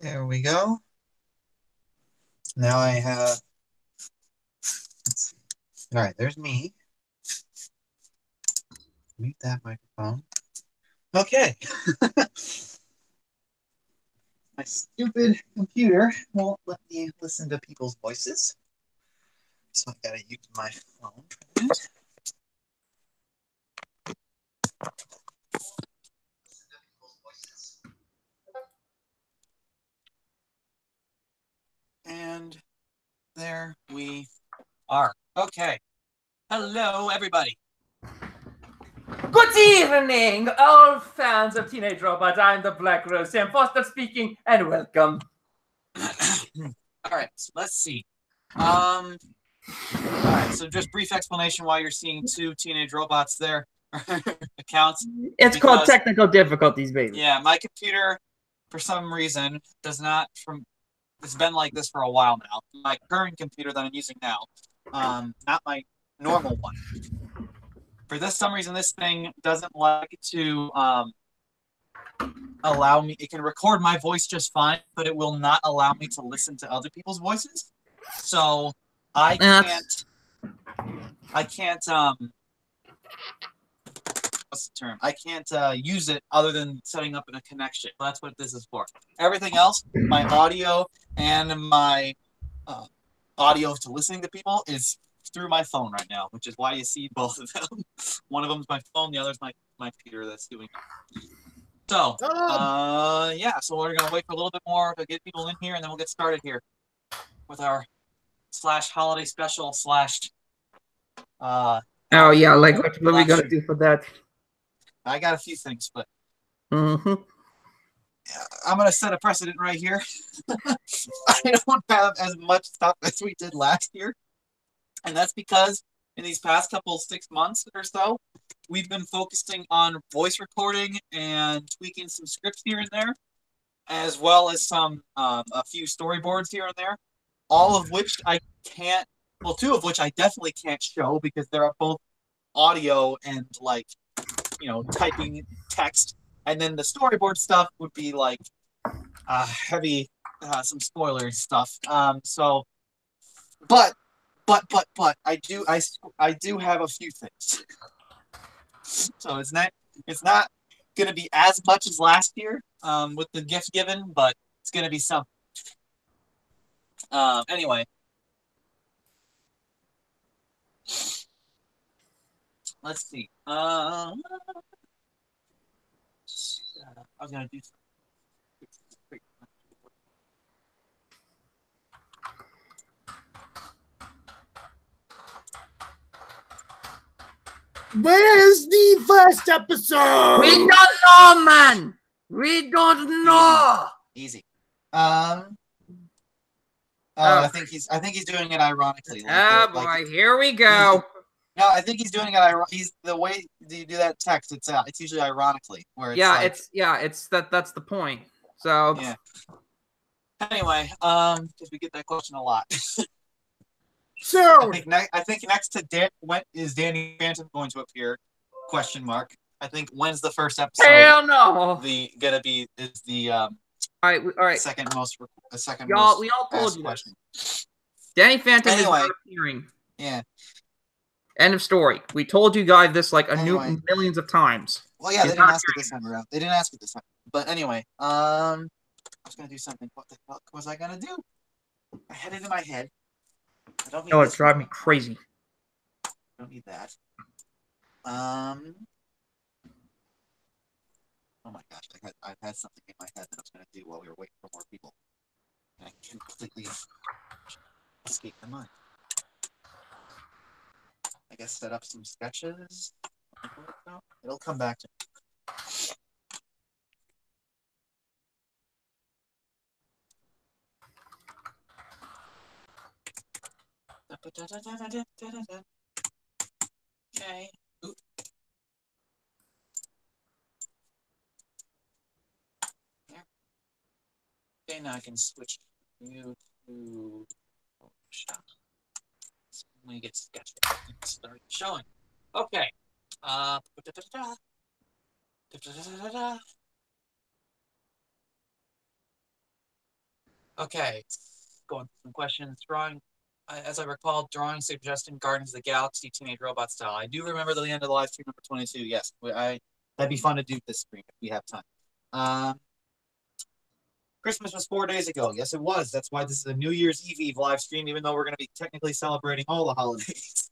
There we go. Now I have, all right, there's me. Mute that microphone. Okay. My stupid computer won't let me listen to people's voices. So I gotta use my phone for that. And there we are. Okay. Hello, everybody. Good evening, all fans of Teenage Robot. I'm the Black Rose, Sam Foster speaking, and welcome. All right, so let's see. All right, so just brief explanation why you're seeing two Teenage Robots there. Accounts. It's called technical difficulties, baby. Yeah, my computer, for some reason, does not it's been like this for a while now. My current computer that I'm using now, not my normal one. For some reason, this thing doesn't like to allow me. It can record my voice just fine, but it will not allow me to listen to other people's voices. So I can't. What's the term? I can't use it other than setting up a connection. That's what this is for. Everything else, my audio and my audio to listening to people is through my phone right now, which is why you see both of them. One of them is my phone, the other is my computer that's doing it. So, yeah, so we're going to wait for a little bit more to get people in here, and then we'll get started here with our /holiday special / oh, yeah, like what are we going to do for that? I got a few things, but I'm going to set a precedent right here. I don't have as much stuff as we did last year. And that's because in these past 6 months or so, we've been focusing on voice recording and tweaking some scripts here and there, as well as some a few storyboards here and there, all of which I can't, well, 2 of which I definitely can't show because they're both audio and like, you know, typing text. And then the storyboard stuff would be like heavy, some spoiler stuff. So, but I do have a few things. So it's not gonna be as much as last year with the gift given, but it's gonna be something. Anyway. Let's see. I was gonna do something. Where's the first episode? We don't know, man. We don't know. Easy. I think he's doing it ironically. Like, boy, here we go. No, I think he's doing it. He's the way you do that text. It's usually ironically where it's that's the point. So yeah. Anyway, because we get that question a lot. So I think next to Dan, when is Danny Phantom going to appear? Question mark. I think when's the first episode? Hell no. The all right. Second most. We all told you question. This. Danny Phantom is not appearing. Yeah. End of story. We told you guys this like millions of times. Well, yeah, they didn't ask it this time around. They didn't ask it this time. But anyway, I was gonna do something. What the fuck was I gonna do? I had it in my head. I don't need it's driving me crazy. I don't need that. Oh my gosh, I had something in my head that I was gonna do while we were waiting for more people. And I completely escaped my mind. I guess set up some sketches. It'll come back to me. Okay. Oop. There. Okay, now I can switch you to Photoshop. When we get sketch start showing. Okay. Okay. Going through some questions. Drawing, as I recall, drawing suggesting Guardians of the Galaxy Teenage Robot style. I do remember the end of the live stream number 22. Yes, that'd be fun to do this stream if we have time. Christmas was 4 days ago. Yes, it was. That's why this is a New Year's Eve live stream, even though we're going to be technically celebrating all the holidays.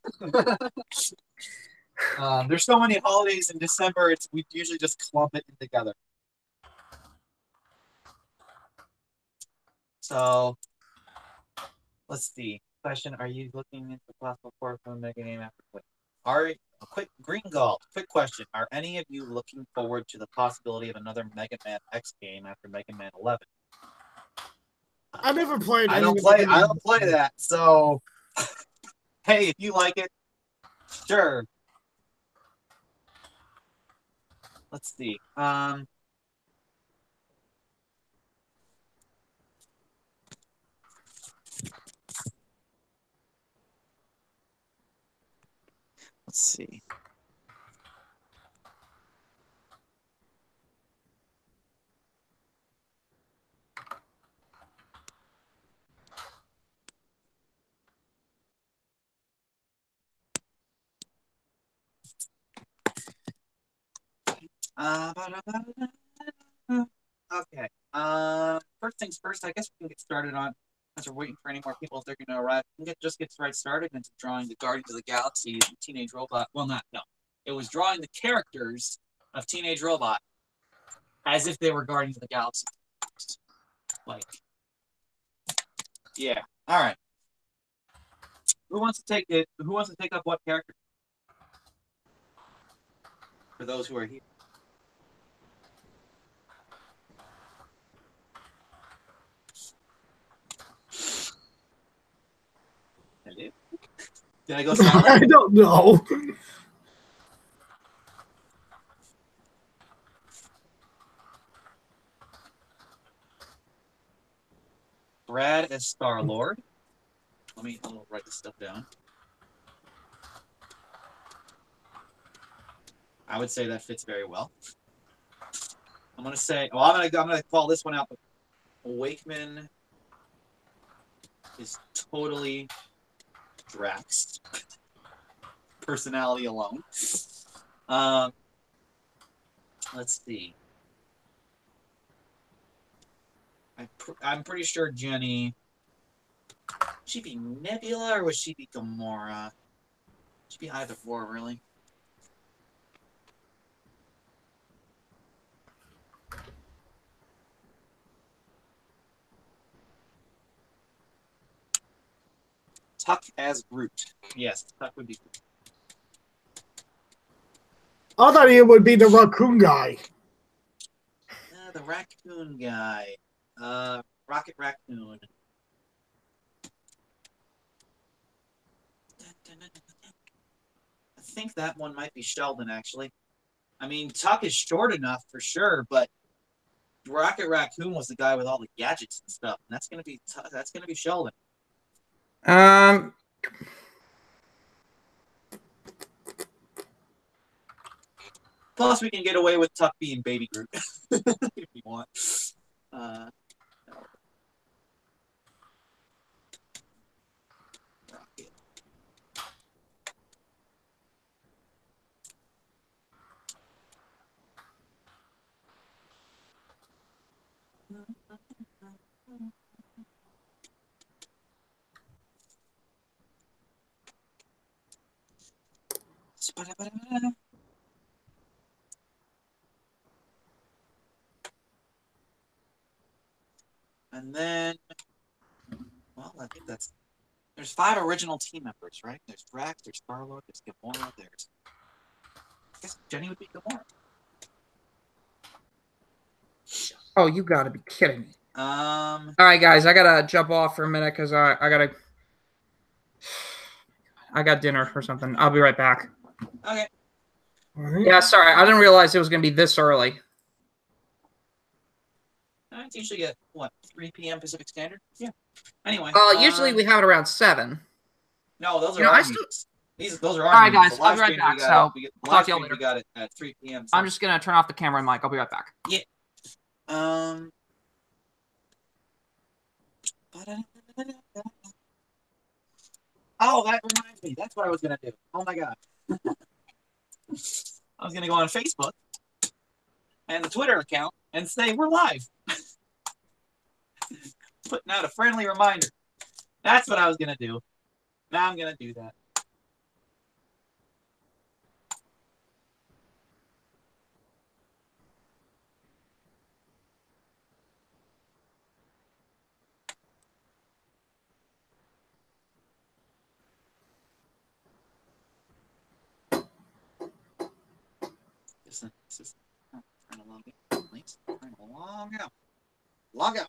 There's so many holidays in December, we usually just clump it together. So, let's see. Question: are you looking into possible port from a Mega game after Quick? Green Gold. Quick question: are any of you looking forward to the possibility of another Mega Man X game after Mega Man 11? I never played. I don't play that. So, hey, if you like it, sure. Let's see. Let's see. Okay. First things first, I guess we can get started on, as we're waiting for any more people if they're going to arrive, we can just get right started into drawing the Guardians of the Galaxy and Teenage Robot. Well, no. It was drawing the characters of Teenage Robot as if they were Guardians of the Galaxy. Like, yeah. All right. Who wants to take it? Who wants to take up what character? For those who are here. Did I go silent? I don't know. Brad as Star-Lord. I'll write this stuff down. I would say that fits very well. I'm gonna say, well, I'm gonna call this one out. Wakeman is totally Drax. Personality alone. Let's see. I'm pretty sure Jenny. Would she be Nebula or would she be Gamora? She'd be either or, really. Tuck as Groot. Yes, Tuck would be Groot. I thought it would be the raccoon guy. The raccoon guy. Rocket Raccoon. I think that one might be Sheldon, actually. I mean, Tuck is short enough for sure, but Rocket Raccoon was the guy with all the gadgets and stuff. And that's gonna be Sheldon. Plus, we can get away with Tuck being Baby Groot if we want. No. Rocket. And then, well, I think there's 5 original team members, right? There's Drax, there's Star-Lord, there's Gamora, I guess Jenny would be Gamora. Oh, you gotta be kidding me. All right, guys, I gotta jump off for a minute because I got dinner or something. I'll be right back. Okay. Yeah, sorry, I didn't realize it was gonna be this early. It's usually at what, 3 p.m. Pacific Standard? Yeah. Anyway. Usually we have it around 7. No, those are our meetings. Those are our All right, meetings. guys, I'll be right back. So, talk to you later. We got it at 3 p.m. I'm just gonna turn off the camera and mic. I'll be right back. Yeah. Oh, that reminds me. That's what I was gonna do. Oh my god. I was gonna go on Facebook and the Twitter account and say we're live. Putting out a friendly reminder. That's what I was gonna do. Now I'm gonna do that. This is trying to log out. Links trying to log out. Log out.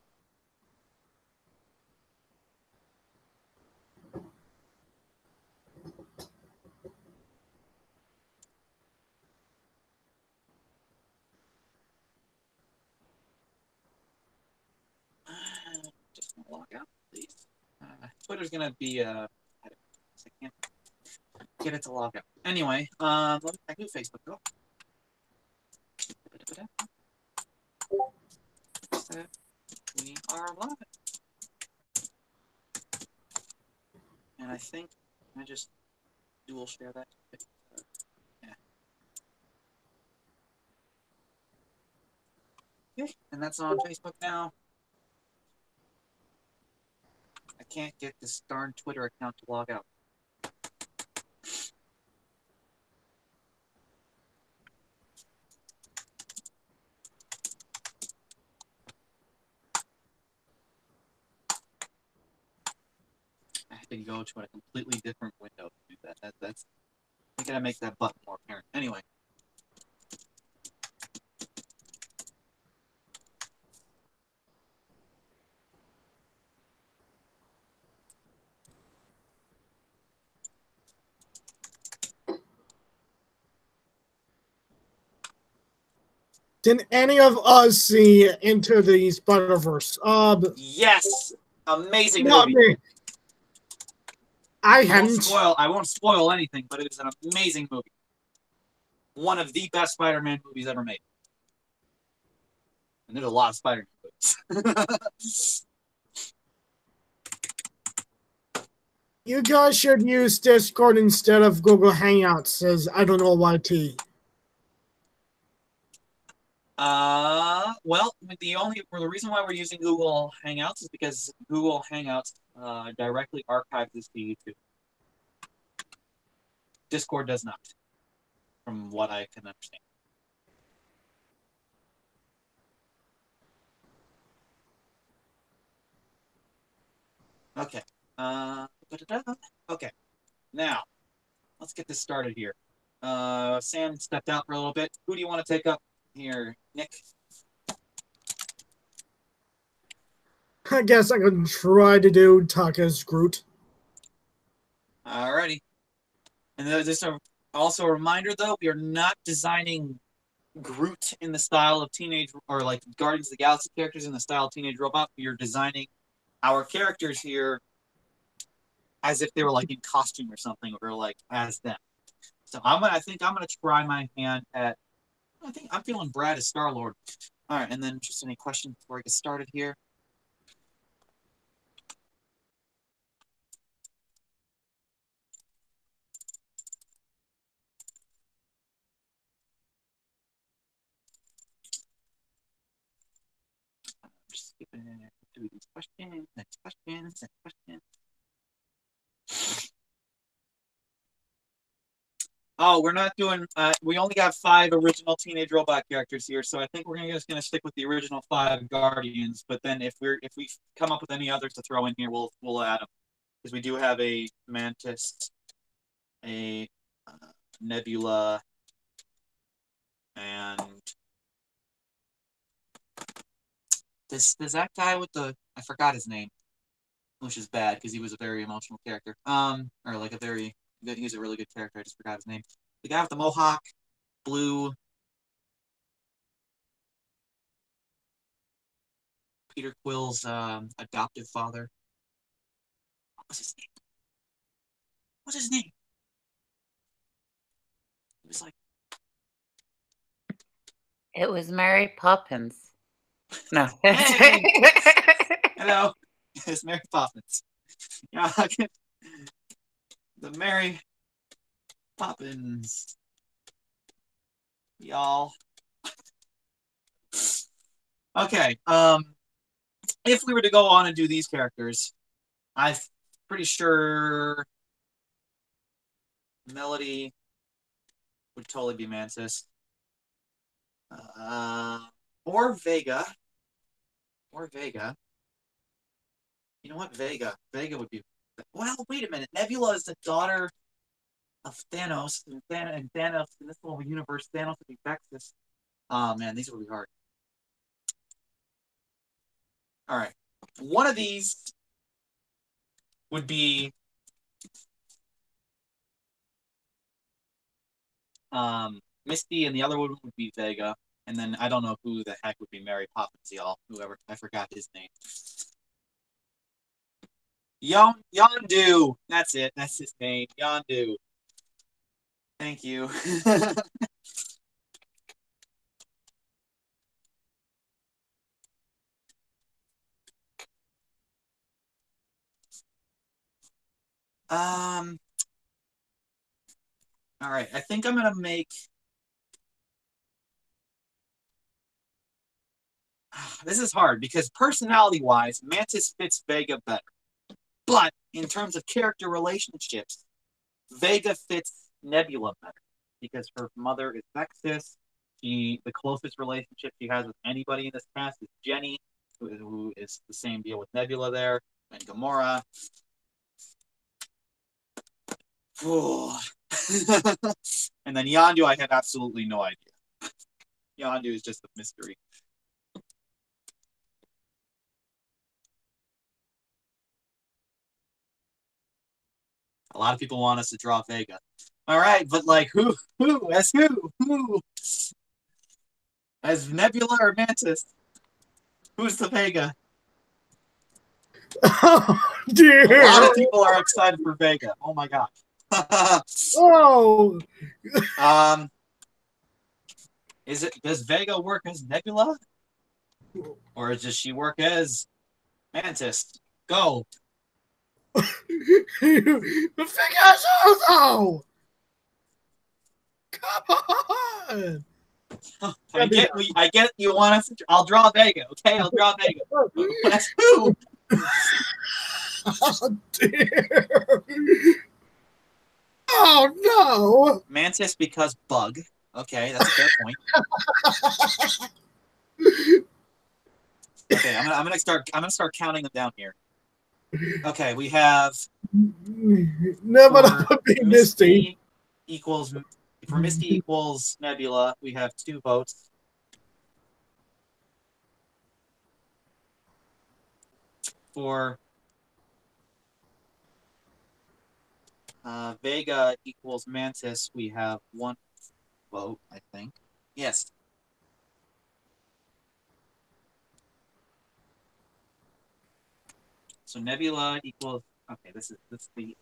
Just want to log out, please. Twitter's gonna be I can't get it to log out. Anyway, let me back to Facebook. Go. We are live. And I think I just dual share that. Yeah. Okay, and that's on Facebook now. I can't get this darn Twitter account to log out. I have to go to a completely different window to do that. That's I gotta make that button more apparent. Anyway. Did any of us see Into the Spider-Verse? Yes, amazing not movie. Me. I hadn't. I won't spoil anything, but it is an amazing movie. One of the best Spider-Man movies ever made. And there's a lot of Spider-Man movies. You guys should use Discord instead of Google Hangouts, says I don't know YT. Well, the reason why we're using Google Hangouts is because Google Hangouts directly archives this to YouTube. Discord does not, from what I can understand. Okay. Okay. Now, let's get this started here. Sam stepped out for a little bit. Who do you want to take up here, Nick? I guess I can try to do Taka's Groot. Alrighty. And then just also a reminder, though, we are not designing Groot in the style of Teenage, or like Guardians of the Galaxy characters in the style of Teenage Robot. We are designing our characters here as if they were like in costume or something, or like as them. So I think I'm gonna try my hand at. I think I'm feeling Brad as Star-Lord. All right, and then just any questions before I get started here. Just skipping through these questions. Next questions. Next questions. Oh, we're not doing. We only got 5 original Teenage Robot characters here, so I think we're just gonna stick with the original 5 Guardians. But then if we come up with any others to throw in here, we'll add them, because we do have a Mantis, a Nebula, and does that guy with the, I forgot his name, which is bad because he was a very emotional character. Or like a very good. He's a really good character. I just forgot his name. The guy with the mohawk, blue. Peter Quill's adoptive father. What was his name? What's his name? It was like. It was Mary Poppins. No. Hey! Hello. It's Mary Poppins. Yeah, the Mary Poppins. Y'all. Okay. If we were to go on and do these characters, I'm pretty sure Melody would totally be Mantis. Or Vega. You know what? Vega would be. Well, wait a minute. Nebula is the daughter of Thanos, and Thanos in this little universe, Thanos would be Vexus. Oh man, these would be hard. All right, one of these would be Misty, and the other one would be Vega. And then I don't know who the heck would be Mary Poppins, y'all. Whoever, I forgot his name. Yondu. That's it. That's his name. Yondu. Thank you. All right. I think I'm gonna make. This is hard because personality-wise, Mantis fits Vega better. But in terms of character relationships, Vega fits Nebula better because her mother is Vexus. The closest relationship she has with anybody in this cast is Jenny, who is the same deal with Nebula there, and Gamora. And then Yondu, I have absolutely no idea. Yondu is just a mystery. A lot of people want us to draw Vega. All right, but like who? Who? As Nebula or Mantis? Who's the Vega? Oh, dear. A lot of people are excited for Vega. Oh my god. Oh. Does Vega work as Nebula? Or does she work as Mantis? Go. The figures also. Come on. I get you want us to, I'll draw Vega, okay? I'll draw Vega. That's who? Oh dear. Oh no. Mantis because bug. Okay, that's a fair point. Okay, I'm gonna start counting them down here. Okay, we have Never be Misty equals for Misty equals Nebula, we have 2 votes. For Vega equals Mantis. We have 1 vote, I think. Yes. So Nebula equals. Okay, this is the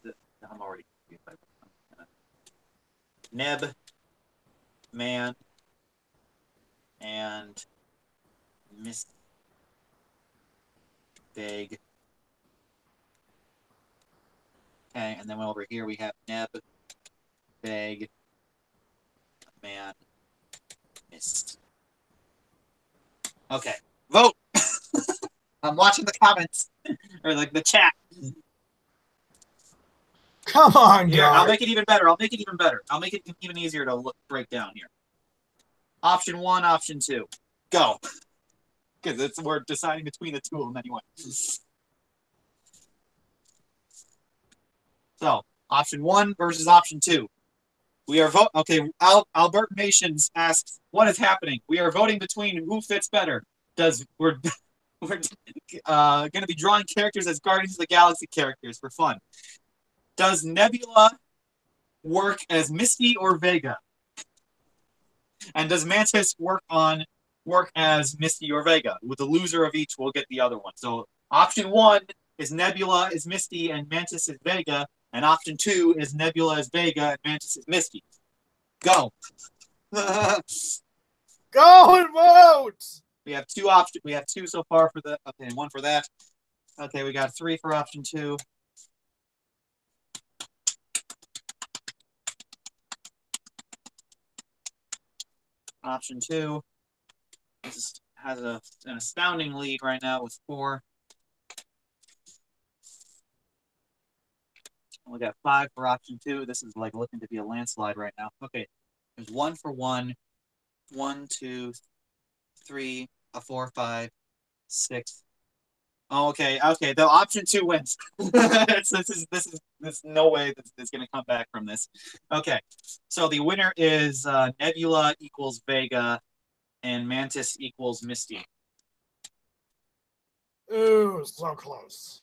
I'm already confused by this. Neb, Man, and Miss Vague. Okay, and then over here we have Neb, Vague, Man, Mist. Okay, vote. I'm watching the comments or like the chat. Come on, Here, guys. I'll make it even better. I'll make it even better. I'll make it even easier to break down here. Option 1, option 2. Go. Because we're deciding between the two of them anyway. So, option 1 versus option 2. We are vote. Okay, Albert Nations asks, "What is happening? We are voting between who fits better. We're going to be drawing characters as Guardians of the Galaxy characters for fun. Does Nebula work as Misty or Vega? And does Mantis work as Misty or Vega? With the loser of each, we'll get the other one. So option 1 is Nebula is Misty and Mantis is Vega, and option 2 is Nebula is Vega and Mantis is Misty. Go. Go and vote. We have 2 options. We have 2 so far for the. Okay, 1 for that. Okay, we got 3 for option 2. Option 2 has an astounding lead right now with 4. We got 5 for option 2. This is like looking to be a landslide right now. Okay, there's 1 for 1. 1, 2, 3, 4, 5, 6. Oh, okay. The option 2 wins. There's no way that's going to come back from this. Okay, so the winner is Nebula equals Vega, and Mantis equals Misty. Ooh, so close.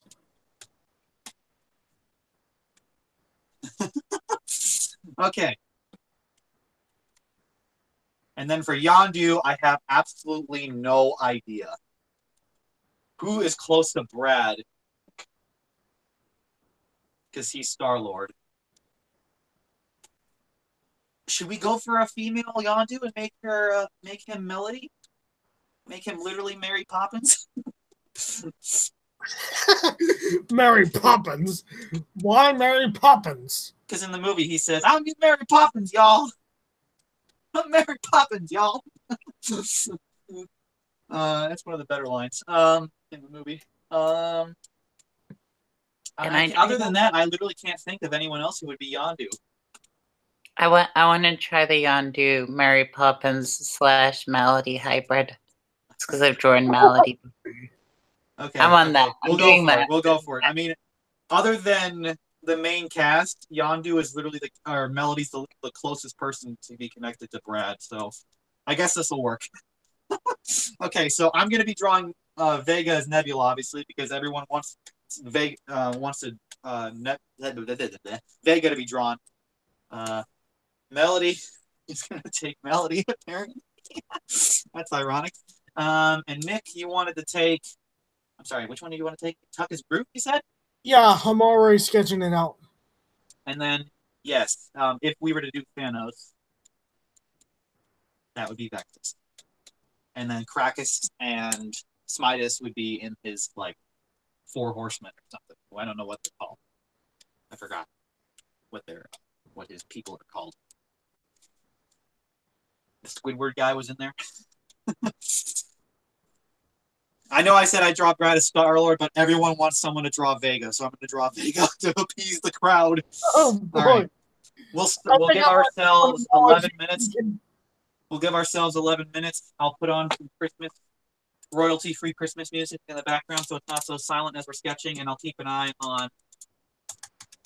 Okay. And then for Yondu, I have absolutely no idea. Who is close to Brad? Because he's Star-Lord. Should we go for a female Yondu and make him Melody? Make him literally Mary Poppins? Mary Poppins? Why Mary Poppins? Because in the movie he says, "I'm Mary Poppins, y'all. I'm Mary Poppins, y'all." That's one of the better lines in the movie. Other than that, I literally can't think of anyone else who would be Yondu. I want to try the Yondu Mary Poppins / Melody hybrid. It's because I've drawn Melody before. Okay, I'm on that. We'll go for it. I mean, other than the main cast, Yondu is literally Melody's the closest person to be connected to Brad. So, I guess this will work. Okay, so I'm gonna be drawing Vega as Nebula, obviously, because everyone wants Vega to be drawn. Melody is gonna take Melody, apparently. That's ironic. And Nick, you wanted to take. I'm sorry, which one do you want to take? Tuck as Groot, you said? Yeah, I'm already sketching it out. And then, yes, if we were to do Thanos, that would be Vectus. And then Krakus and Smitus would be in his, 4 horsemen or something. Well, I don't know what they're called. I forgot what his people are called. The Squidward guy was in there. I know I said I draw Brad as Star-Lord, but everyone wants someone to draw Vega, so I'm going to draw Vega to appease the crowd. Oh, boy. All right. We'll give ourselves 11 minutes. We'll give ourselves 11 minutes. I'll put on some royalty-free Christmas music in the background so it's not so silent as we're sketching, and I'll keep an eye on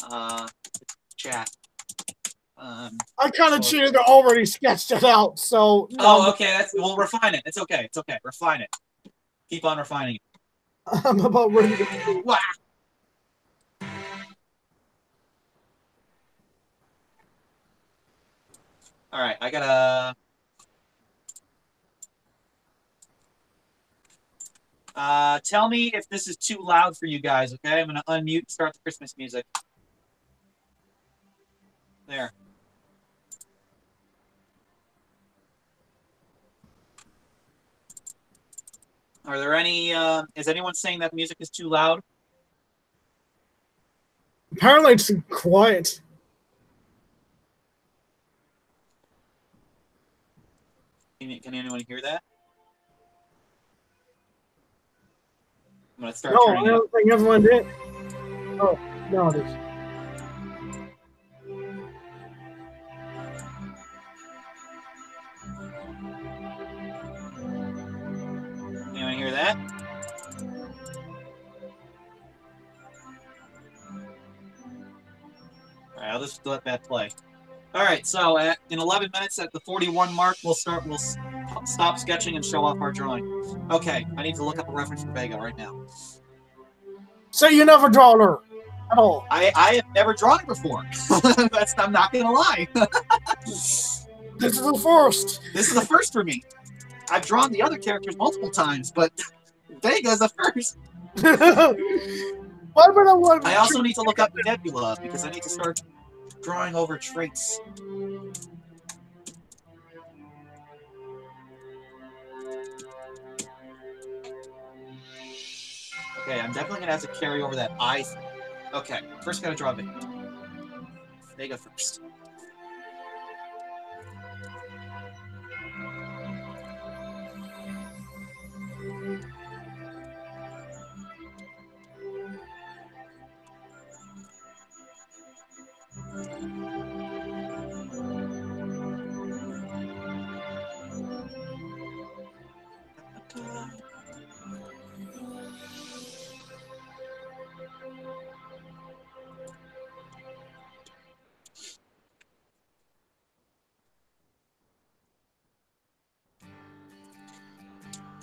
the chat. I kind of cheated. I already sketched it out, so. Oh, okay. We'll refine it. It's okay. It's okay. Refine it. Keep on refining it. I'm about ready to. Wow. All right, I gotta. Tell me if this is too loud for you guys, okay? I'm gonna unmute and start the Christmas music. There. Are there any, is anyone saying that music is too loud? Apparently it's quiet. Can anyone hear that? I'm gonna start No, turning I it up. don't think everyone did. Oh, no, it is. Anyone hear that? All right, I'll just let that play. All right, so in 11 minutes at the 41 mark, we'll stop sketching and show off our drawing. Okay, I need to look up a reference for Vega right now. So you never draw her at all? I have never drawn it before. I'm not gonna lie. This is the first. This is the first for me. I've drawn the other characters multiple times, but Vega's the first. Why would I want? I also need to look up Nebula because I need to start drawing over traits. Okay, I'm definitely gonna have to carry over that eye thing. Okay, first gotta draw Vega. Vega first.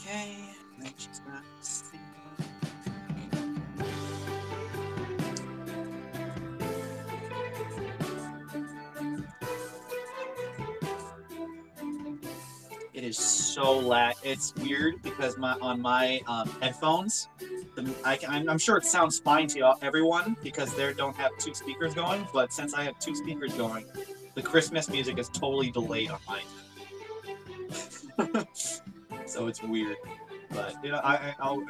Okay, then she's not single. It is so lag. It's weird because on my headphones, I'm sure it sounds fine to everyone because they don't have two speakers going. But since I have two speakers going, the Christmas music is totally delayed on mine. So it's weird. But you know, I'll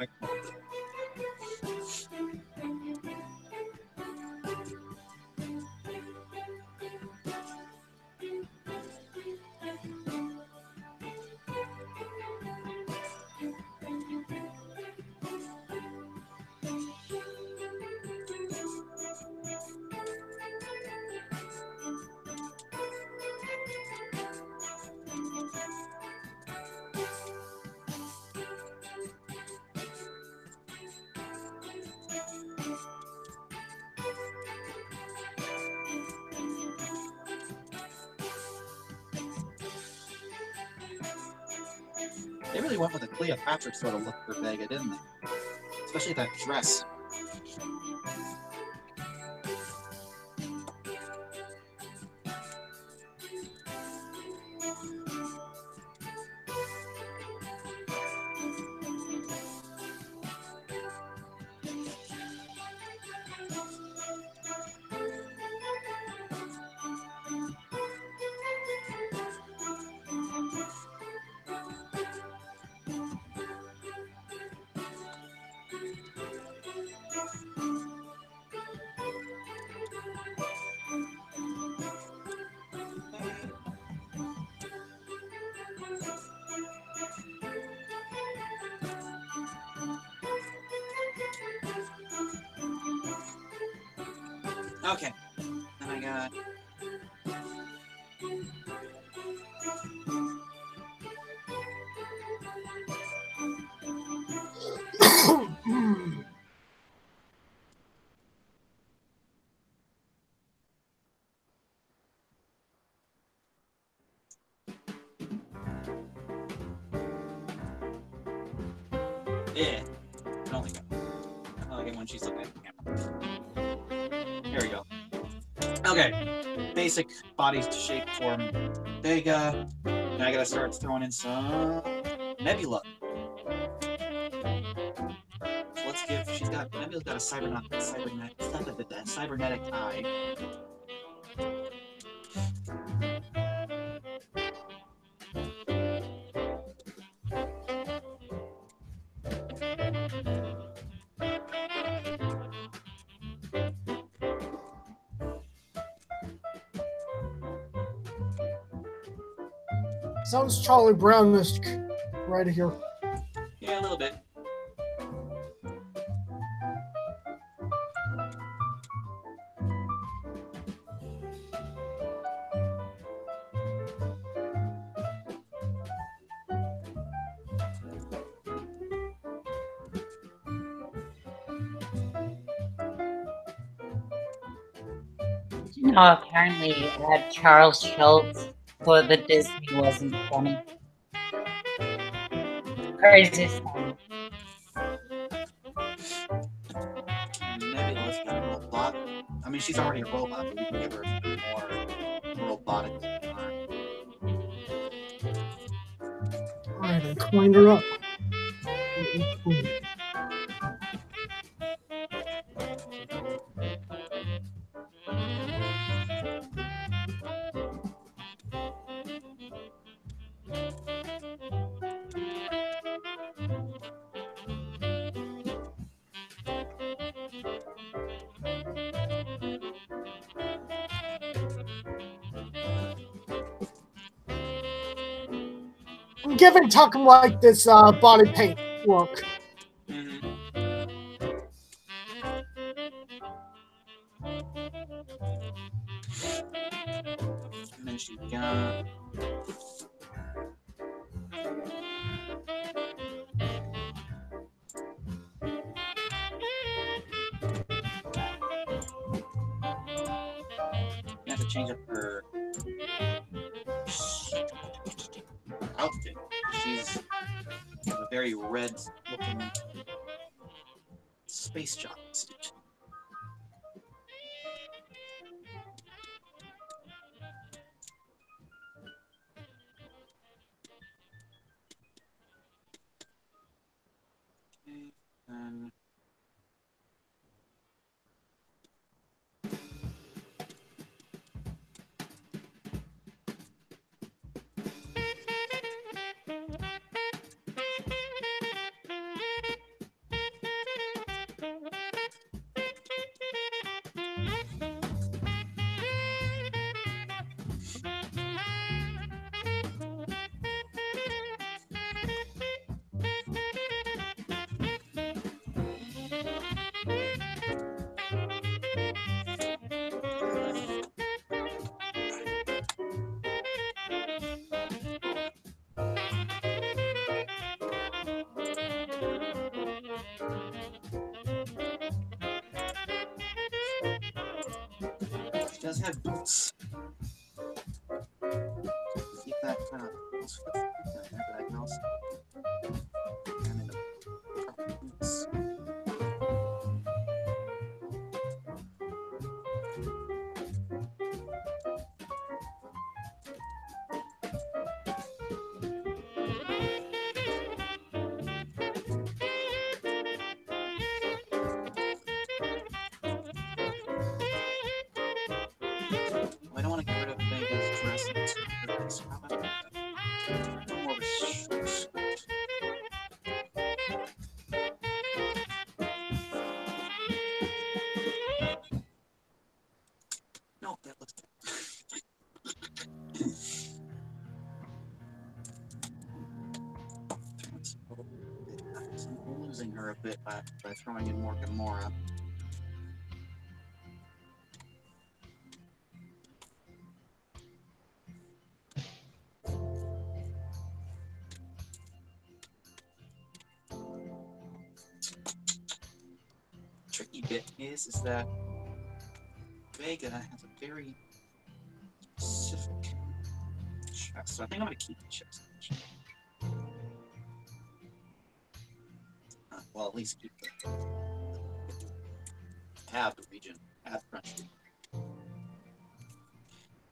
They really went with a Cleopatra sort of look for Vega, didn't they? Especially that dress. Okay. Then I got... Yeah. I don't like it when she's looking at the camera. Here we go. Okay. Basic body shape, form, Vega. And I gotta start throwing in some Nebula. So let's give. Nebula's got a cybernetic eye. Sounds Charlie Brown-esque right here. Yeah, a little bit. No, apparently Charles Schultz for the Disney wasn't funny. Crazy stuff. Nebula's got a robot. I mean, she's already a robot, but we can give her more robotic. Alright, I cleaned her up. I'm giving Tuckum like this body paint work. Mm-hmm. And then she got. You have to change up her outfit. She's a very red-looking space jockey suit. Okay, and she does have boots. Keep that kind of but I can also kind of boots. I don't want to get rid of Vega's dress and so how about one more shirt? No, that looks I'm losing her a bit by throwing in more Gamora. Tricky bit is that Vega has a very specific chest, so I think I'm going to keep the chest. Well, at least keep the have the region, have the country.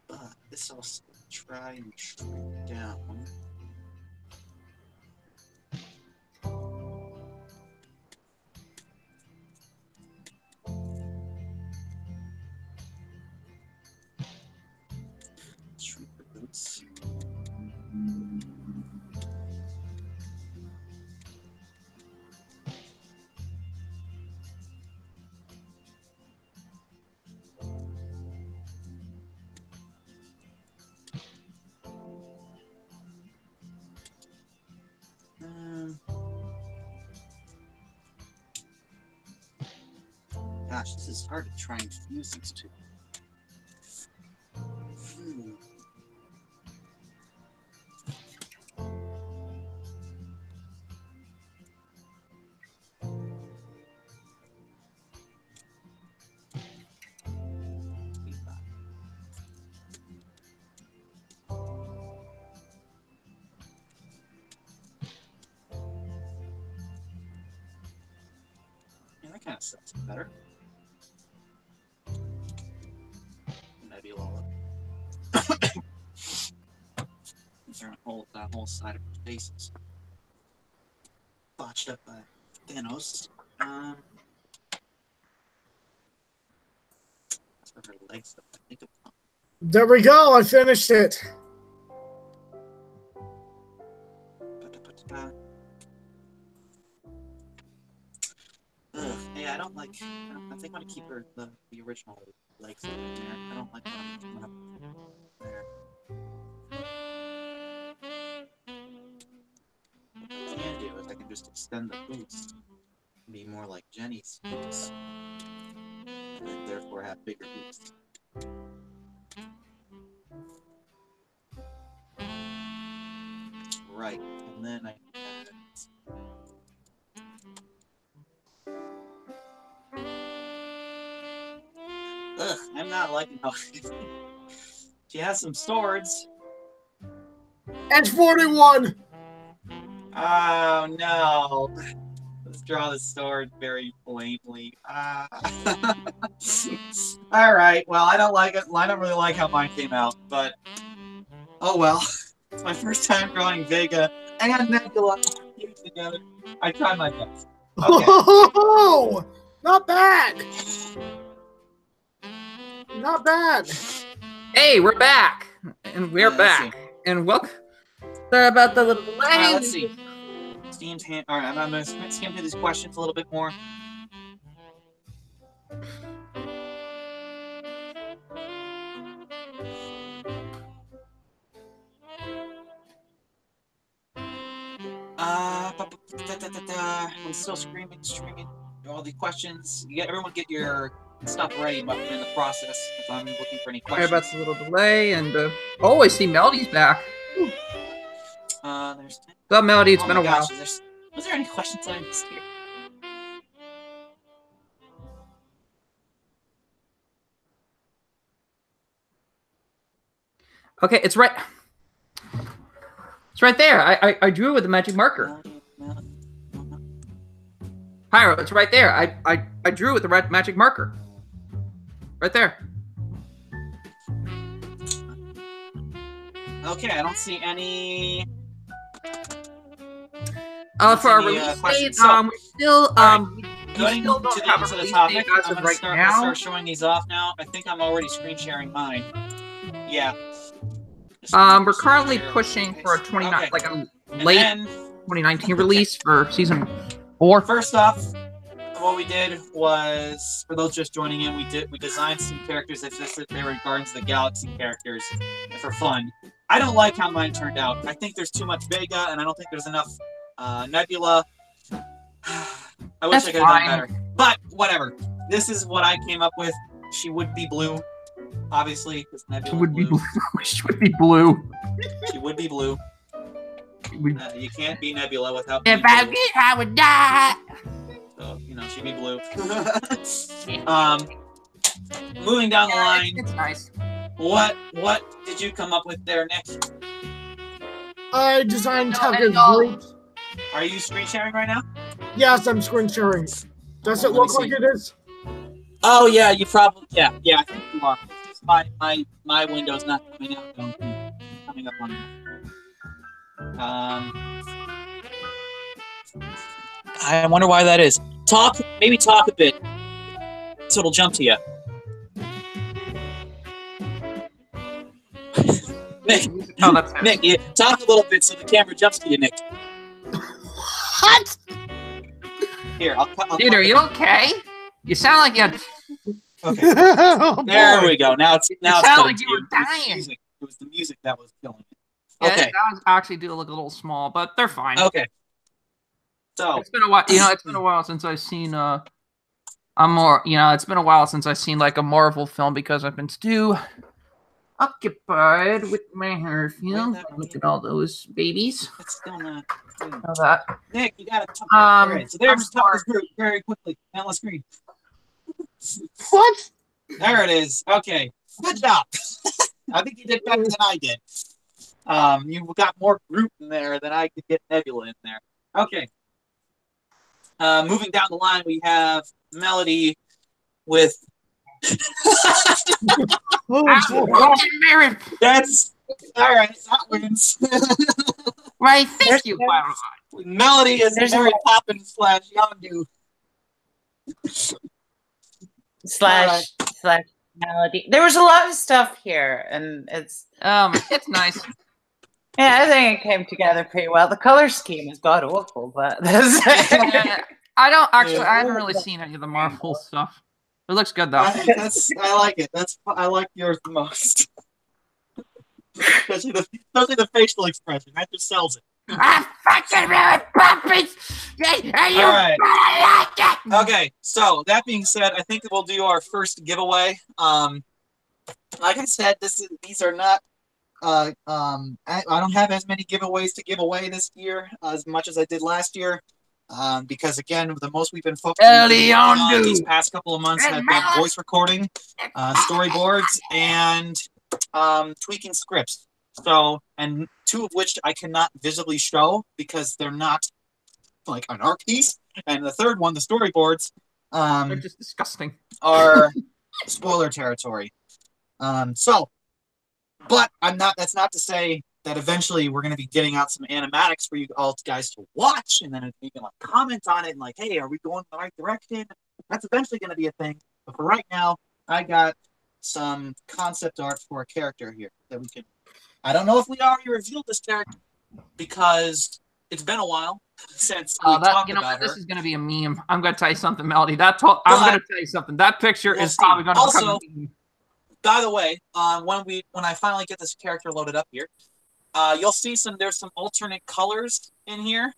But this also try and shrink down. Shrink the boots. Gosh, this is hard to try and fuse these two. Yeah, that kind of sounds better. Maybe a little. That whole side of her face is botched up by Thanos. That's where her legs up, I think of. There we go. I finished it. Yeah, I don't like. I think I'm gonna keep her the original legs over there. I don't like what I'm there. What I can do is I can just extend the boots and be more like Jenny's boots, and then therefore have bigger boots. Right, and then I ugh, I'm not liking how she has some swords. Edge 41. Oh no. Let's draw the sword very plainly. Alright, well I don't like it. I don't really like how mine came out, but oh well. It's my first time drawing Vega and Nebula together. I tried my best. Okay. Oh, not bad. Not bad. Hey, we're back, and we're back, and welcome. Sorry about the little delay. Let's see. Steam's hand. All right, I'm going to skim through these questions a little bit more. I'm still streaming all the questions. Everyone get your stuff ready, but in the process, if I'm looking for any questions. Sorry about the little delay, and oh, I see Melody's back. There's. What's up, Melody? It's been a while. Was there any questions I missed here? Okay, it's right. It's right there. I drew it with a magic marker. Pyro, it's right there. I drew it with the red magic marker. Right there. Okay, I don't see any. For our release date, we're still going to the topic. I'm gonna start showing these off now. I think I'm already screen sharing mine. Yeah. We're currently pushing for a 29, okay. like a late 2019 release for season 4. First off, what we did was, for those just joining in, we designed some characters as if they were Guardians of the Galaxy characters for fun. I don't like how mine turned out. I think there's too much Vega, and I don't think there's enough Nebula. I wish I could have done better. But whatever. This is what I came up with. She would be blue. Obviously, because Nebula she would be blue. She would be blue. She would be blue. You can't be Nebula without. If I get, I would die. So she'd be blue. Moving down the line. It's nice. What did you come up with there, Nick? I designed Tucker's groups. Are you screen sharing right now? Yes, I'm screen sharing. Does it look like it is? Oh yeah, you probably I think you are. My window's not coming out. coming up on. I wonder why that is. Maybe talk a bit, so it'll jump to you. Nick, Nick, you talk a little bit so the camera jumps to you, Nick. What? Here, I'll Dude, are you okay? You sound like you. Okay. Oh, There boy. we go. Now it's sound like you were dying. It was the music that was killing it. Yeah, Okay. that was actually do look a little small, but they're fine. Okay. So it's been a while. It's been a while since I've seen it's been a while since I've seen like a Marvel film because I've been too occupied with my hair film. Look at all those babies. It's still not. Know that. Nick, you gotta talk. All right, so there's the top of this group very quickly. Now let's screen. What? There it is. Okay. Good job. I think you did better than I did. You got more group in there than I could get Nebula in there. Okay. Moving down the line, we have Melody with. That's all right. That wins. Right. Thank you. Melody is Mary Poppins / Yondu. Slash Melody. There was a lot of stuff here, and it's nice. Yeah, I think it came together pretty well. The color scheme is god awful, but I haven't really seen any of the Marvel stuff. It looks good though. I like it. I like yours the most. especially the facial expression. That just sells it. I fucking really puppies. All right. Okay. So that being said, I think we'll do our first giveaway. Like I said, these are not. I don't have as many giveaways to give away this year as much as I did last year. Because again, the most we've been focusing on these past couple of months have been voice recording, storyboards, and tweaking scripts. So, and two of which I cannot visibly show because they're not like an art piece. And the third one, the storyboards, they're just disgusting. Are spoiler territory. But that's not to say that eventually we're going to be getting out some animatics for you all guys to watch, and then you can like comment on it and like, hey, are we going in the right direction? That's eventually going to be a thing. But for right now, I got some concept art for a character here that we can. I don't know if we already revealed this character because it's been a while since we talked about her. This is going to be a meme. I'm going to tell you something, Melody. I'm going to tell you something. That picture is probably going to become a meme. By the way, when I finally get this character loaded up here, you'll see there's some alternate colors in here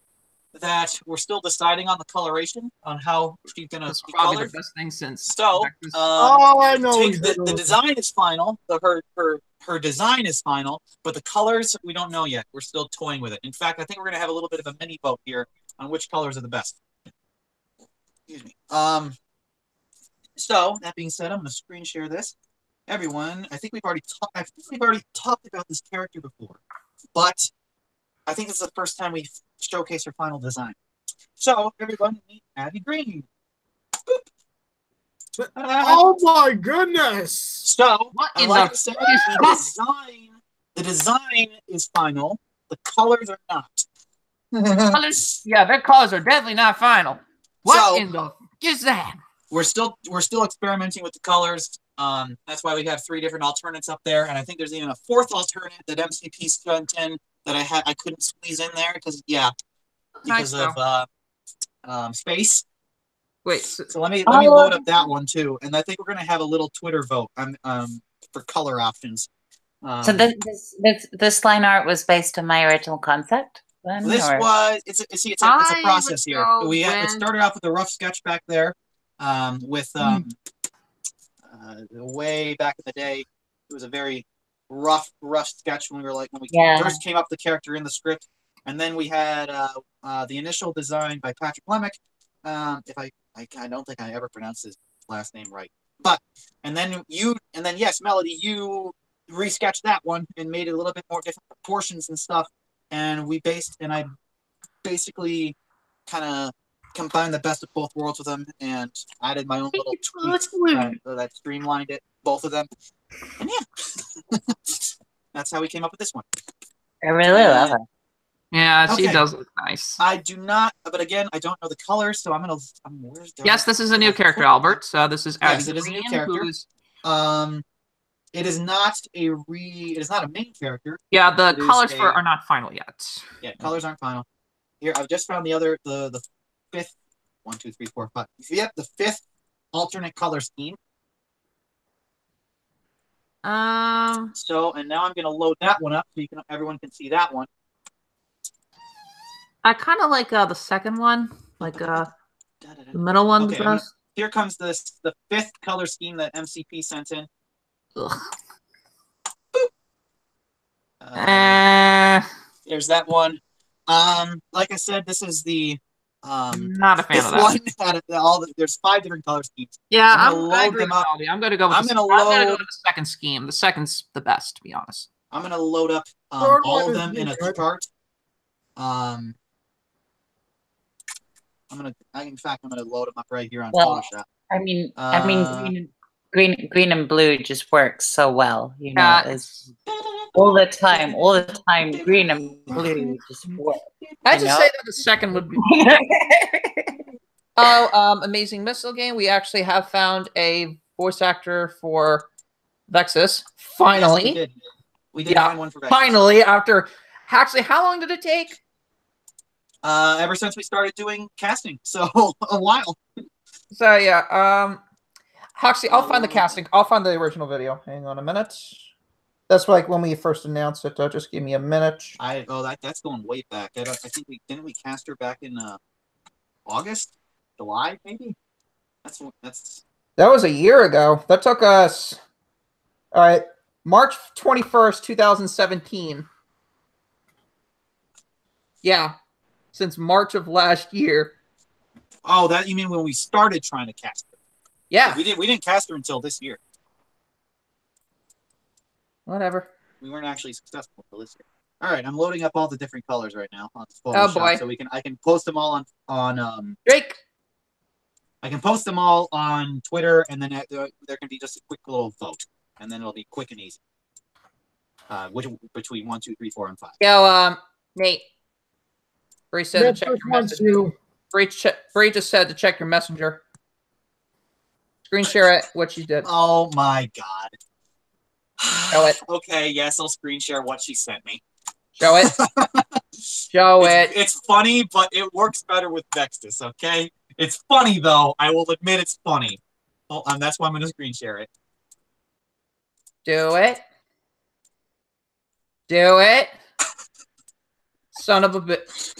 that we're still deciding on the coloration on how she's gonna be probably colored. The best thing since. So, I know the design is final. Her design is final, but the colors we don't know yet. We're still toying with it. In fact, I think we're gonna have a little bit of a mini vote here on which colors are the best. Excuse me. So that being said, I'm gonna screen share this. Everyone, I think we've already talked about this character before, but I think it's the first time we showcase her final design. So everyone, meet Abby Green. Oh my goodness! So, like I said, the design is final. The colors are not. Colors, yeah, their colors are definitely not final. What in the is that? We're still experimenting with the colors. That's why we have 3 different alternates up there, and I think there's even a 4th alternate that MCP sent in that I couldn't squeeze in there because of space. Wait, so let me load up that one too, and I think we're gonna have a little Twitter vote for color options. So this line art was based on my original concept. It's a process here. It started off with a rough sketch back there, way back in the day. It was a very rough sketch when we first came up with the character in the script, and then we had the initial design by Patrick Lemick. I don't think I ever pronounced his last name right, and then yes, Melody, you resketched that one and made it a little bit more different proportions and stuff, and I basically kind of combined the best of both worlds with them and added my own little tweaks that streamlined both of them. And yeah. that's how we came up with this one. I really love it. Yeah, she Okay. does look nice. I do not, but again, I don't know the colors, so I'm gonna. Yes, this is a new character, Albert. So this is Abby Yes, it is a new Green, character. who's It is not it is not a main character. yeah. The It is colors for are not final yet. Yeah, colors aren't final. Here, I've just found the fifth 1, 2, 3, 4, 5. Yep, the fifth alternate color scheme. So, and now I'm gonna load that one up so everyone can see that one. I kind of like the second one, like the middle one. Okay, here comes the fifth color scheme that MCP sent in. Ugh. There's that one. Like I said, this is the not a fan of that one. Out of there's 5 different color schemes. Yeah, I'm gonna load them up. I'm gonna go with I'm gonna go with the second scheme. The second's the best, to be honest. I'm gonna load up all of them in a chart. In fact, I'm gonna load them up right here on Photoshop. I mean, green and blue just works so well. You know, it's all the time. Green and blue just work. I just say that the second would be. Amazing Missile Game. We actually have found a voice actor for Vexus. Finally, yes, we did find one for Vexus. Finally, after actually, how long did it take? Ever since we started doing casting, so a while. So yeah, Hoxie, I'll find the casting. I'll find the original video. Hang on a minute. That's like when we first announced it. Just give me a minute. That's going way back. I think we cast her back in August, July, maybe. That was a year ago. That took us. All right, March 21st, 2017. Yeah. Since March of last year. Oh, that you mean when we started trying to cast her? Yeah, we didn't cast her until this year. Whatever. We weren't actually successful until this year. All right, I'm loading up all the different colors right now on Photoshop, so I can post them all on Drake. I can post them all on Twitter, and then there can be just a quick little vote, and then it'll be quick and easy. Between 1, 2, 3, 4, and 5. Yo, Nate. Bree said to check your messenger. Bree just said to check your messenger. Screen share it, what she did. Oh my god. Show it. Okay, yes, I'll screen share what she sent me. Show it. Show it. It's funny, but it works better with Vexus, okay? It's funny, though. I will admit it's funny. Oh, and that's why I'm going to screen share it. Do it. Do it. Son of a bitch.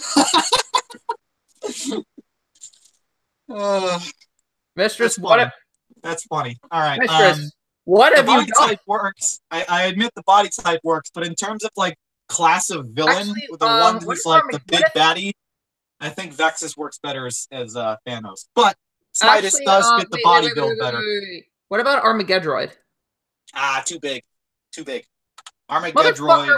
Mistress, what? That's funny. All right. Mistress, what have you done? Type works. I admit the body type works, but in terms of like class of villain, the one who's like the big baddie, I think Vexus works better as Thanos. But Snyder does fit the body build better. What about Armageddroid? Ah, too big. Too big. Armageddroid.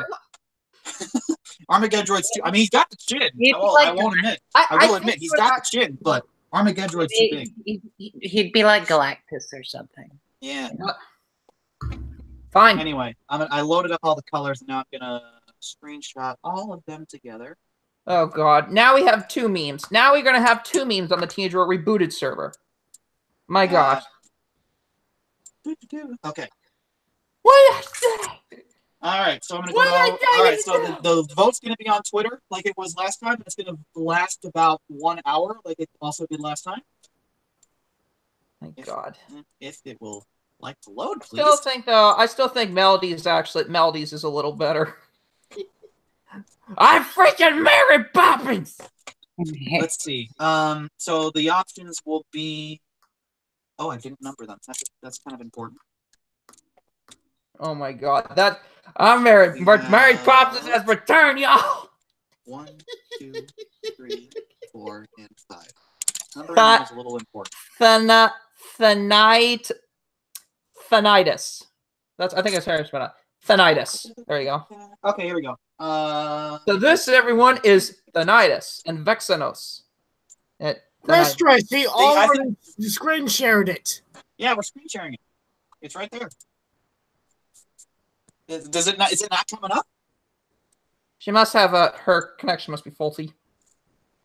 Armageddroid's too. I mean, he's got the chin. I won't admit. I will admit he's got the chin, but Armageddroid's too big. He'd be like Galactus or something. Yeah. Fine. Anyway, I loaded up all the colors, and now I'm gonna screenshot all of them together. Oh god! Now we have 2 memes. Now we're gonna have 2 memes on the Teenage War rebooted server. My gosh. Okay. What? All right, so I'm gonna go. All right, so the vote's gonna be on Twitter like it was last time. It's gonna last about 1 hour, like it also did last time. Thank God. If it will like to load, please. I still think Melodies is a little better. I'm freaking Mary Poppins. Let's see. So the options will be. Oh, I didn't number them. That's kind of important. Oh my God, Mary Poppins has returned, y'all. 1, 2, 3, 4, and 5. Numbering is a little important. Thanitis. I think it's how you spell it. Thanitis. There you go. Okay, here we go. So this, everyone, is Thanitis and Vexanos. That's right. They already screen shared it. Yeah, we're screen sharing it. It's right there. Does it not? Is it not coming up? She must have her connection must be faulty,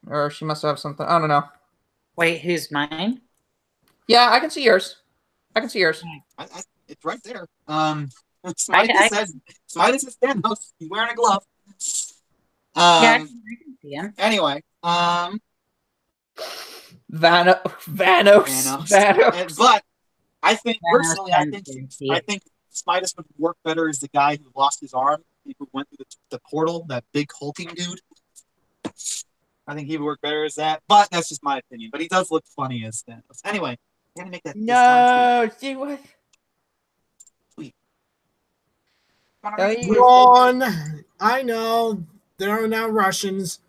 or she must have something. I don't know. Wait, who's mine? Yeah, I can see yours. I can see yours. It's right there. Smiley says Thanos. He's wearing a glove. Yeah, I can see him. Anyway, Vanos. But I think personally, I think Smidus would work better as the guy who lost his arm, who went through the portal, that big hulking dude. I think he would work better as that, but that's just my opinion. But he does look funny as Thanos. Anyway, you gotta make that. No, see what? Sweet. Ron, I know there are now Russians.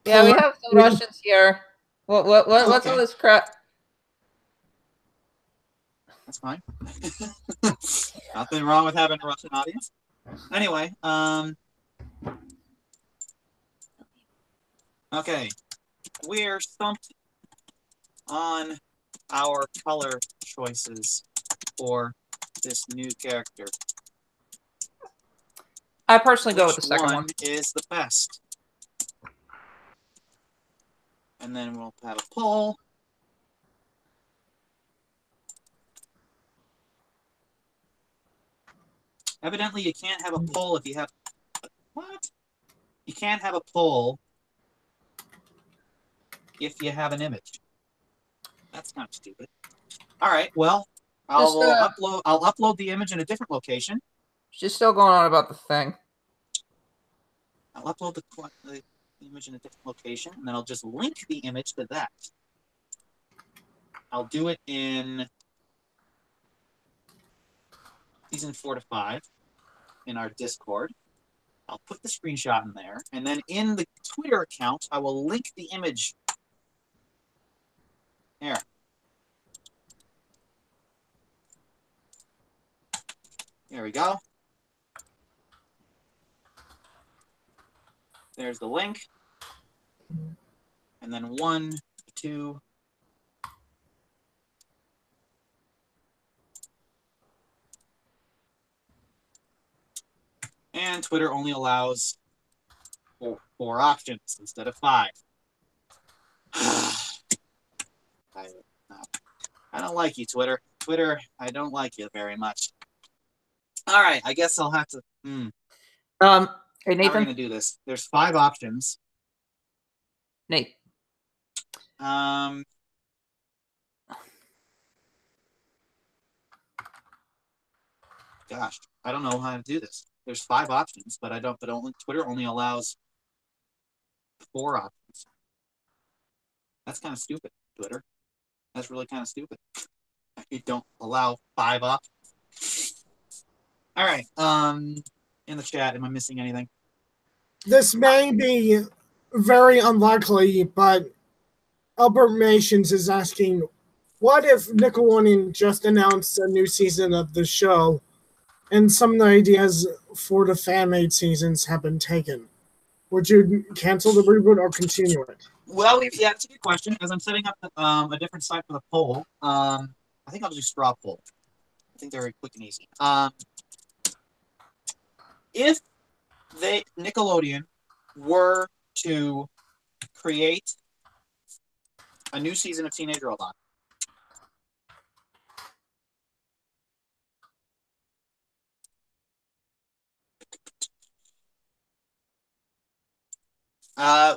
Yeah, we have some Russians here. What's all this crap? That's fine. Nothing wrong with having a Russian audience. Anyway, okay, we're stumped on our color choices for this new character. I personally go with the second one. Is the best. And then we'll have a poll. Evidently, you can't have a poll if you have... What? You can't have a poll if you have an image. That's kind of stupid. All right, well, I'll upload the image in a different location. She's still going on about the thing. I'll upload the image in a different location, and then I'll just link the image to that. I'll do it in season 4 to 5 in our Discord. I'll put the screenshot in there, and then in the Twitter account, I will link the image. Here. There we go. There's the link. And then 1, 2. And Twitter only allows 4 options instead of 5. I don't like you, Twitter. Twitter, I don't like you very much. All right, I guess I'll have to. Hey, Nathan. How are we gonna do this? There's 5 options. Nate. Gosh, I don't know how to do this. There's 5 options, but Twitter only allows 4 options. That's kind of stupid, Twitter. That's really kind of stupid. You don't allow 5 options. All right. In the chat, am I missing anything? This may be very unlikely, but Albert Mations is asking, what if Nickelodeon just announced a new season of the show and some of the ideas for the fan-made seasons have been taken? Would you cancel the reboot or continue it? Well, yeah, that's a good question. As I'm setting up a different site for the poll, I think I'll do straw poll. I think they're very quick and easy. If Nickelodeon were to create a new season of Teenage Robot,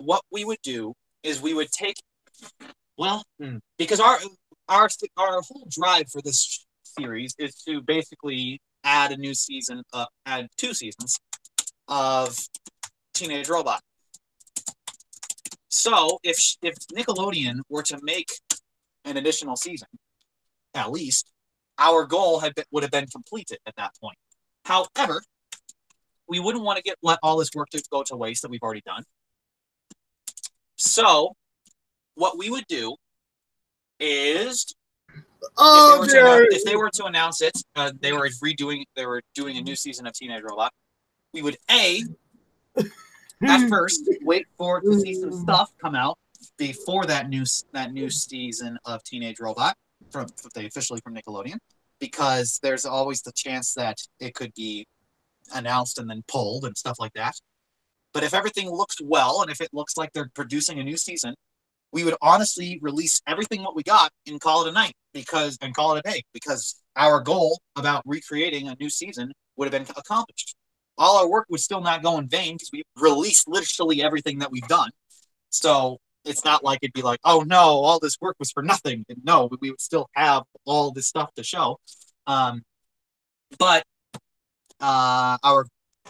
what we would do is we would take, because our whole drive for this series is to basically add a new season, add 2 seasons of Teenage Robot. So if Nickelodeon were to make an additional season, at least, our goal would have been completed at that point. However, we wouldn't want to let all this work go to waste that we've already done. So what we would do is, if they were to announce it, they were doing a new season of Teenage Robot, we would at first wait for to see some stuff come out before that new season of Teenage Robot officially from Nickelodeon. because there's always the chance that it could be announced and then pulled and stuff like that. But if everything looks well, and if it looks like they're producing a new season, we would honestly release everything what we got and call it a night and call it a day, because our goal about recreating a new season would have been accomplished. All our work would still not go in vain because we released literally everything that we've done. So it's not like it'd be like, oh no, all this work was for nothing. And no, we would still have all this stuff to show. But our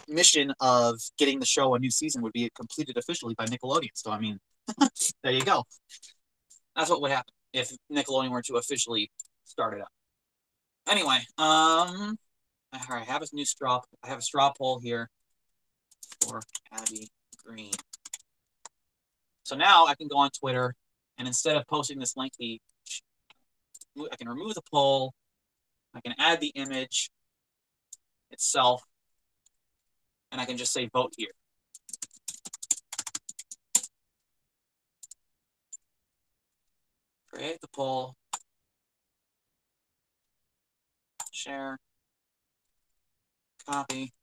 mission of getting the show a new season would be completed officially by Nickelodeon. So I mean, there you go. That's what would happen if Nickelodeon were to officially start it up. Anyway, all right, I have a straw poll here for Abby Green. So now I can go on Twitter, and instead of posting this lengthy, I can remove the poll. I can add the image itself, and I can just say vote here. Create the poll. Share. Copy.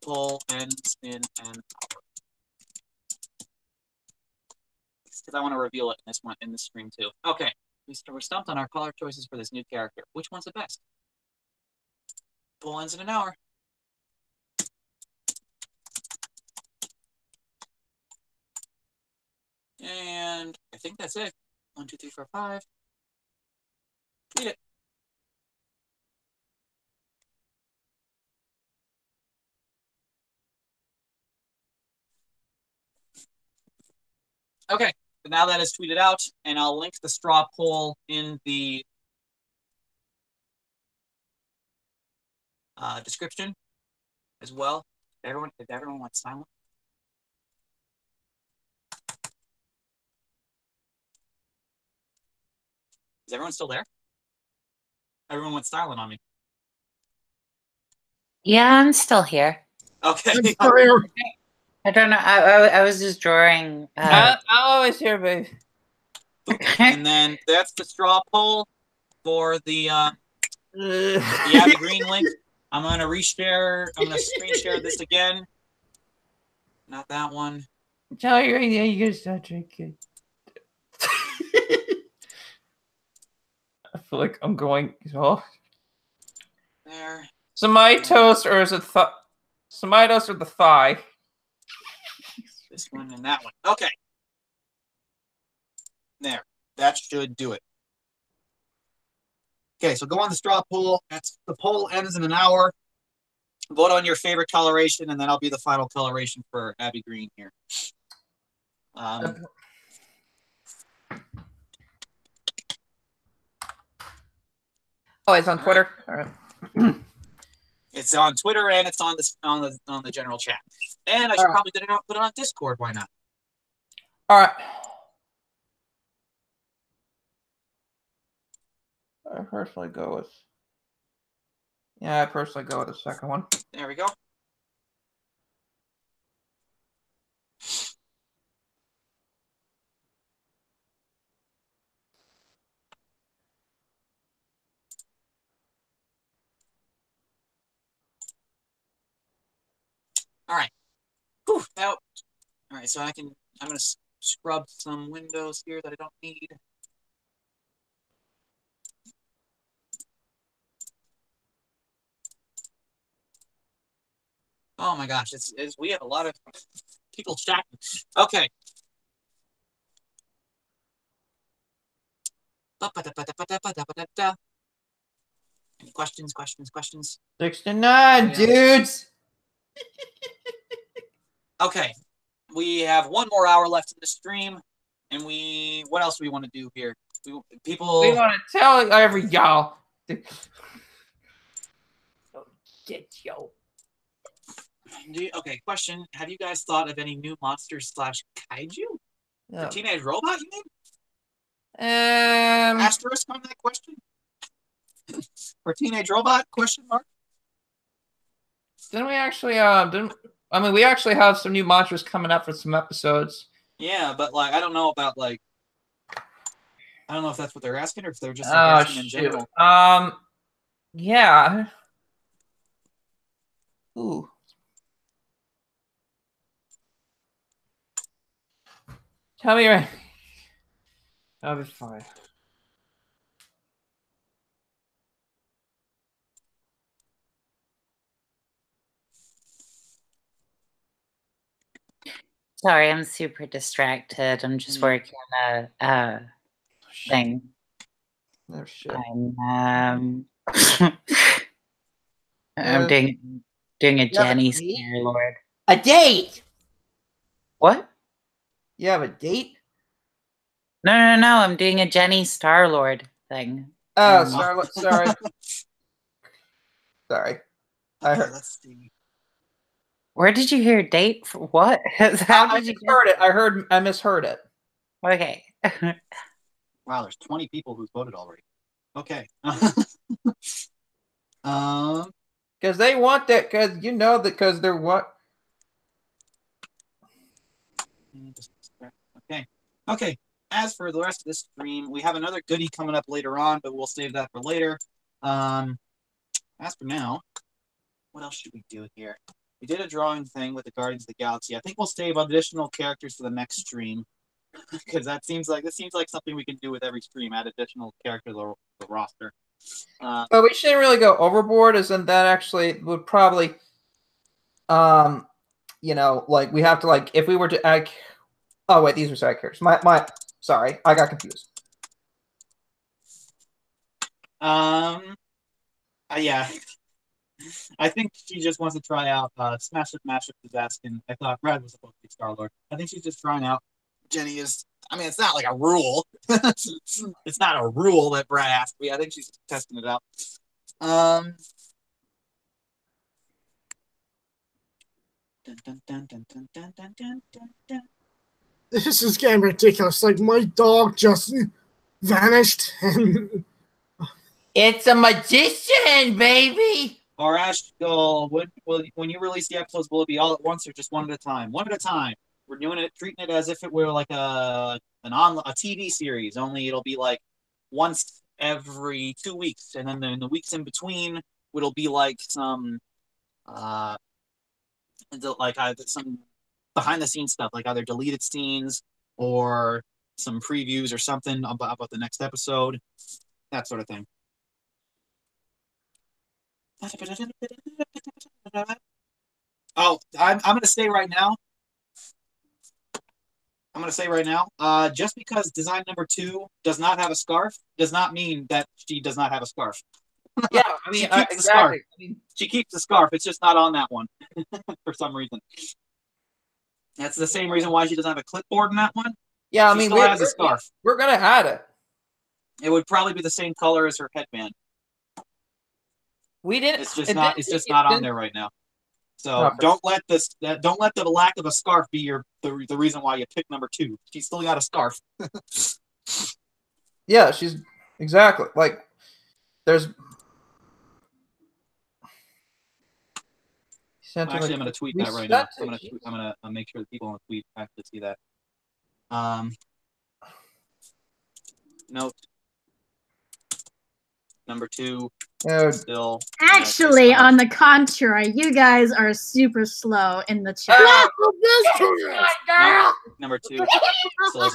Poll ends in an hour. Because I want to reveal it in this stream too. Okay, we're stumped on our color choices for this new character. Which one's the best? Poll ends in an hour. And I think that's it. 1, 2, 3, 4, 5. Tweet it. Okay, so now that is tweeted out, and I'll link the straw poll in the description as well. Did everyone want silent? Is everyone still there? Everyone went silent on me. Yeah, I'm still here. Okay. I don't know. I was just drawing. I'm always here, babe. And then that's the straw poll for the Abby Green link. I'm going to reshare. I'm going to screen share this again. Not that one. Tell you right now, you gotta stop drinking. I feel like I'm going. Oh. There. Semitos, or is it Semitos or the thigh? This one and that one. Okay. There. That should do it. Okay, so go on the straw poll. The poll ends in an hour. Vote on your favorite coloration, and then I'll be the final coloration for Abby Green here. Oh, it's on Twitter. All right. It's on Twitter and it's on the general chat. And I should probably put it on Discord. Why not? All right. I personally go with. Yeah, I personally go with the second one. There we go. All right. Whew, now, all right, so I'm going to scrub some windows here that I don't need. Oh my gosh, we have a lot of people chatting. Okay. Any questions? 69 dudes. Okay. We have 1 more hour left in the stream, and what else do we want to do here? We want to tell every y'all. Get yo. Okay, question. Have you guys thought of any new monsters / kaiju? For Teenage Robot, you mean? Asterisk on that question? For Teenage Robot, question mark? Didn't we actually, we actually have some new monsters coming up for some episodes. Yeah, but, like, I don't know about, like, I don't know if that's what they're asking or if they're just like, asking in general. Yeah. Ooh. Tell me right. That'll be fine. Sorry, I'm super distracted. I'm just working on a thing. Oh shit. I'm doing a Jenny Star-Lord. A date. What? You have a date? No. I'm doing a Jenny Star-Lord thing. Oh, Star-Lord. Sorry. Sorry. I heard. Let's see. Where did you hear date? For what? How did you heard it? I misheard it. Okay. Wow, there's 20 people who voted already. Okay. Because they want that. Because you know that. Because they're what? Okay. As for the rest of this stream, we have another goodie coming up later on, but we'll save that for later. As for now, what else should we do here? We did a drawing thing with the Guardians of the Galaxy. I think we'll save additional characters for the next stream because this seems like something we can do with every stream. Add additional characters to the roster. But we shouldn't really go overboard. Isn't that actually would probably, you know, like we have to like if we were to add. Oh wait, these are side characters. Sorry, I got confused. Yeah. I think she just wants to try out Smash Up Mashup is asking. I thought Brad was supposed to be Star-Lord. I think she's just trying out. Jenny is. I mean, it's not like a rule. It's not a rule that Brad asked me. I think she's testing it out. This is getting ridiculous. Like my dog just vanished and it's a magician, baby. Arash, when you release the episodes, will it be all at once or just one at a time? One at a time. We're doing it, treating it as if it were like a TV series. Only it'll be like once every 2 weeks, and then in the weeks in between, it'll be like some some behind the scenes stuff, like either deleted scenes or some previews or something about the next episode, that sort of thing. Oh, I'm going to say right now. Just because design number 2 does not have a scarf does not mean that she does not have a scarf. Yeah, I mean, she keeps exactly. the scarf. I mean, she keeps the scarf. It's just not on that one for some reason. That's the same reason why she doesn't have a clipboard in that one. Yeah, she still has a scarf. We're gonna add it. It would probably be the same color as her headband. We didn't. It's just not on there right now. So don't let the lack of a scarf be the reason why you pick number 2. She's still got a scarf. Yeah, she's exactly like there's. Actually, I'm going to tweet that right now. I'm going to make sure that people on the tweet actually see that. Note. Number 2. Still. Actually, on the contrary, you guys are super slow in the chat. No, number 2. Still has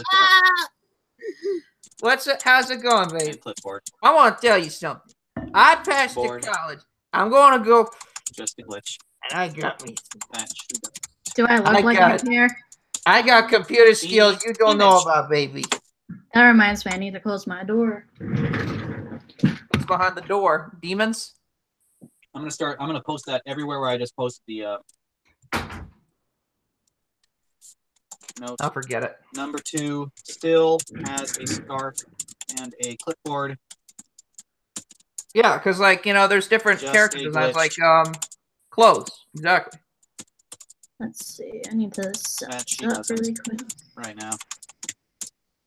a How's it going, baby? Clipboard. I want to tell you something. I passed to college. I'm going to go. Just a glitch. And I got me. Do I look like a here? I got computer skills you don't know about, baby. That reminds me, I need to close my door. What's behind the door? Demons? I'm gonna post that everywhere where I just posted the note. I'll forget it. Number 2 still has a scarf and a clipboard. Yeah, because like there's different character designs, like clothes. Exactly. Let's see. I need to set that up really quick right now.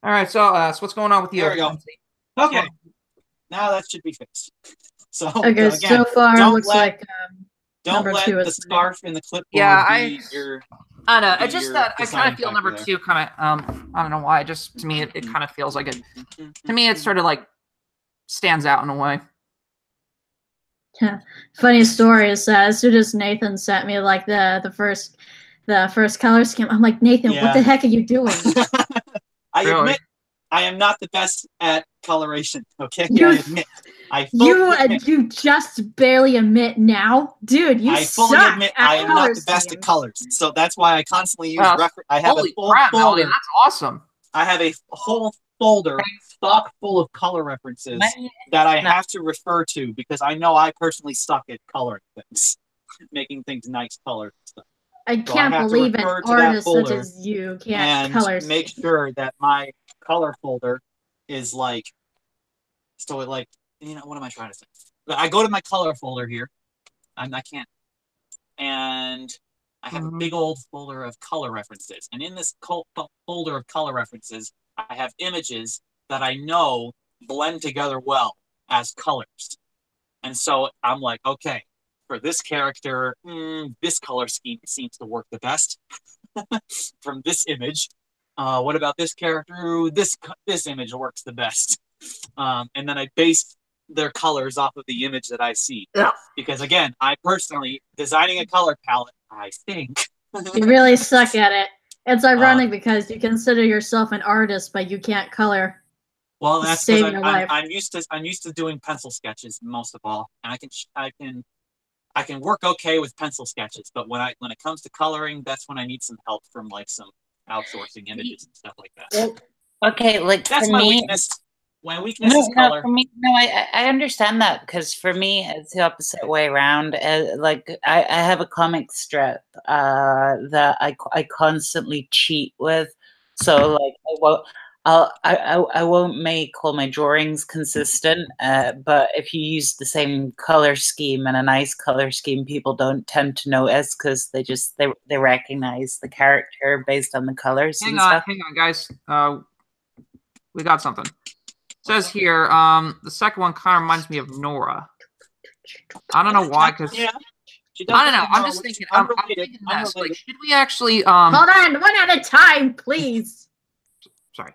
All right, so I'll ask, what's going on with you? There we go. Okay, now that should be fixed. So okay, again, so far it looks like Don't let the scarf in the clipboard be your. I don't know. I just I kind of feel number 2 kind of I don't know why. Just to me, it kind of feels like it. To me, it sort of like stands out in a way. Yeah. Funny story is as soon as Nathan sent me like the first color scheme, I'm like, Nathan, what the heck are you doing? I admit I am not the best at coloration. Okay, I admit. You just barely admit now, dude. You fully admit I am not the best at colors, so that's why I constantly use reference. I have a full folder. Melody, that's awesome. I have a whole folder stock full of color references that I have to refer to because I know I personally suck at coloring things, making things nice color stuff. I can't believe an artist such as you can't color. Make sure that my color folder is like, so it like. What am I trying to say? I go to my color folder here. I can't. And I have a big old folder of color references. And in this folder of color references, I have images that I know blend together well as colors. And so I'm like, okay, for this character, this color scheme seems to work the best from this image. What about this character? This image works the best. And then I base their colors off of the image that I see. Yeah. Because again, I personally, designing a color palette, I think. You really suck at it. It's ironic because you consider yourself an artist, but you can't color. Well, that's because I'm used to doing pencil sketches most of all, and I can work okay with pencil sketches, but when it comes to coloring, that's when I need some help from like some outsourcing images and stuff like that. Okay, like that's my weakness. My weakness is color. For me, I understand that because for me it's the opposite way around. Like I have a comic strip that I constantly cheat with, so like I won't make all my drawings consistent. But if you use the same color scheme and a nice color scheme, people don't tend to notice because they recognize the character based on the colors. Hang on, guys. We got something. It says here, the second one kind of reminds me of Nora. I don't know why, because I don't know. I'm just thinking. I'm thinking this. Like, should we actually? Hold on, one at a time, please. Sorry.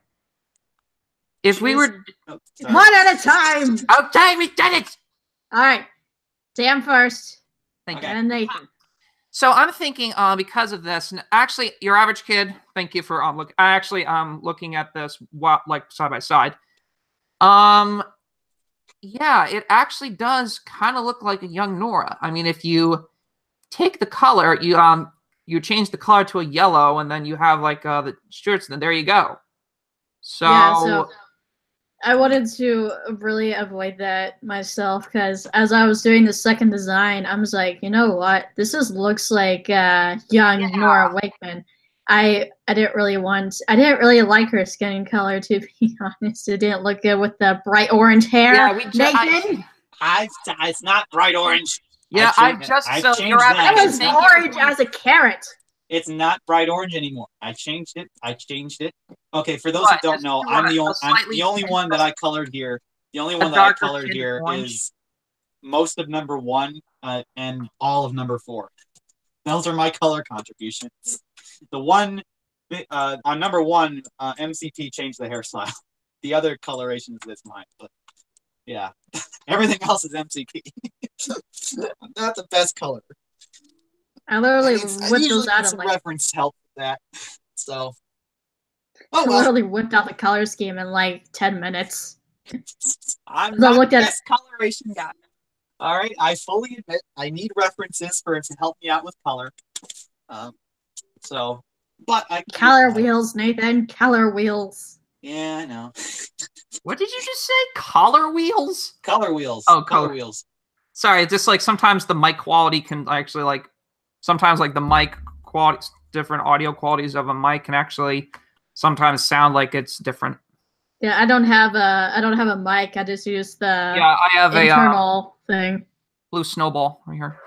If we were one at a time. Okay, we did it. All right, Sam first. Thank you. And Nathan. So I'm thinking, because of this, and actually, your average kid. Thank you for look. I actually looking at this like side by side. Yeah, it actually does kind of look like a young Nora. I mean, if you take the color, you change the color to a yellow, and then you have like the shirts, and then there you go. So, yeah, so I wanted to really avoid that myself because as I was doing the second design, I was like, you know what? This looks like young Nora Wakeman. I didn't really like her skin color, to be honest. It didn't look good with the bright orange hair. Yeah, Nathan? It's not bright orange. Yeah, That was orange as a carrot. It's not bright orange anymore. I changed it. Okay, for those who don't know, I'm the only one that I colored here. The only one that I colored here is most of number 1 and all of number 4. Those are my color contributions. The one on number 1, MCP changed the hairstyle. The other coloration is mine, but yeah, everything else is MCP. Not the best color. I literally whipped those out of reference help with that. So, I literally whipped out the color scheme in like 10 minutes. I'm not the best coloration guy. All right, I fully admit I need references for it to help me out with color. So, but I color wheels, Nathan. Color wheels. Yeah, I know. What did you just say? Color wheels? Color wheels. Oh, color wheels. Sorry, just like sometimes the mic quality can actually like sometimes like the mic quality, different audio qualities of a mic can actually sometimes sound like it's different. Yeah, I don't have a mic. I just use the I have internal thing. Blue Snowball right here.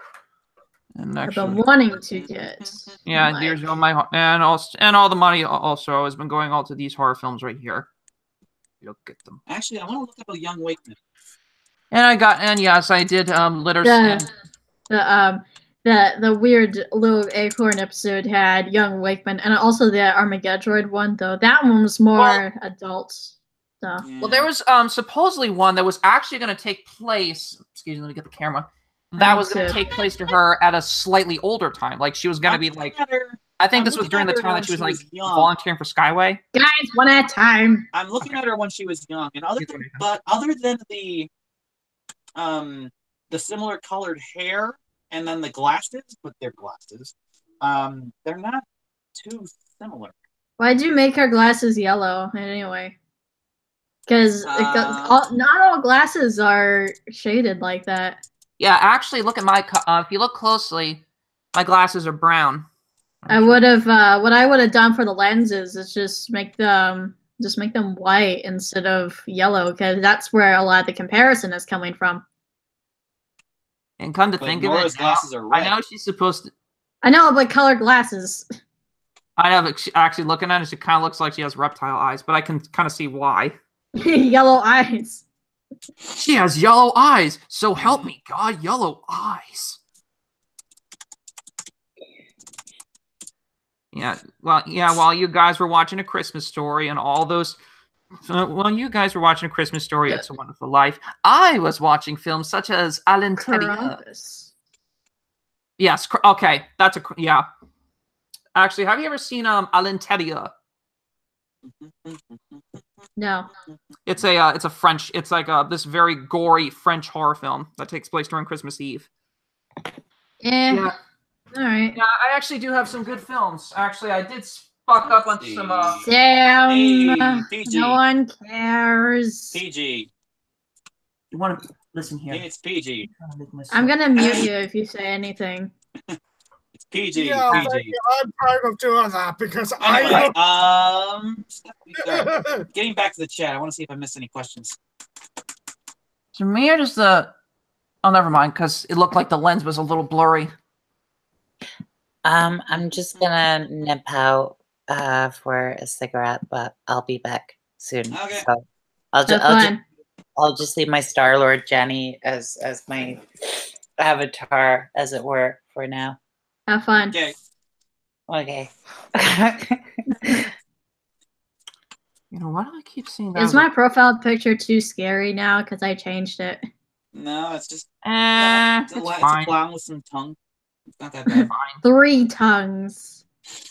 And actually, I've been wanting to get. Yeah, there's my and all the money also has been going all to these horror films right here. You'll get them. Actually, I want to look up a young Wakeman. And yes, I did litter. the weird little acorn episode had young Wakeman, and also the Armageddon one, though that one was more adult stuff. Well, there was supposedly one that was actually going to take place. Excuse me, let me get the camera. That was going to take place to her at a slightly older time. Like she was going to be like. I think this was during the time that she was like volunteering for Skyway. Guys, one at a time. I'm looking at her when she was young, and other than the similar colored hair and then the glasses, but they're glasses. They're not too similar. Why'd you make her glasses yellow anyway? Because not all glasses are shaded like that. Yeah, actually, look at my. If you look closely, my glasses are brown. I would have. What I would have done for the lenses is just make them white instead of yellow, because that's where a lot of the comparison is coming from. And come to think of it, glasses are red. I know she's supposed to. I know, but colored glasses. I know, but actually looking at it, she kind of looks like she has reptile eyes, but I can kind of see why. Yellow eyes. She has yellow eyes. So help me, God, yellow eyes. Yeah, while you guys were watching A Christmas Story and all those... While you guys were watching A Christmas Story, It's a Wonderful Life, I was watching films such as MLaaTR. Yes, okay, that's a... Yeah. Actually, have you ever seen MLaaTR? No. It's a French... It's like this very gory French horror film that takes place during Christmas Eve. Yeah. All right. Yeah, I actually do have some good films. Actually, I did fuck up on some. Damn. PG. No one cares. PG. You want to listen here? It's PG. I'm gonna mute you if you say anything. It's PG. Yeah, PG. I'm part of doing that because anyway, getting back to the chat, I want to see if I missed any questions. To me, or just the. Oh, never mind, because it looked like the lens was a little blurry. I'm just gonna nip out for a cigarette, but I'll be back soon. Okay. So I'll just leave my Star-Lord Jenny as my avatar, as it were, for now. Have fun. Okay. You know, why do I keep seeing that? Is my profile picture too scary now because I changed it? No, it's just it's a fine. clown with some tongue. It's not that bad. 3 tongues.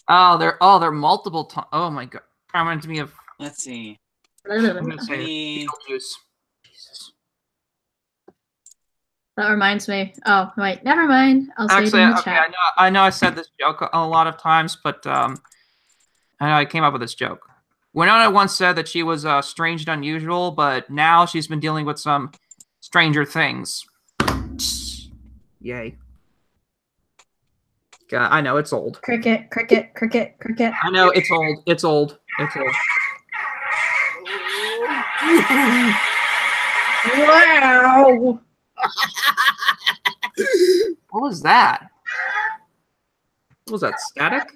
Oh, they're multiple tongues. Oh my god. That reminds me of. Let's see. I'm gonna say Jesus. That reminds me. Oh wait, never mind. I'll say it in the chat. I know I said this joke a lot of times, but I know I came up with this joke. Winona once said that she was strange and unusual, but now she's been dealing with some stranger things. Yay. God, I know, it's old. Cricket, cricket, cricket, cricket. I know, it's old. It's old. It's old. Wow! What was that? What was that, static?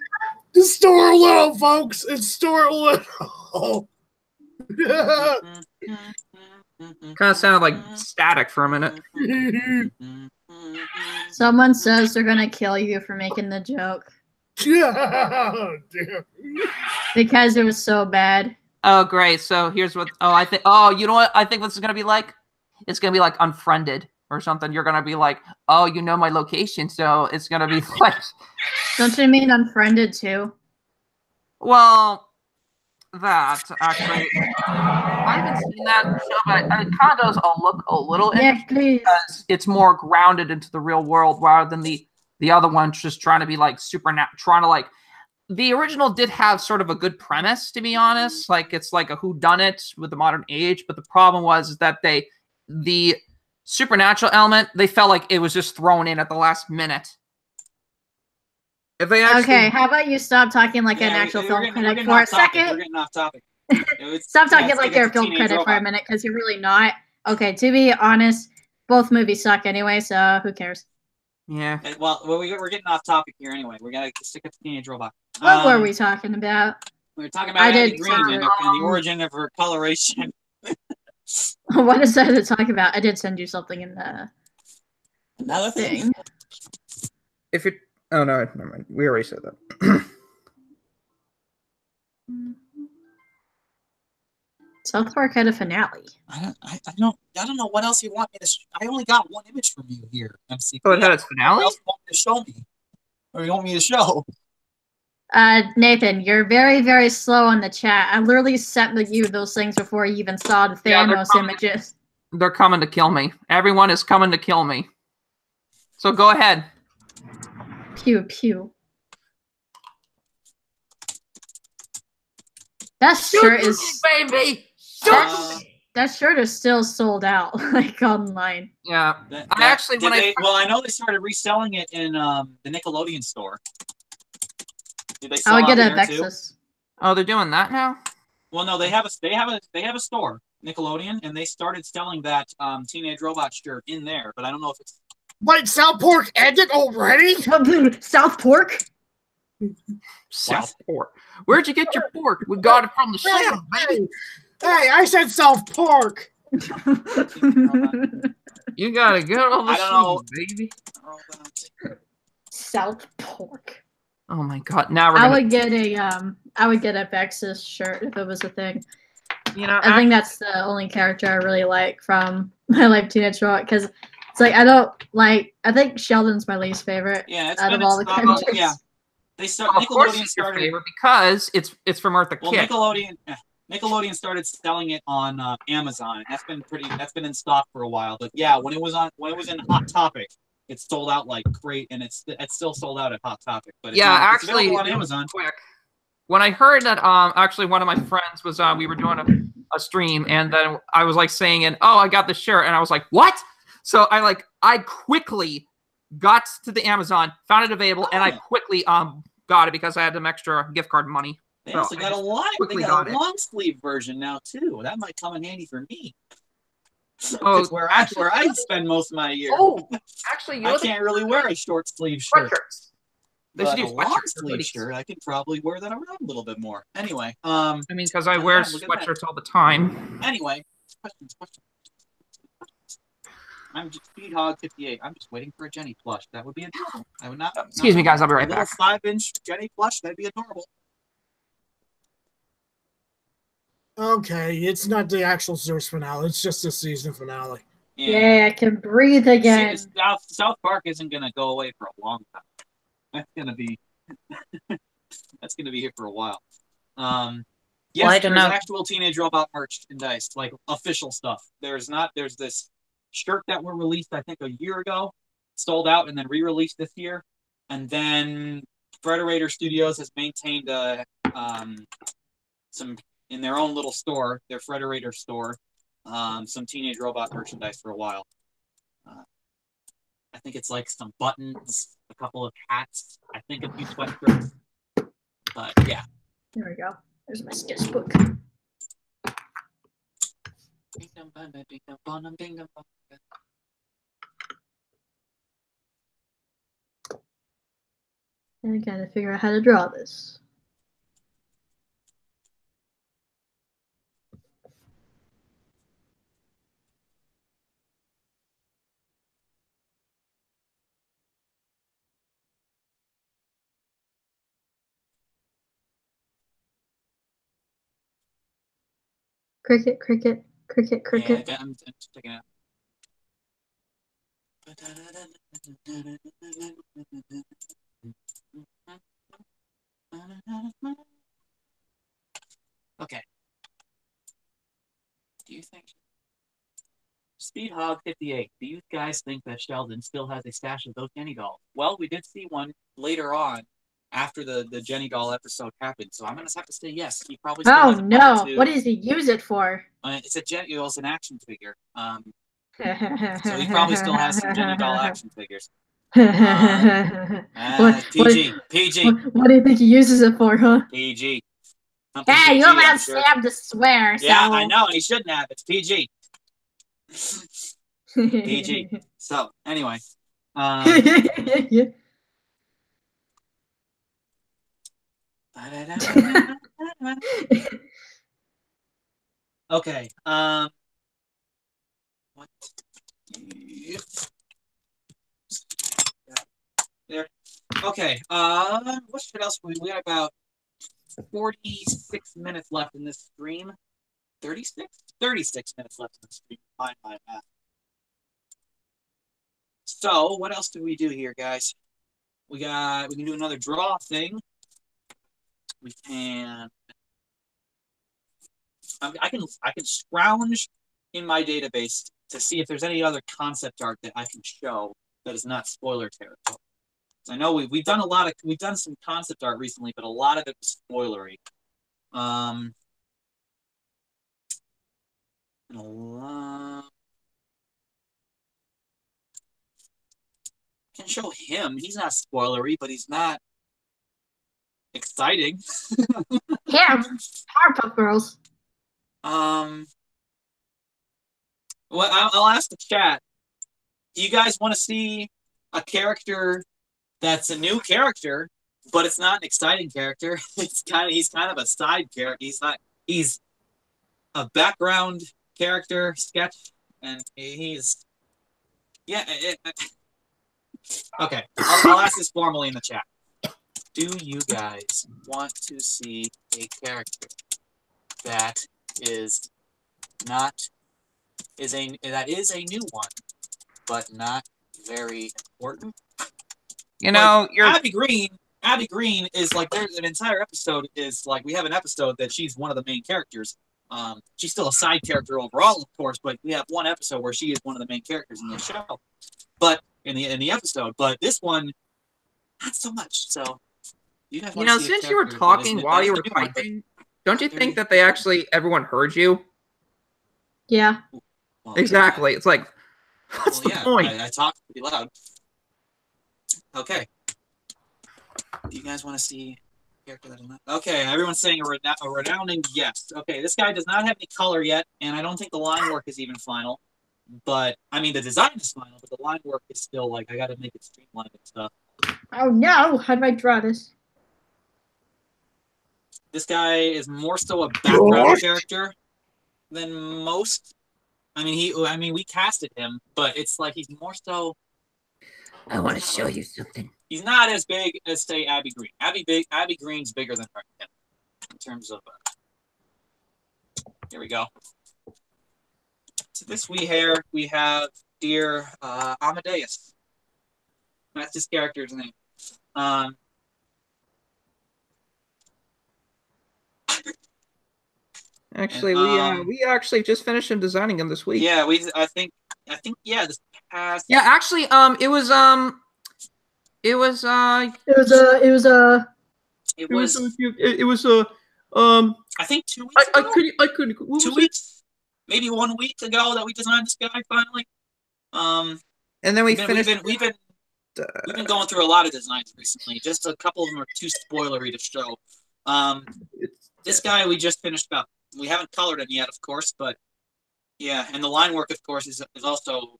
It's Stuart Little, folks. It's Stuart Little. Kind of sounded like static for a minute. Someone says they're gonna kill you for making the joke. Yeah. Because it was so bad. Oh, great. So here's what... Oh, I think... Oh, you know what I think this is going to be like? It's going to be like Unfriended or something. You're going to be like, oh, you know my location, so it's going to be like... Don't you mean Unfriended too? Well, that, actually... I haven't seen that show, but it kind of does look a little interesting because it's more grounded into the real world rather than the other one just trying to be like supernatural, trying to like... The original did have sort of a good premise, to be honest. Like, it's like a whodunit with the modern age, but the problem was that the supernatural element, they felt like it was just thrown in at the last minute. If they actually... Okay, how about you stop talking like an actual film critic for a second? We're getting off topic. Stop talking like you're a film critic for a minute, because you're really not. Okay, to be honest, both movies suck anyway, so who cares? Yeah. Well, we're getting off topic here anyway. We gotta stick with the Teenage Robot. What were we talking about? We were talking about Abby Green and the origin of her coloration. What is that to talk about? I did send you something in the another thing. if it. Oh no, never mind. We already said that. South Park had a finale. I don't know what else you want me to. I only got one image from you here, MC. Oh, it had its finale. What else you want me to show me, or you want me to show? Nathan, you're very, very slow on the chat. I literally sent you those things before you even saw the Thanos images. They're coming to kill me. Everyone is coming to kill me. So go ahead. Pew pew. That shirt is baby. That shirt is still sold out, like online. Yeah, I know they started reselling it in the Nickelodeon store. Did they I would get a Vexus. Oh, they're doing that now? Well, no, they have a store, Nickelodeon, and they started selling that Teenage Robot shirt in there. But I don't know if it's. Wait, South Park ended already? South Pork? South Pork. Where'd you get your pork? We got it from the South, baby. Hey, I said South Park. You gotta get all the South, baby. South Pork. Oh my god! Now I would get a Vexus shirt if it was a thing. You know, I think that's the only character I really like from My Life Teenage Robot, because it's like I think Sheldon's my least favorite. Yeah, it's out of all the characters. Yeah, Nickelodeon started favorite because it's from Eartha Kitt. Nickelodeon started selling it on Amazon. That's been in stock for a while. But yeah, when it was in Hot Topic, it sold out like great, and it's still sold out at Hot Topic. But it's actually, available on Amazon. Quick. When I heard that, actually one of my friends was we were doing a stream, and then I was like saying, "Oh, I got this shirt," and I was like, "What?" So I quickly got to the Amazon, found it available, and I quickly got it because I had some extra gift card money. They also got a long sleeve version now too. That might come in handy for me. Oh, it's where I spend most of my year. Oh, actually, I can't really wear a short sleeve shirt. But a long sleeve shirt, I could probably wear that around a little bit more. Anyway, I mean, because I wear sweatshirts all the time. Anyway, questions. I'm just Speedhog58. I'm just waiting for a Jenny plush. That would be adorable. I would not. Excuse me, guys. I'll be right back. A little 5-inch Jenny plush. That'd be adorable. Okay, it's not the actual Zeus finale. It's just the season finale. Yeah, I can breathe again. South Park isn't gonna go away for a long time. That's gonna be here for a while. Yes, there's actual Teenage Robot merchandise, like official stuff. There's this shirt that were released, I think, a year ago, sold out, and then re-released this year. And then Frederator Studios has maintained some in their own little store, their Frederator store, some Teenage Robot merchandise for a while. I think it's like some buttons, a couple of hats, I think a few sweatshirts. But yeah. There we go. There's my sketchbook. And I gotta figure out how to draw this. Cricket. Yeah, I'm checking it out. Okay. Do you think Speedhog58? Do you guys think that Sheldon still has a stash of those Jenny dolls? Well, we did see one later on after the Jenny doll episode happened, so I'm gonna have to say yes. He probably still has what does he use it for? It's an action figure. So he probably still has some Jenny doll action figures. PG. What do you think he uses it for, huh? PG. Hey, you allowed Sam to swear. Yeah, I know, and he shouldn't have. It's PG. PG. So, anyway. Okay. What? There. Okay. What else? We got about 46 minutes left in this stream. 36? 36 minutes left in the stream. Fine, my math. So, what else do we do here, guys? We can do another draw thing. We can. I can scrounge in my database to see if there's any other concept art that I can show that is not spoiler territory. I know we've done some concept art recently, but a lot of it was spoilery. And a lot. I can show him. He's not spoilery, but he's not exciting. Yeah, Powerpuff Girls. Well, I'll ask the chat. Do you guys want to see a character that's a new character, but it's not an exciting character? He's kind of a side character. He's a background character sketch, and he's okay. I'll ask this formally in the chat. Do you guys want to see a character that is a new one, but not very important? You know, you're Abby Green. Abby Green is like, there's an entire episode is like, we have an episode that she's one of the main characters. She's still a side character overall, of course, but we have one episode where she is one of the main characters in the show. But in the episode, but this one, not so much. So you guys want to see since you were talking while you were typing, don't you think that everyone heard you? Yeah. Well, exactly. Yeah. It's like, what's the point? I talk pretty loud. Okay. Do you guys want to see a character that is not? Okay, everyone's saying a resounding yes. Okay, this guy does not have any color yet, and I don't think the line work is even final. But I mean, the design is final, but the line work is still like, I got to make it streamlined and stuff. Oh no! How do I draw this? This guy is more so a background character than most. I mean, we casted him, but it's like he's more so. I want to show you something. He's not as big as, say, Abby Green. Abby Green's bigger than her in terms of. Here we go. So this we have dear Amadeus. That's his character's name. Actually, we actually just finished him designing him this week. Yeah, I think this past. Yeah, actually, it was I think 2 weeks ago. I couldn't. 2 weeks, maybe 1 week ago that we designed this guy finally. And then we've been going through a lot of designs recently. Just a couple of them are too spoilery to show. This guy we just finished up. We haven't colored him yet, of course, but yeah, and the line work, of course, is also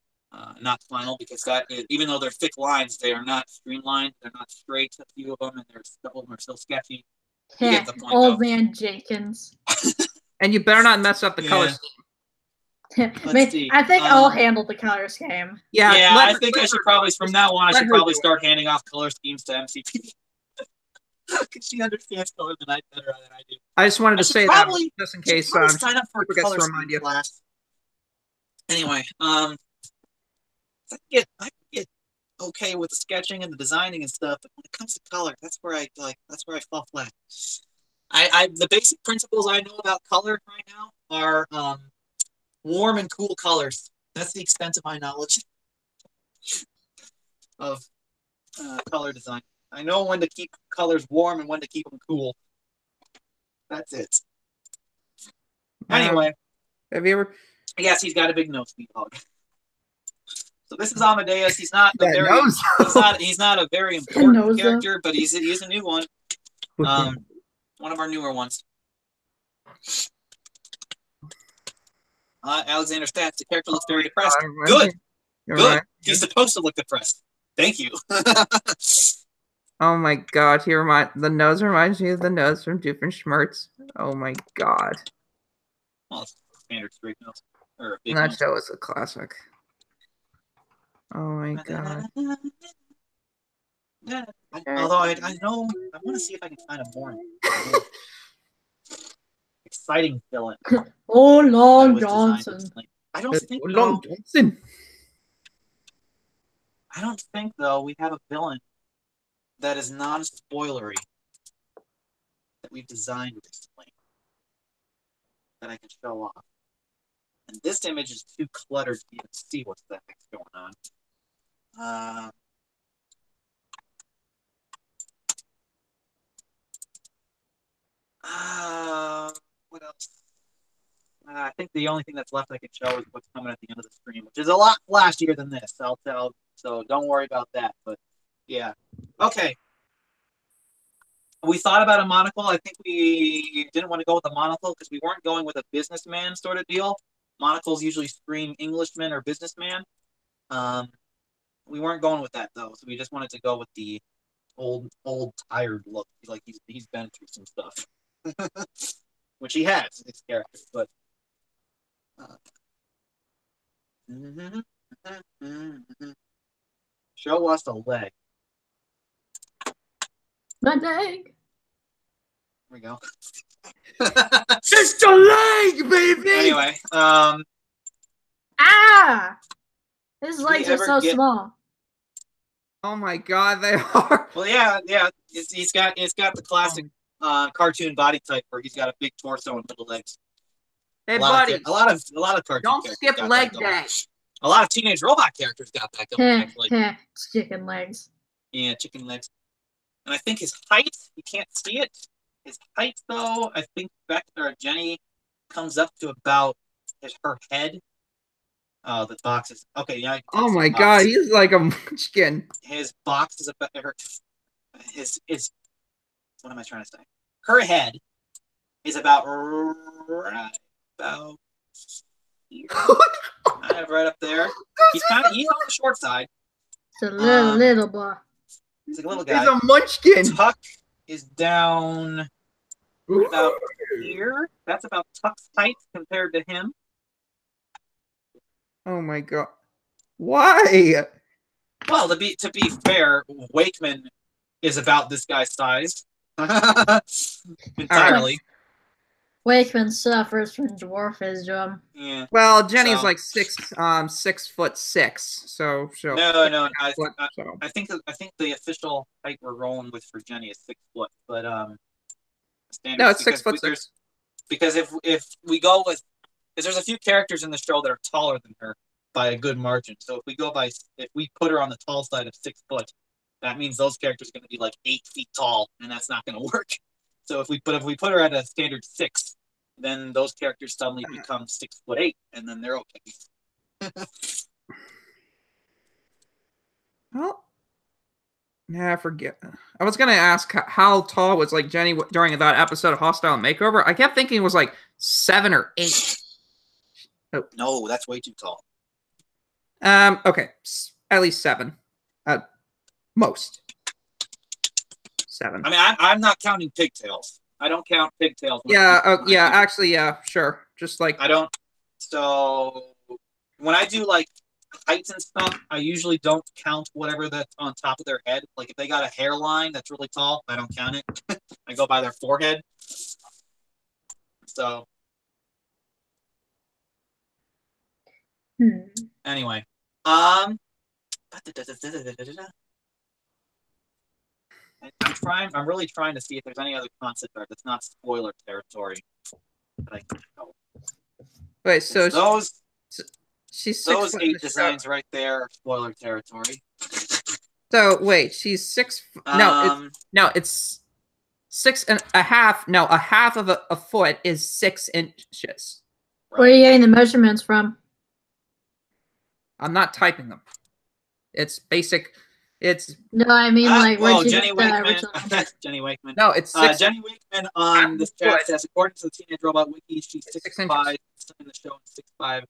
not final because even though they're thick lines, they are not streamlined. They're not straight. A few of them, and a couple of them are still sketchy. You get the point, old man Jenkins. And you better not mess up the color scheme. I think I'll handle the color scheme. Yeah, I think I should probably, from now on, I should probably start handing off color schemes to MCP. Because she understands color better than I do. I just wanted to say that just in case sign up for a color scheme class. Anyway, I can get okay with the sketching and the designing and stuff, but when it comes to color, that's where I fall flat. The basic principles I know about color right now are warm and cool colors. That's the extent of my knowledge of color design. I know when to keep colors warm and when to keep them cool. That's it. Anyway. Have you ever? Yes, he's got a big nose, dog. So this is Amadeus. He's not a very important character, but he's a new one. One of our newer ones. Alexander Stats, the character looks very depressed. Good. Good. Right. He's supposed to look depressed. Thank you. Oh my god, the nose reminds me of the nose from Doofenshmirtz. Oh my god. Well, it's standard straight nose. That show is a classic. Oh my god. Yeah. Although I know I want to see if I can find a more exciting villain. Oh, Long Johnson. I don't think Long Johnson. I don't think though we have a villain that is non-spoilery that we've designed recently that I can show off. And this image is too cluttered to even see what the heck's going on. What else? I think the only thing that's left I can show is what's coming at the end of the stream, which is a lot flashier than this. I'll tell. So don't worry about that. But yeah, okay. We thought about a monocle. I think we didn't want to go with a monocle because we weren't going with a businessman sort of deal. Monocles usually scream Englishman or businessman. We weren't going with that though, so we just wanted to go with the old tired look. Like he's been through some stuff, which he has his character. But show us a leg. My leg. Here we go. Just a leg, baby. Anyway, his legs are so small. Oh my god, they are. Well, yeah. It's got the classic cartoon body type where he's got a big torso and little legs. Hey, buddy. A lot of cartoon. Don't skip leg day. A lot of Teenage Robot characters got that going. Actually, chicken legs. Yeah, chicken legs. And I think his height, you can't see it. His height, though, I think Jenny comes up to about her head. Oh, the box is okay. Yeah. Oh my god, he's like a munchkin. His box is about his. What am I trying to say? Her head is about right here. Right up there. He's on the short side. It's a little boy. He's a little guy. He's a munchkin. Tuck is down about here. That's about Tuck's height compared to him. Oh my god. Why? Well, to be fair, Wakeman is about this guy's size. Entirely. Wakeman suffers from dwarfism. Yeah. Well, Jenny's like 6'6". So no. I think the official height we're rolling with for Jenny is 6 foot, but standard. No, it's 6'6". Because if we go with, because there's a few characters in the show that are taller than her by a good margin. So if we put her on the tall side of 6 foot, that means those characters are going to be like 8 feet tall, and that's not going to work. So if we put her at a standard 6, then those characters suddenly become 6'8", and then they're okay. Well, yeah, I forget. I was gonna ask how tall was like Jenny during that episode of Hostile Makeover. I kept thinking it was like 7 or 8. Oh. No, that's way too tall. Okay, at least 7, at most 7. I mean, I'm not counting pigtails. I don't count pigtails. Yeah, actually, yeah, sure. Just like I don't. So when I do like heights and stuff, I usually don't count whatever that's on top of their head. Like if they got a hairline that's really tall, I don't count it. I go by their forehead. So anyway, I'm really trying to see if there's any other concept art that's not spoiler territory that I can show. Wait, so she's those 8 designs right there are spoiler territory. So wait, she's 6. No, it's 6.5. No, a half of a foot is 6 inches. Right. Where are you getting the measurements from? I'm not typing them. It's basic. It's no, I mean like where Jenny Wakeman. Jenny Wakeman. No, it's Jenny Wakeman on this chat says, according to the Teenage Robot Wiki, she's 6'5" in the show, 6'5".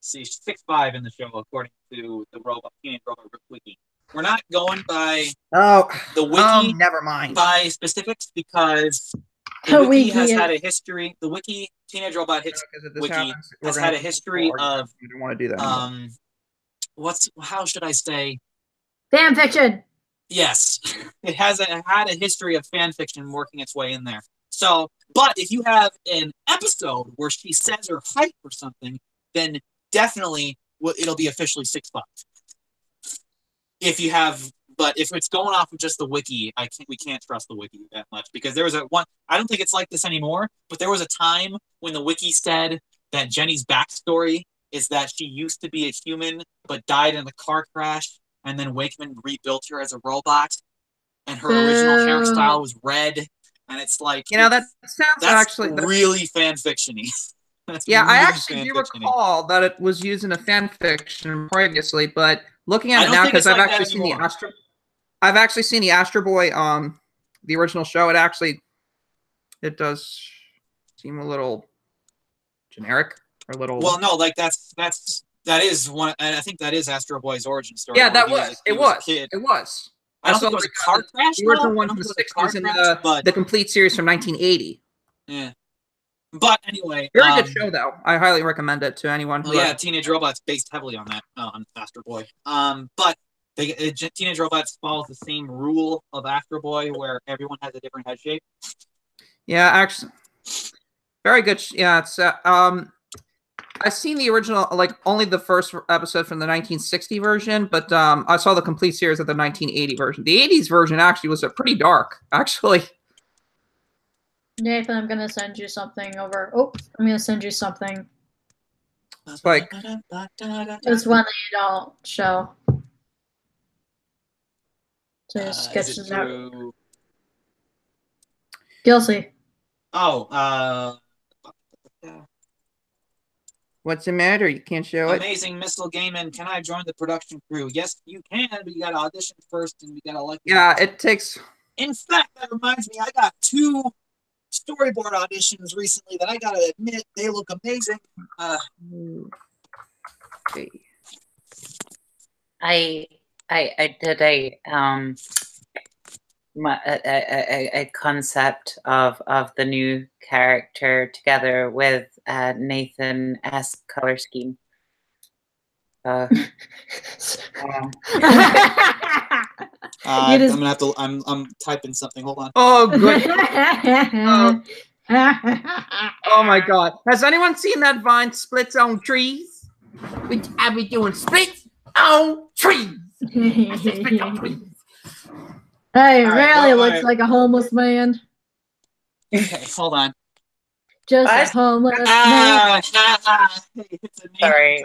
She's 6'5" in the show, according to the Teenage Robot Wiki. We're not going by the wiki. Never mind. By specifics because the wiki has had a history. The wiki Teenage Robot Wiki has had a history of. You don't want to do that. How should I say? Fan fiction. Yes, it had a history of fan fiction working its way in there. So, but if you have an episode where she says her height or something, then definitely it'll be officially 6'5". If you have, but if it's going off of just the wiki, we can't trust the wiki that much, because there was I don't think it's like this anymore, but there was a time when the wiki said that Jenny's backstory is that she used to be a human but died in a car crash, and then Wakeman rebuilt her as a robot, and her original hairstyle was red, and it's like, that sounds that's actually really fan fictiony. Yeah, I actually do recall that it was used in a fan fiction previously, but looking at it now, because I've actually seen I've actually seen the Astro Boy, the original show. It does seem a little generic or a little. Well, no, like that is one. I think that is Astro Boy's origin story. Yeah, that was. It was. I don't think it was a car crash. The original one from the 60s and the complete series from 1980. Yeah. But anyway, very good show though. I highly recommend it to anyone. Teenage Robot's based heavily on that, on Astro Boy. But Teenage Robots follows the same rule of Astro Boy, where everyone has a different head shape. Yeah, actually, very good. Yeah, it's I've seen the original, like only the first episode from the 1960 version, but I saw the complete series of the 1980 version. The 80s version actually was pretty dark, actually. Nathan, I'm gonna send you something over. Oh, I'm gonna send you something. It's like it's one that you don't show. So just sketches it out. Guilty. Oh, what's the matter? You can't show it? Amazing Missile Gaming, can I join the production crew? Yes, you can, but you gotta audition first, and we gotta like. Yeah, it takes. In fact, that reminds me, I got 2 storyboard auditions recently that I gotta admit, they look amazing. Okay. I did a concept of the new character together with Nathan's color scheme. I'm gonna have to. I'm typing something. Hold on. Oh, good. Oh my God! Has anyone seen that Vine Splits on Trees? I've been doing splits on trees. Splits on trees. Hey, Riley looks like a homeless man. Okay, hold on. Just a homeless man. Sorry.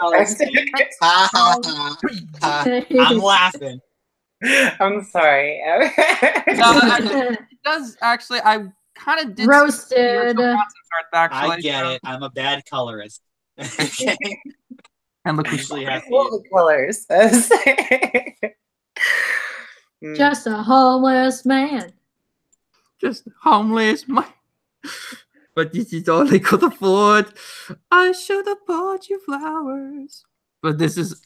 I'm laughing. I'm sorry. It does actually. I kind of did roasted. I get it. I'm a bad colorist. Okay. And look, usually have the colors. Just a homeless man. Just a homeless man. But this is all I could afford. I should have bought you flowers. But this is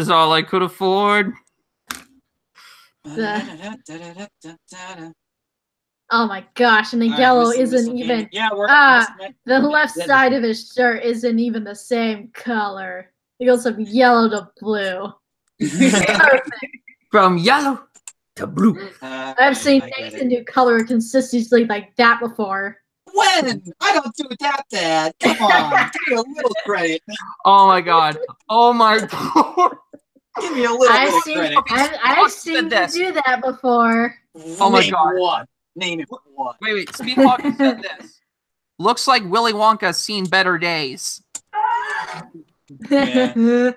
all I could afford. Oh my gosh, and the yellow isn't even. Yeah, the left side of his shirt isn't even the same color. It goes from yellow to blue. Perfect. From yellow to blue. I've seen Nathan do color consistency like that before. When? I don't do it that bad. Come on, give me a little credit. Oh my God. Oh my God. Give me a little bit of credit. I've seen you do that before. Oh my God. One. Name it one. Wait. Speedwalker said this. Looks like Willy Wonka's seen better days. Yeah.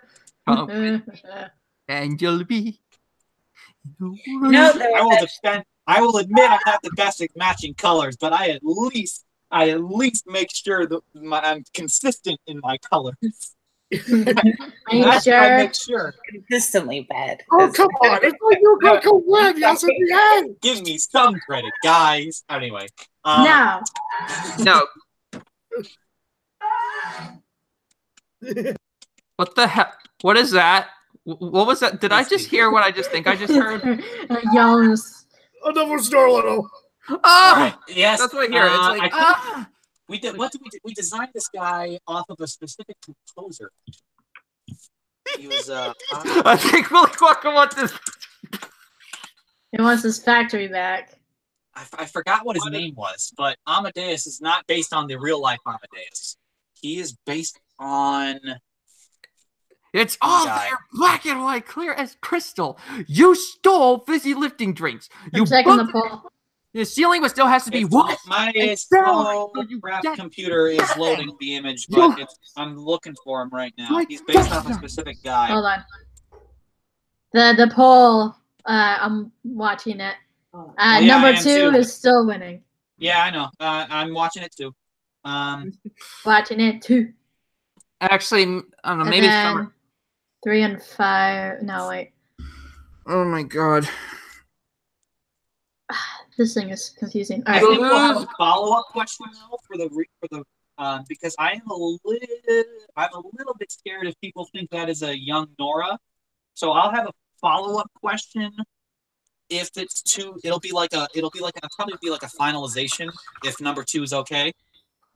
Angel B. No, I will admit I'm not the best at matching colors, but I at least make sure that I'm consistent in my colors. I make sure. Consistently bad. Oh, come on. It's like you got to win. Yes, at the end. Give me some credit, guys. Anyway. No. What the hell? What is that? What was that? Did I just hear what I just think I just heard? Yes. Another Starlito. Oh! Right. Yes. That's what I hear. It's like, we did. What did we do? We designed this guy off of a specific composer. He was. I think Willy Wonka wants this. He wants his factory back. I forgot what his name was, but Amadeus is not based on the real life Amadeus. He is based on. It's all there, black and white, clear as crystal. You stole fizzy lifting drinks. You checking the poll. The ceiling still has to be what? My slow crap computer is loading the image, but I'm looking for him right now. He's based off a specific guy. Hold on. The poll. I'm watching it. Number 2 is still winning. Yeah, I know. I'm watching it too. Watching it too. Actually, I don't know. Maybe it's summer. 3 and 5. No, wait. Oh my god. This thing is confusing. I think we'll have a follow-up question though for the because I'm a little bit scared if people think that is a young Nora. So I'll have a follow-up question. If it's too, it'll probably be like a finalization. If number 2 is okay,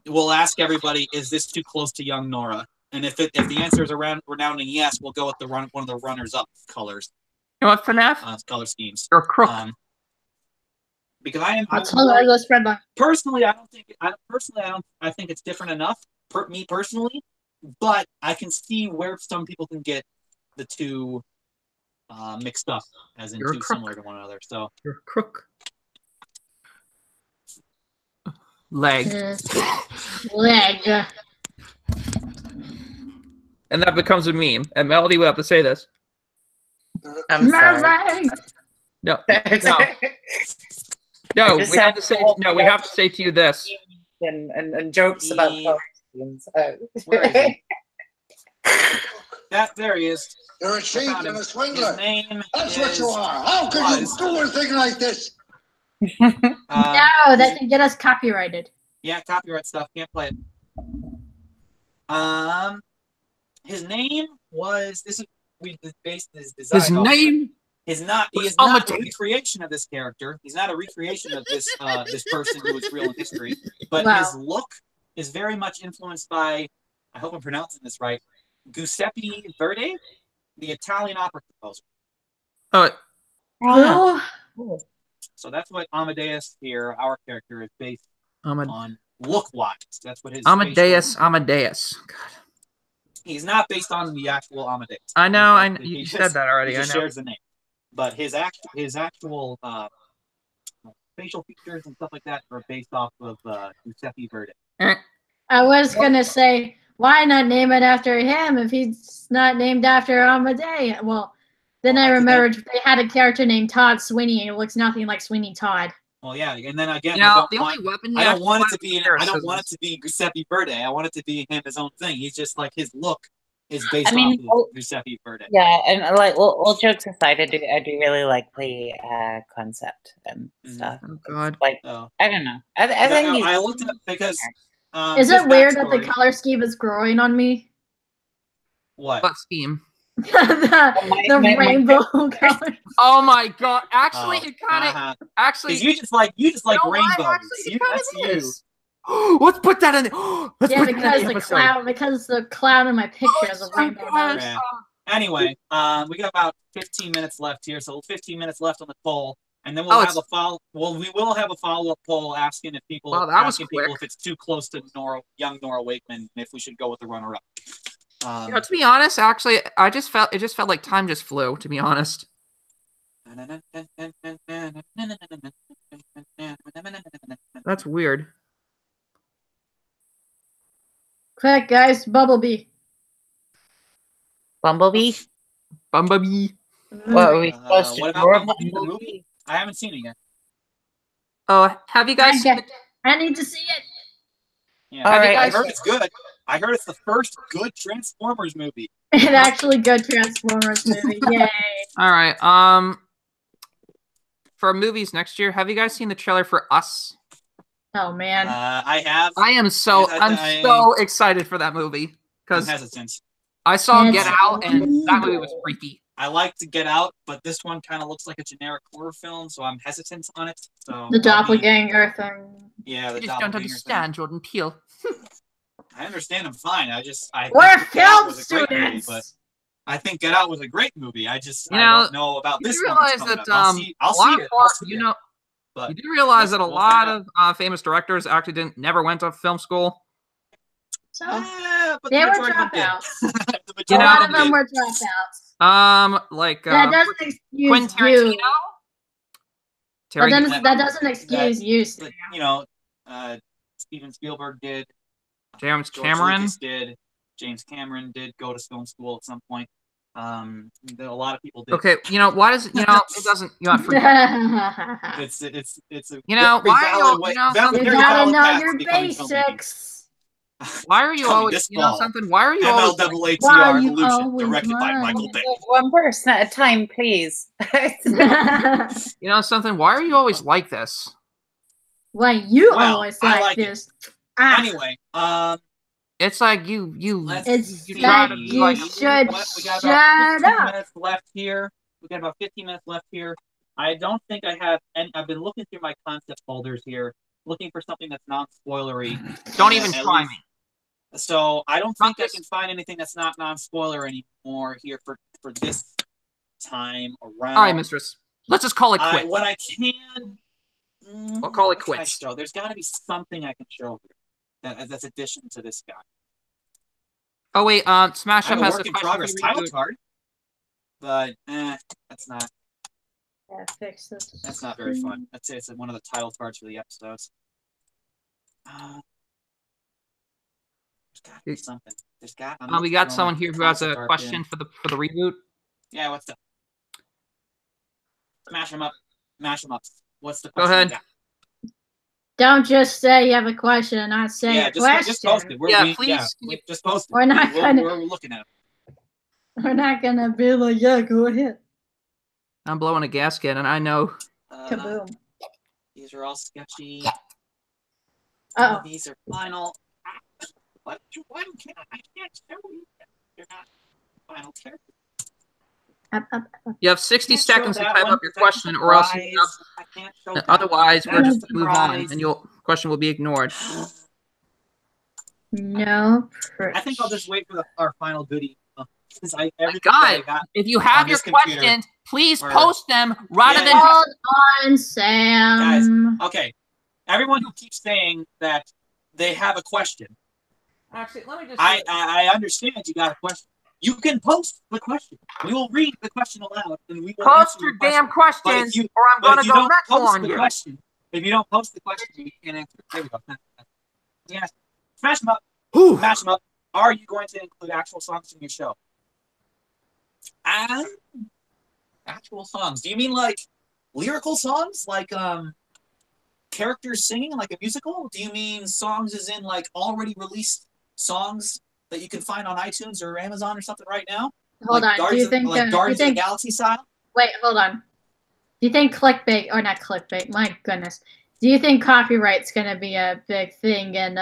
we'll ask everybody: is this too close to young Nora? And if the answer is resounding yes, we'll go with one of the runners-up colors. You know what, FNAF? Color schemes. You're a crook. Because I am. Personally, I think it's different enough. Me personally, but I can see where some people can get the two mixed up, as in too similar to one another. So you're a crook. Leg. Leg. And that becomes a meme. And Melody will have to say this. I'm sorry. No. No, we have to say. No, we have to say to you this. And jokes about costumes. There he is. You're a cheat and a swindler. His name That's what you are. How could you do a thing like this? No, that can get us copyrighted. Yeah, copyright stuff. Can't play it. His name was. We based his design. His name. He is not a recreation of this character. He's not a recreation of this this person who is real in history. But his look is very much influenced by, I hope I'm pronouncing this right, Giuseppe Verdi, the Italian opera composer. So that's what Amadeus here, our character, is based on look-wise. That's what his Amadeus. God. He's not based on the actual Amadeus. I know. You said that already. He I just know. shares the name. But his actual facial features and stuff like that are based off of Giuseppe Verdi. I was gonna say, why not name it after him if he's not named after Amadeus? Well, then I remembered they had a character named Todd Sweeney, and it looks nothing like Sweeney Todd. Well, yeah, and then again, I don't want it to be Giuseppe Verdi. I want it to be him his own thing. He's just like his look is based off of Giuseppe Verdi. Yeah, and like all jokes aside, I do really like the concept and stuff. Oh God! Like I don't know. I think I looked it up because is it weird that the color scheme is growing on me? What scheme? the rainbow color. Oh my God! Actually, it kind of actually. You just like rainbows. That's you. Let's put that in. Because the cloud in my picture has a rainbow. Yeah. Anyway, we got about 15 minutes left here, so 15 minutes left on the poll, and then we'll have a follow. Well, we will have a follow-up poll asking if people if it's too close to young Nora Wakeman, and if we should go with the runner-up. To be honest, actually, it just felt like time just flew. To be honest. That's weird. Quick, guys, Bumblebee. Bumblebee. What are we supposed to what about Bumblebee, the movie? I haven't seen it yet. Oh, have you guys seen it? I need to see it. Yeah, I heard it's good. I heard it's the first good Transformers movie. An actually good Transformers movie. Yay. All right. For movies next year, have you guys seen the trailer for Us? Oh man. I have. I'm so excited for that movie because I saw Get Out and that movie was freaky. I like to Get Out, but this one kind of looks like a generic horror film, so I'm hesitant on it. So the doppelganger thing. Yeah, you just don't understand, Jordan Peele. I understand. I'm fine. We're film students. I think Get Out was a great movie. I just You I know, don't know about this you one. realize Coming that up. I'll see it. I'll see it. But you do realize that a we'll lot find of famous directors actually never went to film school. So but they the were majority of them did. dropouts. The A majority lot of of them did. were dropouts. Like That doesn't excuse Quentin Tarantino. you. That doesn't excuse you. But, you know, Steven Spielberg did. James George Cameron Lucas did. James Cameron did go to film school at some point. A lot of people did. Okay, why does it doesn't It's a why are you you gotta know your basics. Why are you always something? Why are you always MLaaTR Evolution, directed by Michael Bay. One person at a time, please. Something? Why are you always like this? Why you always like this? Anyway, it's like you It's you like try to you like, should we got shut about 15 up. minutes left here. We got about 15 minutes left here. I don't think I have any. I've been looking through my concept folders here, looking for something that's non-spoilery. Don't even try me. So I don't think I can find anything that's not non-spoiler anymore here for this time around. All right, mistress. Let's just call it quits. What I can... I'll call it quits. There's got to be something I can show here that's addition to this guy. Oh, wait. Smash Up has a progress title card. But, that's not... Yeah, fix this. That's not very fun. I'd say it's one of the title cards for the episodes. There's got to be something. We got someone here who has a question for the reboot. Yeah, what's up? Mash them up. Mash them up. What's the question? Go ahead. Don't just say you have a question and not say a question. Just post it. Please. Just post it. We're not gonna. We're looking at it. We're not gonna be like, yeah, go ahead. I'm blowing a gasket, and I know. Kaboom. These are all sketchy. Oh. These are final. Why can't I can't show you? They're not final characters. You have 60 seconds to type up your question, or else otherwise we'll just move on, and your question will be ignored. No. I think I'll just wait for our final goodie. If you have your questions, please post them rather than. Hold on, Sam. Guys, okay. Everyone who keeps saying that they have a question. Actually, let me just. I understand you got a question. You can post the question. We will read the question aloud, and we will post your damn question, or I'm going to go mental on you. If you don't post the question, you can't answer it. There we go. Yes. Smash them up. Smash them up. Are you going to include actual songs in your show? Actual songs. Do you mean like lyrical songs, like characters singing, like a musical? Do you mean songs as in like already released songs that you can find on iTunes or Amazon or something right now? Hold on. Do you think Guardians of the Galaxy style? Wait, hold on. Do you think clickbait or not clickbait? My goodness. Do you think copyright's gonna be a big thing in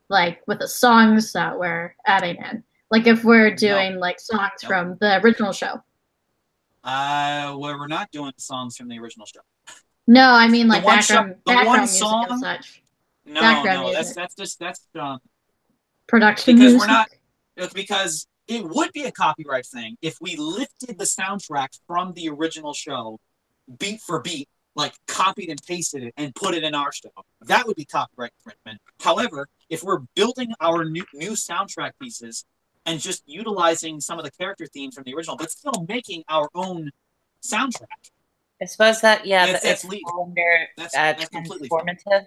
like with the songs that we're adding in? Like if we're doing like songs from the original show. Well, we're not doing songs from the original show. No, I mean like background music song, and such. No, that's production because music. We're not. It's because it would be a copyright thing if we lifted the soundtrack from the original show, beat for beat, like copied and pasted it and put it in our show. That would be copyright infringement. However, if we're building our new soundtrack pieces and just utilizing some of the character themes from the original, but still making our own soundtrack. I suppose that, that's legal. That's completely transformative,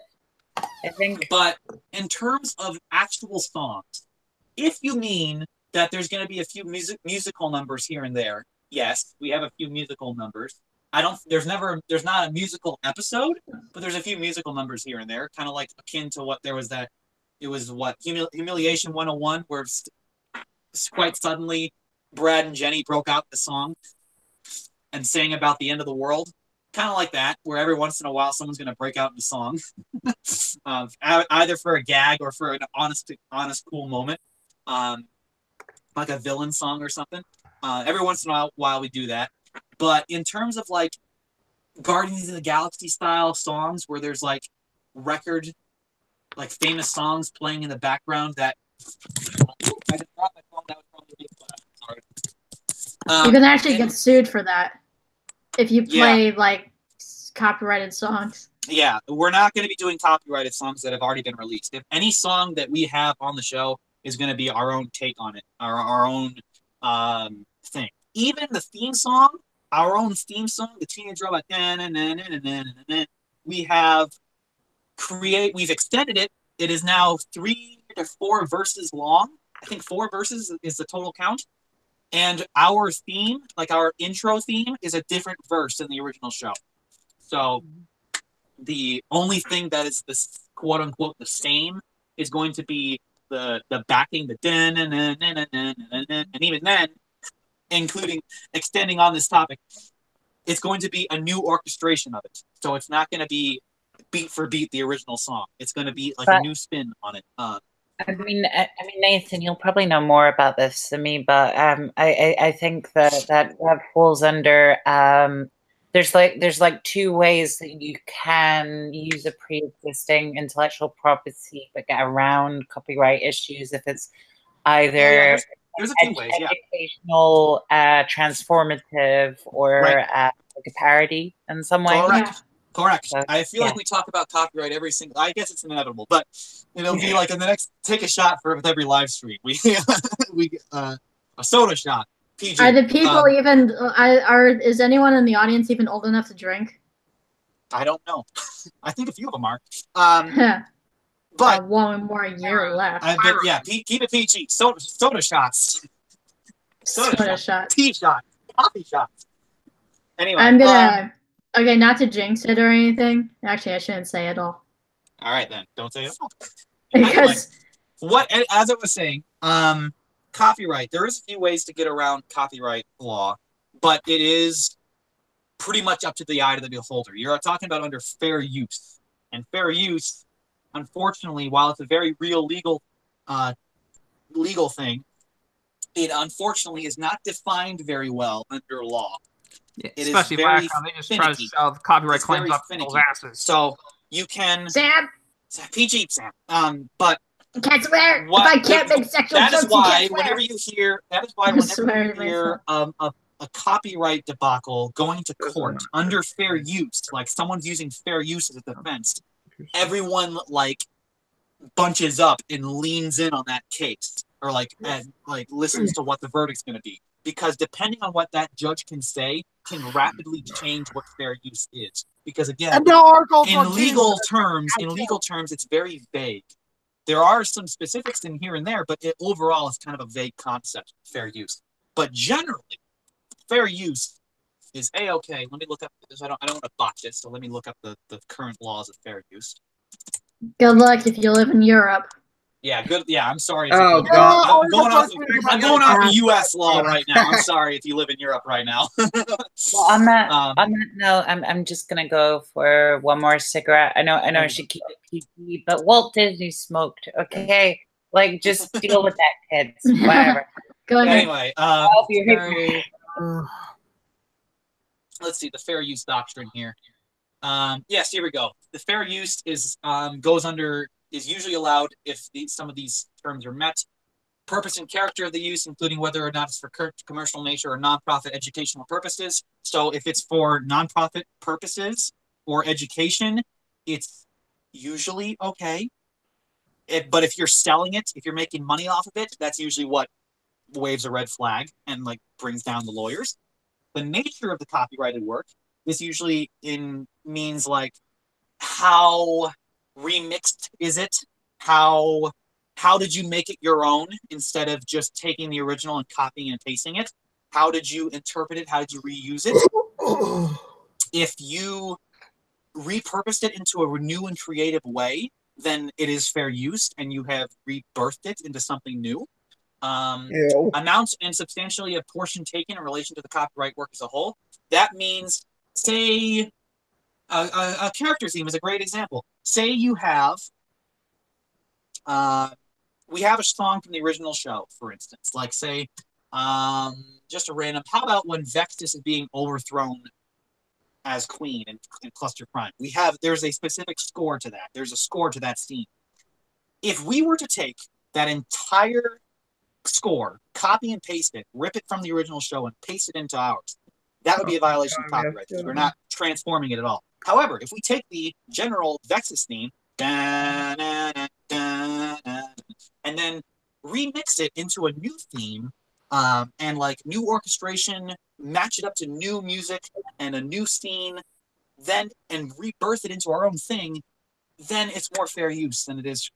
I think. But in terms of actual songs, if you mean that there's going to be a few musical numbers here and there, yes, we have a few musical numbers. There's not a musical episode, but there's a few musical numbers here and there, kind of like akin to what there was that. It was Humiliation 101, where quite suddenly Brad and Jenny broke out the song and sang about the end of the world. Kind of like that, where every once in a while someone's going to break out in a song, either for a gag or for an honest, cool moment, like a villain song or something. Every once in a while we do that. But in terms of like Guardians of the Galaxy style songs, where there's like famous songs playing in the background that I just dropped my phone. That was probably me. Sorry. You can actually get sued for that if you play like copyrighted songs. Yeah, we're not going to be doing copyrighted songs that have already been released. If any song that we have on the show is going to be our own take on it, our own thing. Even the theme song, our own theme song, the teenage robot, we've extended it. It is now 3 to 4 verses long. I think 4 verses is the total count. And our theme, like our intro theme, is a different verse than the original show. So the only thing that is this quote unquote the same is going to be the backing, the and even then, including extending on this topic, it's going to be a new orchestration of it. So it's not going to be beat for beat the original song. It's going to be like a new spin on it. I mean, Nathan, you'll probably know more about this than me, but I think that falls under there's like 2 ways that you can use a pre-existing intellectual property but get around copyright issues. If it's either there's a few ways, educational, transformative, or like a parody in some way. Correct. So, I feel like we talk about copyright every single. I guess it's inevitable, but it'll be like in the next. Take a shot with every live stream. We a soda shot. PG. Are the people even? Is anyone in the audience even old enough to drink? I don't know. I think a few of them are. But one more year left. But yeah, keep it PG. Soda shots. Soda shots. Tea shots. Coffee shots. Anyway, I'm gonna. Okay, not to jinx it or anything. Actually, I shouldn't say it all. All right, then. Don't say it all. Because anyway, as I was saying, copyright. There is a few ways to get around copyright law, but it is pretty much up to the eye of the beholder. You're talking about under fair use. And fair use, unfortunately, while it's a very real legal thing, it unfortunately is not defined very well under law. Yeah, especially back when they just try to sell the copyright claims up people's asses. So you can PG Sam. But you can't swear. If I can't make sexual jokes, that is why you whenever you hear a copyright debacle going to court under fair use, like someone's using fair use as a defense, everyone like bunches up and leans in on that case, or like listens to what the verdict's going to be. Because depending on what that judge can say, can rapidly change what fair use is. Because again, in legal terms, it's very vague. There are some specifics in here and there, but overall, it's kind of a vague concept, fair use. But generally, fair use is A-okay. Let me look up this. I don't want to botch it, so let me look up the current laws of fair use. Good luck if you live in Europe. Yeah, good. Yeah, I'm sorry. Oh, God. I'm going off the U.S. law right now. I'm sorry if you live in Europe right now. Well, on that note, I'm just gonna go for one more cigarette. I know I should keep it PG, but Walt Disney smoked. Okay, like just deal with that, kids. Whatever. Go ahead. Anyway, let's see the fair use doctrine here. Yes, here we go. The fair use is usually allowed if some of these terms are met. Purpose and character of the use, including whether or not it's for commercial nature or nonprofit educational purposes. So if it's for nonprofit purposes or education, it's usually okay. But if you're selling it, if you're making money off of it, that's usually what waves a red flag and like brings down the lawyers. The nature of the copyrighted work is usually means like how remixed is it? How did you make it your own instead of just taking the original and copying and pasting it? How did you interpret it? How did you reuse it? If you repurposed it into a new and creative way, then it is fair use and you have rebirthed it into something new. Amounts and substantially a portion taken in relation to the copyright work as a whole. That means, say, a character theme is a great example. Say you have, we have a song from the original show, for instance. Like, say, just a random, how about when Vextus is being overthrown as queen in Cluster Prime? There's a specific score to that. There's a score to that scene. If we were to take that entire score, copy and paste it, rip it from the original show and paste it into ours, that would be a violation of copyright because we're not transforming it at all. However, if we take the general Vexus theme, and then remix it into a new theme, and like new orchestration, match it up to new music and a new scene, and rebirth it into our own thing, then it's more fair use than it is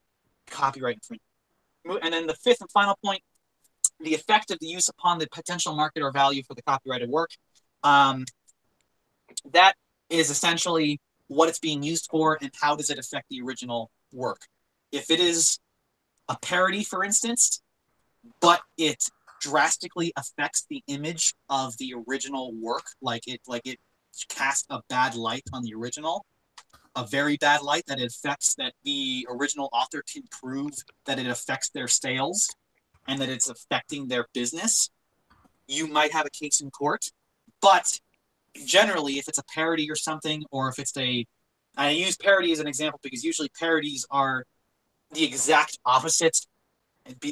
copyright infringement. And then the fifth and final point, the effect of the use upon the potential market or value for the copyrighted work. That is essentially what it's being used for and how does it affect the original work. If it is a parody, for instance, but it drastically affects the image of the original work, like it casts a bad light on the original, a very bad light that it affects, that the original author can prove that it affects their sales and that it's affecting their business, you might have a case in court. But generally, if it's a parody or something, or if it's I use parody as an example because usually parodies are the exact opposite,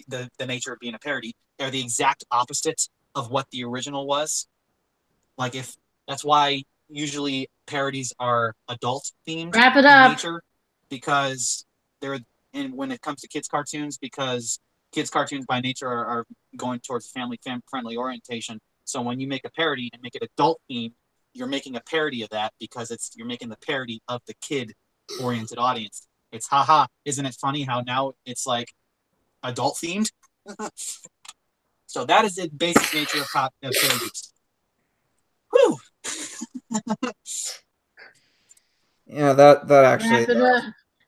the nature of being a parody, they're the exact opposite of what the original was. Like that's why usually parodies are adult themed. Wrap it up. Nature, because and when it comes to kids cartoons, because kids cartoons by nature are going towards family friendly orientation. So when you make a parody and make it adult themed, you're making a parody of that because you're making the parody of the kid oriented audience. It's haha, isn't it funny how now it's like adult themed? So that is the basic nature of fair use. Whew. Yeah, that actually.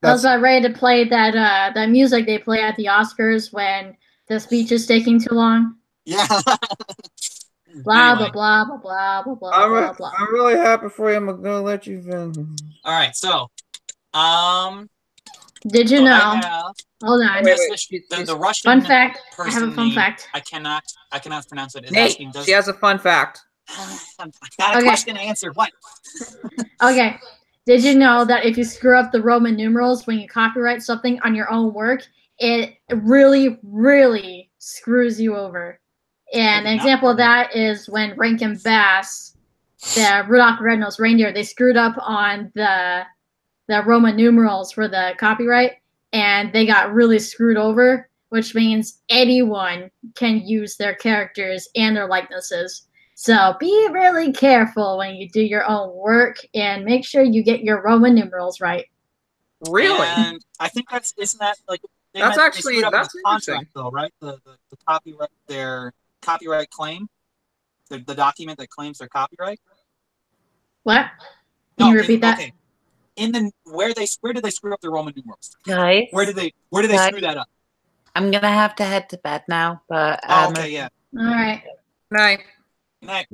I was about ready to play that music they play at the Oscars when the speech is taking too long. Yeah. Blah, Anyway. blah, blah, blah, blah, blah, blah, blah. I'm really happy for you. I'm gonna let you finish. All right, so did you know? Hold on. The Russian fun fact. I person have a fun name, fact. I cannot pronounce it. Nate, she has a fun fact. I got a question to answer. What? Okay. Did you know that if you screw up the Roman numerals when you copyright something on your own work, it really, really screws you over? And an example of that is when Rankin Bass, the Rudolph the Red-Nosed Reindeer, they screwed up on the Roman numerals for the copyright, and they got really screwed over, which means anyone can use their characters and their likenesses. So be really careful when you do your own work and make sure you get your Roman numerals right. Really? And I think isn't that like that's interesting, though, right? The copyright, their copyright claim, the document that claims their copyright. What? Can you repeat that? Okay. Where did they screw up the Roman numerals? Guys, where did they screw that up? I'm gonna have to head to bed now, but okay, yeah. All right. Night. Night.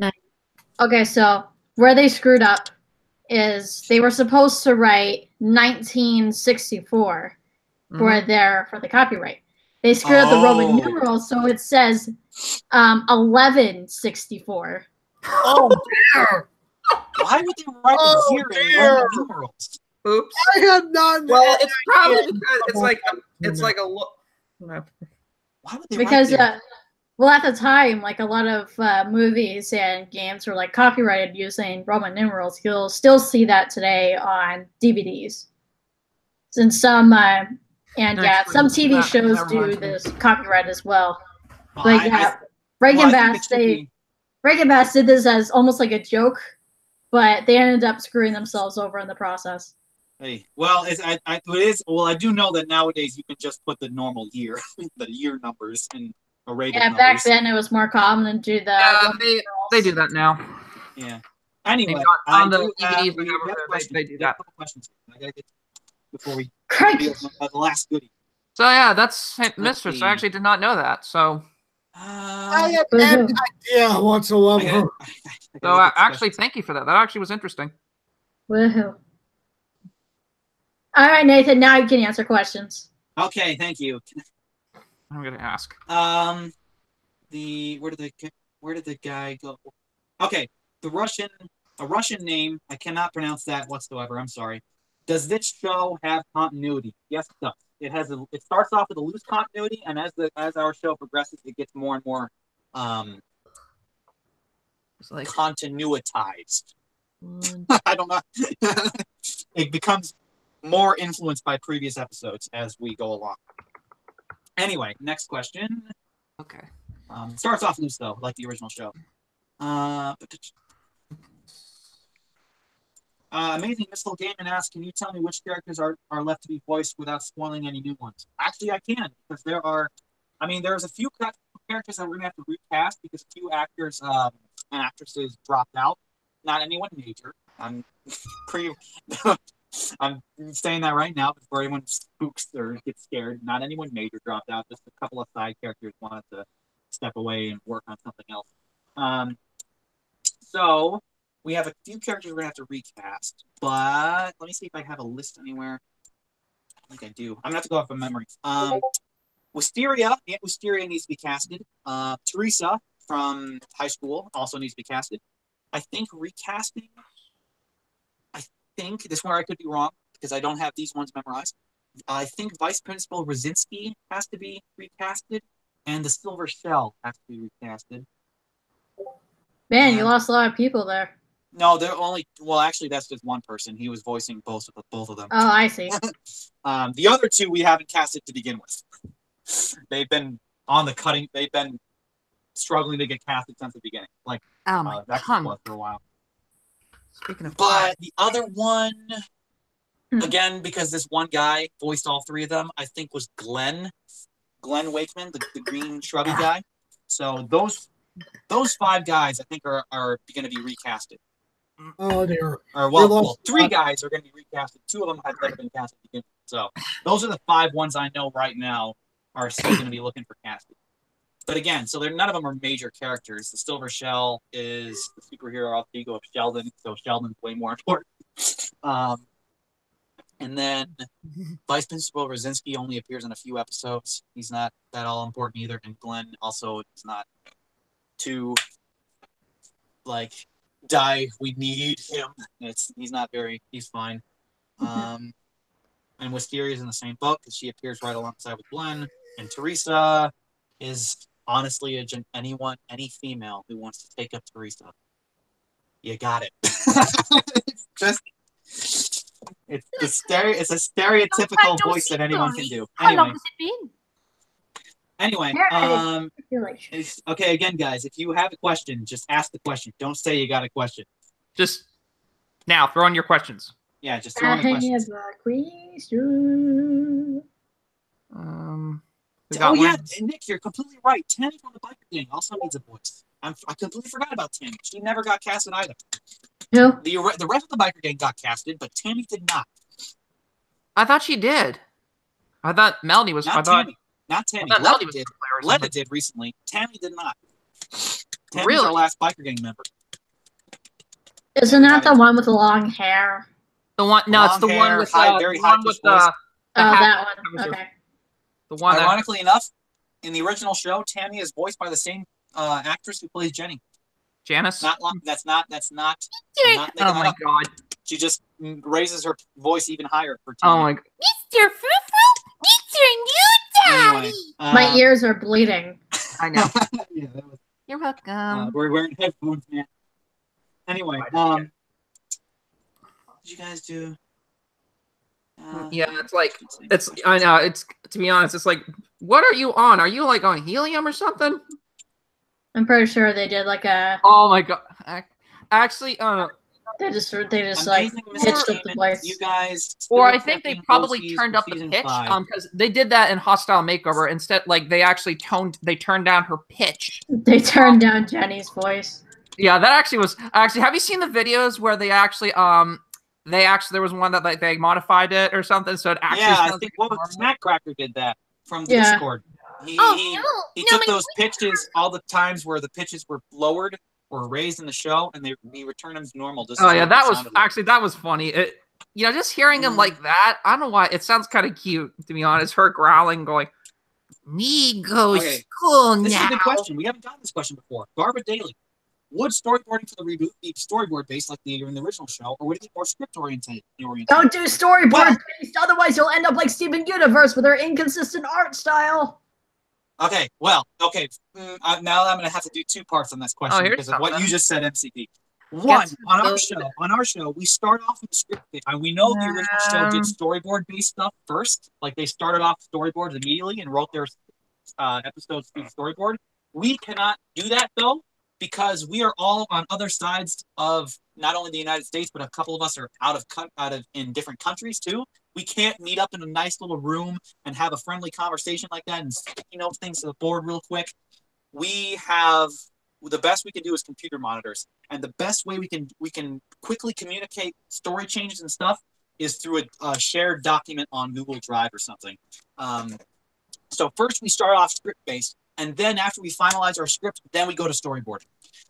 Okay, so where they screwed up is they were supposed to write 1964 for the copyright. They screwed up the Roman numerals, so it says 1164. Oh dear! Why would they write a year in Roman numerals? Oops. I had not. Well, it's probably because it's like a look. Why would they? Because well, at the time, like a lot of movies and games were like copyrighted using Roman numerals. You'll still see that today on DVDs. And some some TV shows do this copyright as well. But yeah, Reagan Bass did this as almost like a joke, but they ended up screwing themselves over in the process. Hey, well, I do know that nowadays you can just put the normal year, the year numbers and array numbers. Back then it was more common to do the. They do that now. Yeah. Anyway, on the DVDs, they do that. Questions. I gotta get before we the last goodie. So yeah, that's Mistress. I actually did not know that. So I had no idea whatsoever. So actually, thank you for that. That actually was interesting. Woohoo! All right, Nathan. Now you can answer questions. Okay, thank you. I'm gonna ask. Where did the guy go? Okay, a Russian name. I cannot pronounce that whatsoever. I'm sorry. Does this show have continuity? Yes, it does. it starts off with a loose continuity, and as our show progresses, it gets more and more It's like continuitized. I don't know. It becomes more influenced by previous episodes as we go along. Anyway, next question. okay. Starts off loose though, like the original show. Amazing Missile Gaiman asks, can you tell me which characters are left to be voiced without spoiling any new ones? Actually, I can, because there's a few characters that we're going to have to recast because a few actors and actresses dropped out. Not anyone major. I'm saying that right now before anyone spooks or gets scared. Not anyone major dropped out. Just a couple of side characters wanted to step away and work on something else. So we have a few characters we're going to have to recast, but let me see if I have a list anywhere. I don't think I do. I'm going to have to go off of memory. Wisteria, Aunt Wisteria needs to be casted. Teresa from high school also needs to be casted. I think this one I could be wrong because I don't have these ones memorized. I think Vice Principal Rosinski has to be recasted, and the Silver Shell has to be recasted. Man, you lost a lot of people there. No, they're actually, that's just one person. He was voicing both of them. Oh, I see. The other two we haven't casted to begin with. They've been they've been struggling to get casted since the beginning. Like, that was for a while. Speaking of the other one, again, because this one guy voiced all three of them, I think was Glenn Wakeman, the green shrubby guy. So those five guys, I think, are going to be recasted. Oh, dear. Three guys are going to be recasted. Two of them have never been casted again. So those are the five ones I know right now are still going to be looking for casting. But again, so none of them are major characters. The Silver Shell is the superhero alter ego of Sheldon, so Sheldon's way more important. And then Vice Principal Rosinski only appears in a few episodes. He's not that all important either. And Glenn also is not too, we need him. He's fine. And Wisteria is in the same boat because she appears right alongside with Glenn. And Teresa is honestly any female who wants to take up Teresa. You got it. It's a stereotypical voice that anyone can do. How long has it been? Anyway, okay, again, guys, if you have a question, just ask the question. Don't say you got a question. Just now, throw in your questions. Yeah, just throw in the questions. Nick, you're completely right. Tammy from the Biker Gang also needs a voice. I completely forgot about Tammy. She never got casted either. No. The rest of the Biker Gang got casted, but Tammy did not. I thought she did. I thought Melody was. Not Tammy. Letta did recently. Tammy did not. Tammy's our last Biker Gang member. Isn't that the one with the long hair? The one? No, it's the one with very high pitched voice. That one. Okay. The one. Ironically enough, in the original show, Tammy is voiced by the same actress who plays Jenny. Janice? That's not. Oh my god! She just raises her voice even higher for Tammy. Oh my god! Mr. Fufu, it's your new daddy. Anyway, my ears are bleeding. I know. You're welcome. We're wearing headphones, man. Anyway, what did you guys do? Yeah, I know. It's, to be honest, it's like, what are you on? Are you like on helium or something? I'm pretty sure they did like a. Oh my god! Actually, They just like pitched up the place. You guys. Or I think they probably turned up the pitch because they did that in Hostile Makeover. Instead, like they turned down her pitch. They turned down Jenny's voice. Yeah, that actually was Have you seen the videos where they actually there was one that they modified it or something so it actually I think Snackcracker did that from Discord. He took those pitches, all the times where the pitches were lowered or raised in the show, and he returned them to normal. That was funny. Just hearing him like that, I don't know why, it sounds kind of cute, to be honest. Her growling, going, "Me go school now." This is a good question. We haven't gotten this question before. Barbara Daly. would storyboarding for the reboot be storyboard based like in the original show, or would it be more script oriented? Don't do storyboard based, otherwise you'll end up like Steven Universe with their inconsistent art style. Okay, well, okay. Now I'm going to have to do two parts on this question because of what you just said, MCP. One, on our show, we start off with the script. We know the original show did storyboard-based stuff first. Like, they started off storyboards immediately and wrote their episodes through storyboard. We cannot do that, though, because we are all on other sides of not only the United States, but a couple of us are in different countries, too. We can't meet up in a nice little room and have a friendly conversation like that and note things to the board real quick. The best we can do is computer monitors, and the best way we can quickly communicate story changes and stuff is through a shared document on Google Drive or something. So first we start off script based, and then after we finalize our script, then we go to storyboard.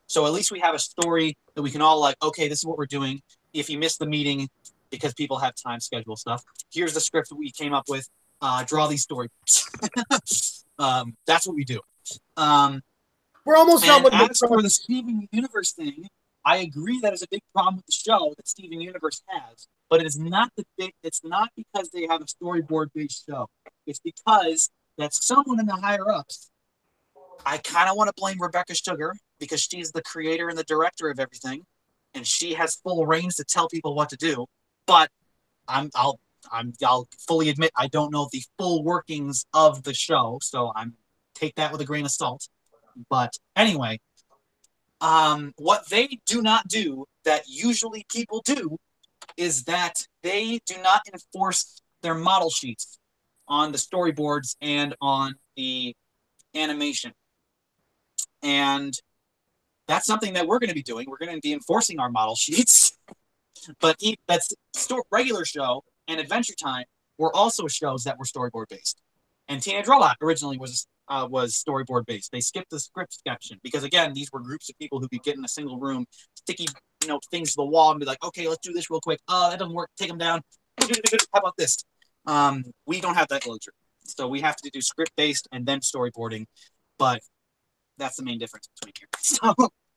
So at least we have a story that we can all like, okay, this is what we're doing. If you miss the meeting because people have time schedule stuff, here's the script that we came up with. Draw these storyboards. That's what we do. We're almost done with as for the Steven Universe thing, I agree that is a big problem with the show that Steven Universe has, but it's not because they have a storyboard-based show. It's because that's someone in the higher-ups. I kind of want to blame Rebecca Sugar because she's the creator and the director of everything, and she has full reins to tell people what to do. But I'll fully admit I don't know the full workings of the show, so take that with a grain of salt. But anyway, what they do not do that usually people do is that they do not enforce their model sheets on the storyboards and on the animation. And that's something that we're going to be doing. We're going to be enforcing our model sheets. But that's regular show and Adventure Time were also shows that were storyboard based. And Teenage Robot originally was storyboard based. They skipped the script section because again, these were groups of people who could get in a single room, sticky, things to the wall, and be like, okay, let's do this real quick. Oh, that doesn't work. Take them down. How about this? We don't have that luxury, so we have to do script based and then storyboarding. But that's the main difference between here. So,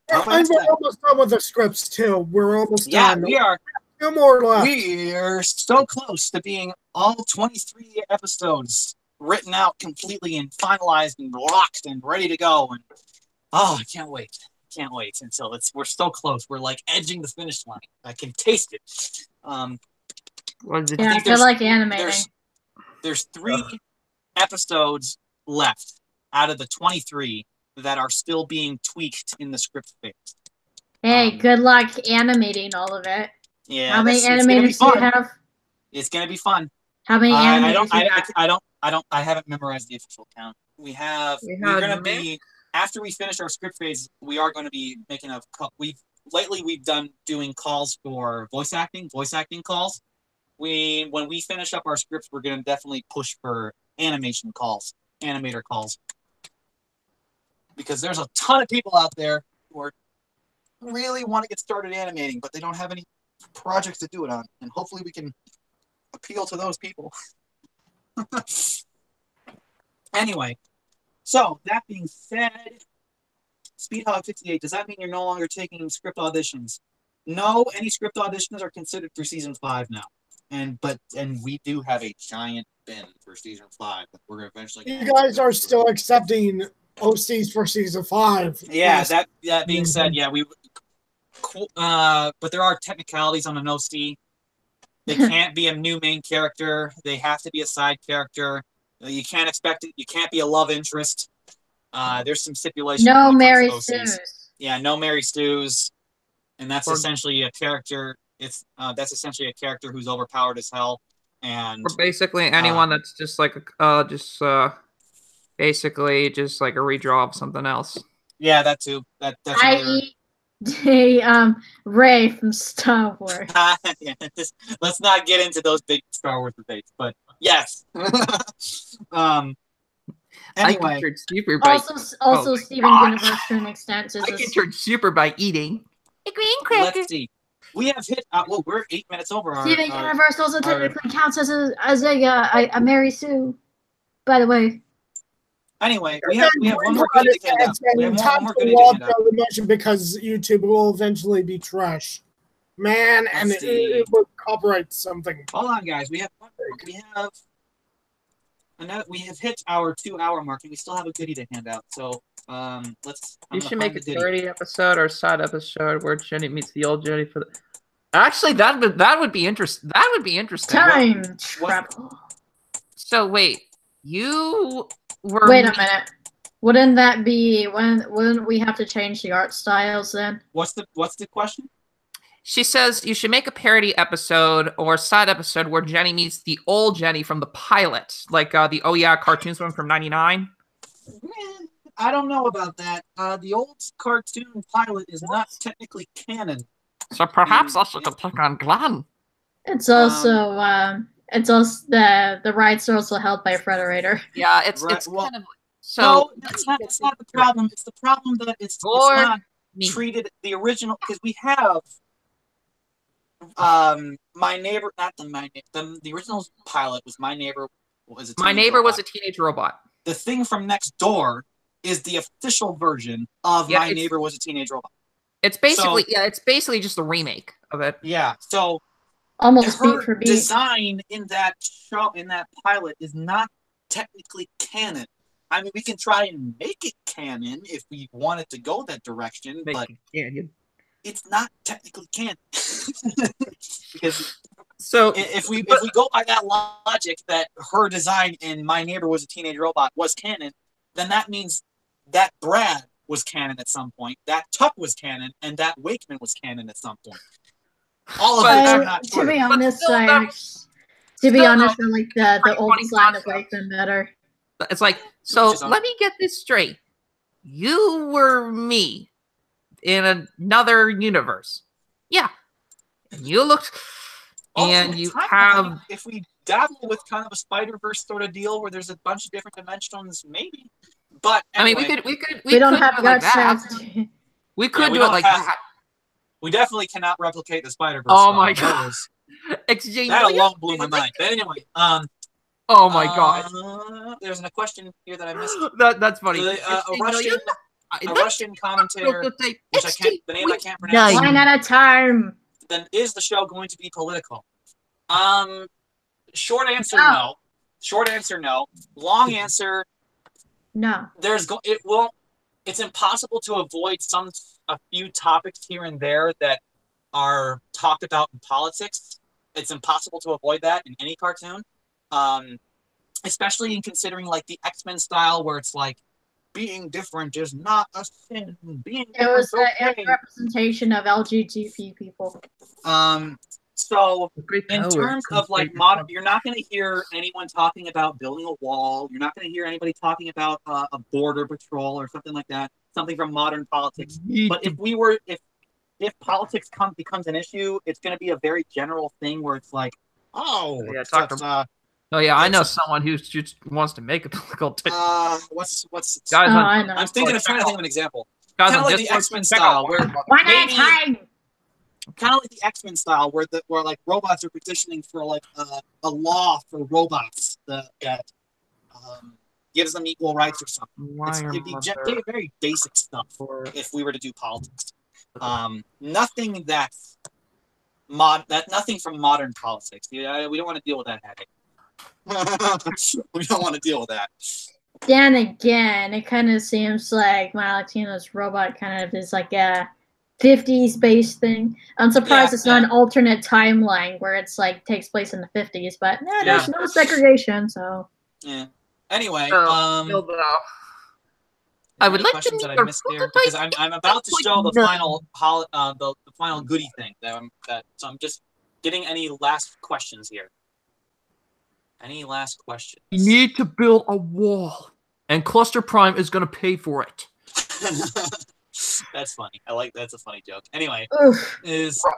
and we're almost done with the scripts too. We're almost done. Yeah, we are. Two more left. We are so close to being all 23 episodes written out completely and finalized and locked and ready to go. And I can't wait. Can't wait until we're so close. We're like edging the finish line. I can taste it. I feel like animating. There's 3 episodes left out of the 23 that are still being tweaked in the script phase. Hey, good luck animating all of it. Yeah. How many animators do you have? It's gonna be fun. How many animators? I haven't memorized the official count. We're gonna be after we finish our script phase. We are going to be making we've done doing calls for voice acting calls. When we finish up our scripts, we're gonna definitely push for animator calls, because there's a ton of people out there who really want to get started animating, but they don't have any projects to do it on, and hopefully we can appeal to those people. Anyway, so that being said, Speedhog68, does that mean you're no longer taking script auditions? No, any script auditions are considered through season 5 now, and we do have a giant bin for season 5 that we're eventually. You guys are still accepting OCs for season 5. Yeah, yes. That being said, yeah, but there are technicalities on an OC. They can't be a new main character. They have to be a side character. You can't expect it. You can't be a love interest. There's some stipulations. No Mary Stu's. Yeah, no Mary Stu's, and that's essentially a character. That's essentially a character who's overpowered as hell, and or basically anyone that's just like basically just like a redraw of something else. Yeah, that too. That's Ray from Star Wars. Yeah, let's not get into those big Star Wars debates, but yes. Anyway, I can turn super by Steven Universe to an extent. I can turn super by eating a green cracker. Let's see. We have hit. We're 8 minutes over. Steven Universe also technically counts as a Mary Sue. By the way. Anyway, we have one more goodie to hand out. We have one more goodie to hand out. Because YouTube will eventually be trash. Man, and it will copyright something. Hold on, guys. We have hit our 2-hour mark, and we still have a goodie to hand out. So let's. You should make a 30 episode or side episode where Jenny meets the old Jenny for the. Actually, that would be interesting. That would be interesting. Time travel. So wait, you were. Wait a minute. Wouldn't that be wouldn't we have to change the art styles then? What's the question? She says you should make a parody episode or side episode where Jenny meets the old Jenny from the pilot, like the Oh Yeah cartoons one from '99. I don't know about that. The old cartoon pilot is not technically canon. So perhaps I should pick on Glenn. It's also the rights are also held by Frederator. Yeah, it's kind of so. No, that's not the problem. It's the problem that it's not treated the original because we have. My neighbor, not the original pilot was My Neighbor was a teenage robot. The thing from next door is the official version of My Neighbor Was a Teenage Robot. It's basically just a remake of it. Yeah, so almost her design in that pilot is not technically canon. I mean, we can try and make it canon if we wanted to go that direction, but it's not technically canon. Because if we go by that logic that her design in My Neighbor Was a Teenage Robot was canon, then that means that Brad was canon at some point, that Tuck was canon, and that Wakeman was canon at some point. All of them are not true. To be honest, I like the old design of Wakeman better. It's like, so let me get this straight. You were me in another universe. Yeah. And you looked, and you have... If we dabble with kind of a Spider-Verse sort of deal where there's a bunch of different dimensions, maybe. But anyway, I mean, we don't have like that. We could do it like that. We definitely cannot replicate the Spider-Verse. Oh my god. That alone blew my mind. But anyway, oh my god. There's a question here that I missed. That's funny. A Russian commentator, which the name I can't pronounce. One at a time. Then is the show going to be political? Short answer, no. Short answer, no. Long answer, no. It's impossible to avoid a few topics here and there that are talked about in politics. It's impossible to avoid that in any cartoon. Especially in considering like the X-Men style where it's like being different is not a sin. It was a representation of LGBT people. So in terms of like modern, you're not going to hear anyone talking about building a wall. You're not going to hear anybody talking about a border patrol or something like that. Something from modern politics. But if politics becomes an issue, it's going to be a very general thing where it's like, I know someone who just wants to make a political. What's? Guys, I know. I'm trying to think of an example. Guys, kind of like the X-Men style, where one at a time. Kind of like the X-Men style, where like robots are petitioning for like a law for robots that gives them equal rights or something. It'd be very basic stuff if we were to do politics. Nothing nothing from modern politics. We don't want to deal with that headache. We don't want to deal with that. Then again, it kind of seems like MLaaTR's robot kind of is like a 50s based thing. I'm surprised it's not an alternate timeline where it's like takes place in the 50s, but there's no segregation, so. Yeah. Anyway, I would like questions to that I missed there because I'm about to show the final the final goodie thing so I'm just getting any last questions here. Any last questions? You need to build a wall, and Cluster Prime is going to pay for it. That's funny. That's a funny joke. Anyway,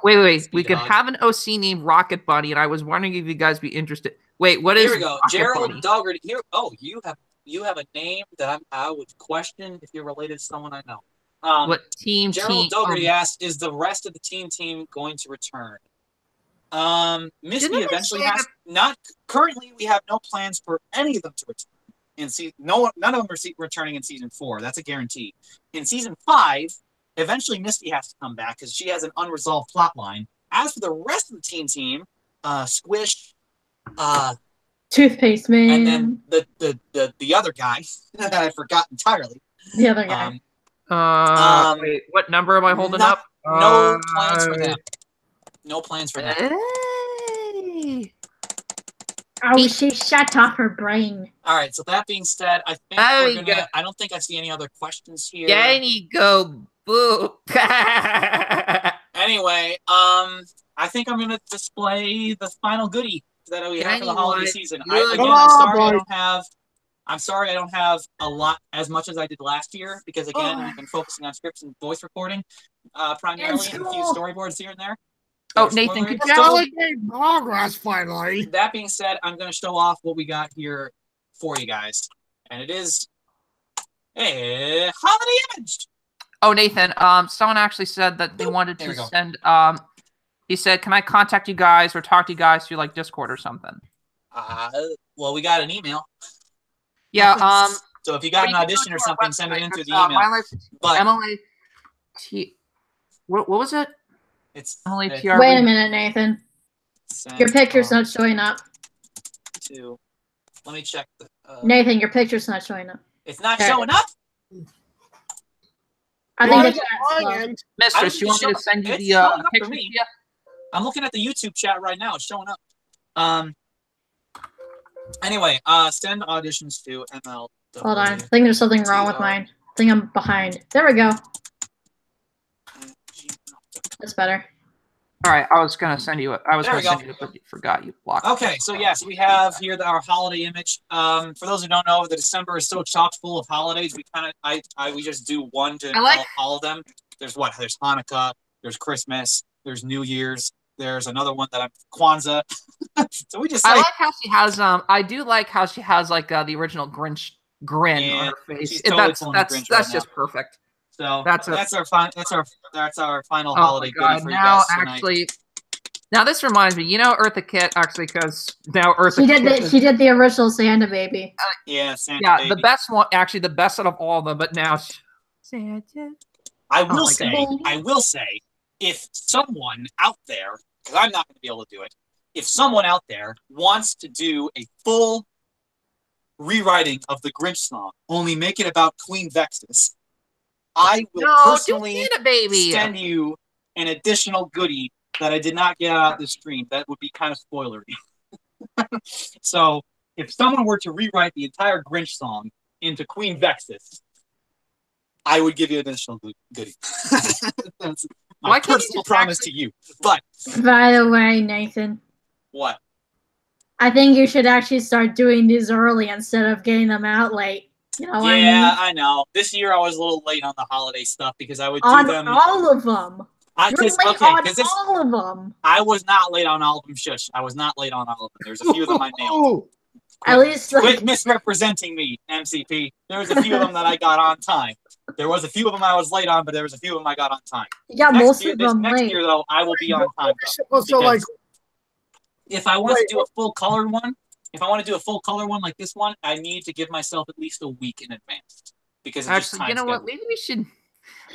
wait. We could have an OC named Rocket Bunny, and I was wondering if you guys be interested. Wait, what is? Here we go. Gerald Dougherty. Here. Oh, you have a name that I would question if you're related to someone I know. What team? Gerald Dougherty asked, "Is the rest of the team going to return?" Misty eventually has not. Currently, we have no plans for any of them to return. none of them are returning in season 4. That's a guarantee. In season 5, eventually Misty has to come back because she has an unresolved plot line. As for the rest of the team, Squish, Toothpaste Man, and then the other guy that I forgot entirely. The other guy. Wait, what number am I holding up? No plans for them. No plans for them. Hey. Oh, she shut off her brain. All right. So that being said, I think we're gonna. I don't think I see any other questions here. There you go, boo. Anyway, I think I'm gonna display the final goodie that we have for the holiday season. I'm sorry I don't have a lot as much as I did last year because again we've been focusing on scripts and voice recording primarily, and a few storyboards here and there. Oh, Nathan, could you progress finally? That being said, I'm going to show off what we got here for you guys, and it is a holiday image. Oh, Nathan, someone actually said that they wanted to send. He said, "Can I contact you guys or talk to you guys through like Discord or something?" Well, we got an email. Yeah. So if you got an audition or something, send it in through the email. But MLaaTR. What was it? It's MLaaTR. Wait a minute, Nathan. Your picture's not showing up. Let me check. Nathan, your picture's not showing up. It's not showing up? I think it's Mistress, you want me to send you the picture? I'm looking at the YouTube chat right now. It's showing up. Anyway, send auditions to ML. Hold on. I think there's something wrong with mine. I think I'm behind. There we go. That's better. All right, I was gonna send you it. I was gonna send you it, but you forgot you blocked. Okay, so yes, we have here our holiday image. For those who don't know, the December is so chock full of holidays. We kind of we just do one to all of them. There's There's Hanukkah. There's Christmas. There's New Year's. There's another one that I'm Kwanzaa. So we just. I like how she has. I do like how she has like the original Grinch grin on her face. That's just perfect. So that's our final holiday goodie for you now, guys tonight. Actually, now this reminds me. You know, Eartha Kitt actually, because now Eartha she did the original Santa baby. Santa baby. The best one, actually, the best out of all of them. But now, Santa. I will say, if someone out there, because I'm not going to be able to do it, if someone out there wants to do a full rewriting of the Grinch song, only make it about Queen Vexus, I will personally send you an additional goodie that I did not get out of the stream. That would be kind of spoilery. So, if someone were to rewrite the entire Grinch song into Queen Vexus, I would give you an additional goodie. That's my personal promise to you. But by the way, Nathan. What? I think you should actually start doing these early instead of getting them out late. You know what I mean? I know. This year I was a little late on the holiday stuff because I would do them. On all of them. You're late on all of them. I was not late on all of them. Shush. I was not late on all of them. There's a few of them I nailed. At least quit misrepresenting me, MCP. There was a few of them that I got on time. There was a few of them I was late on, but there was a few of them I got on time. Yeah, most of them next year though, I will be on time. So like, if I want to do a full colored one. If I want to do a full color one like this one, I need to give myself at least a week in advance because actually, you know what? Maybe we should.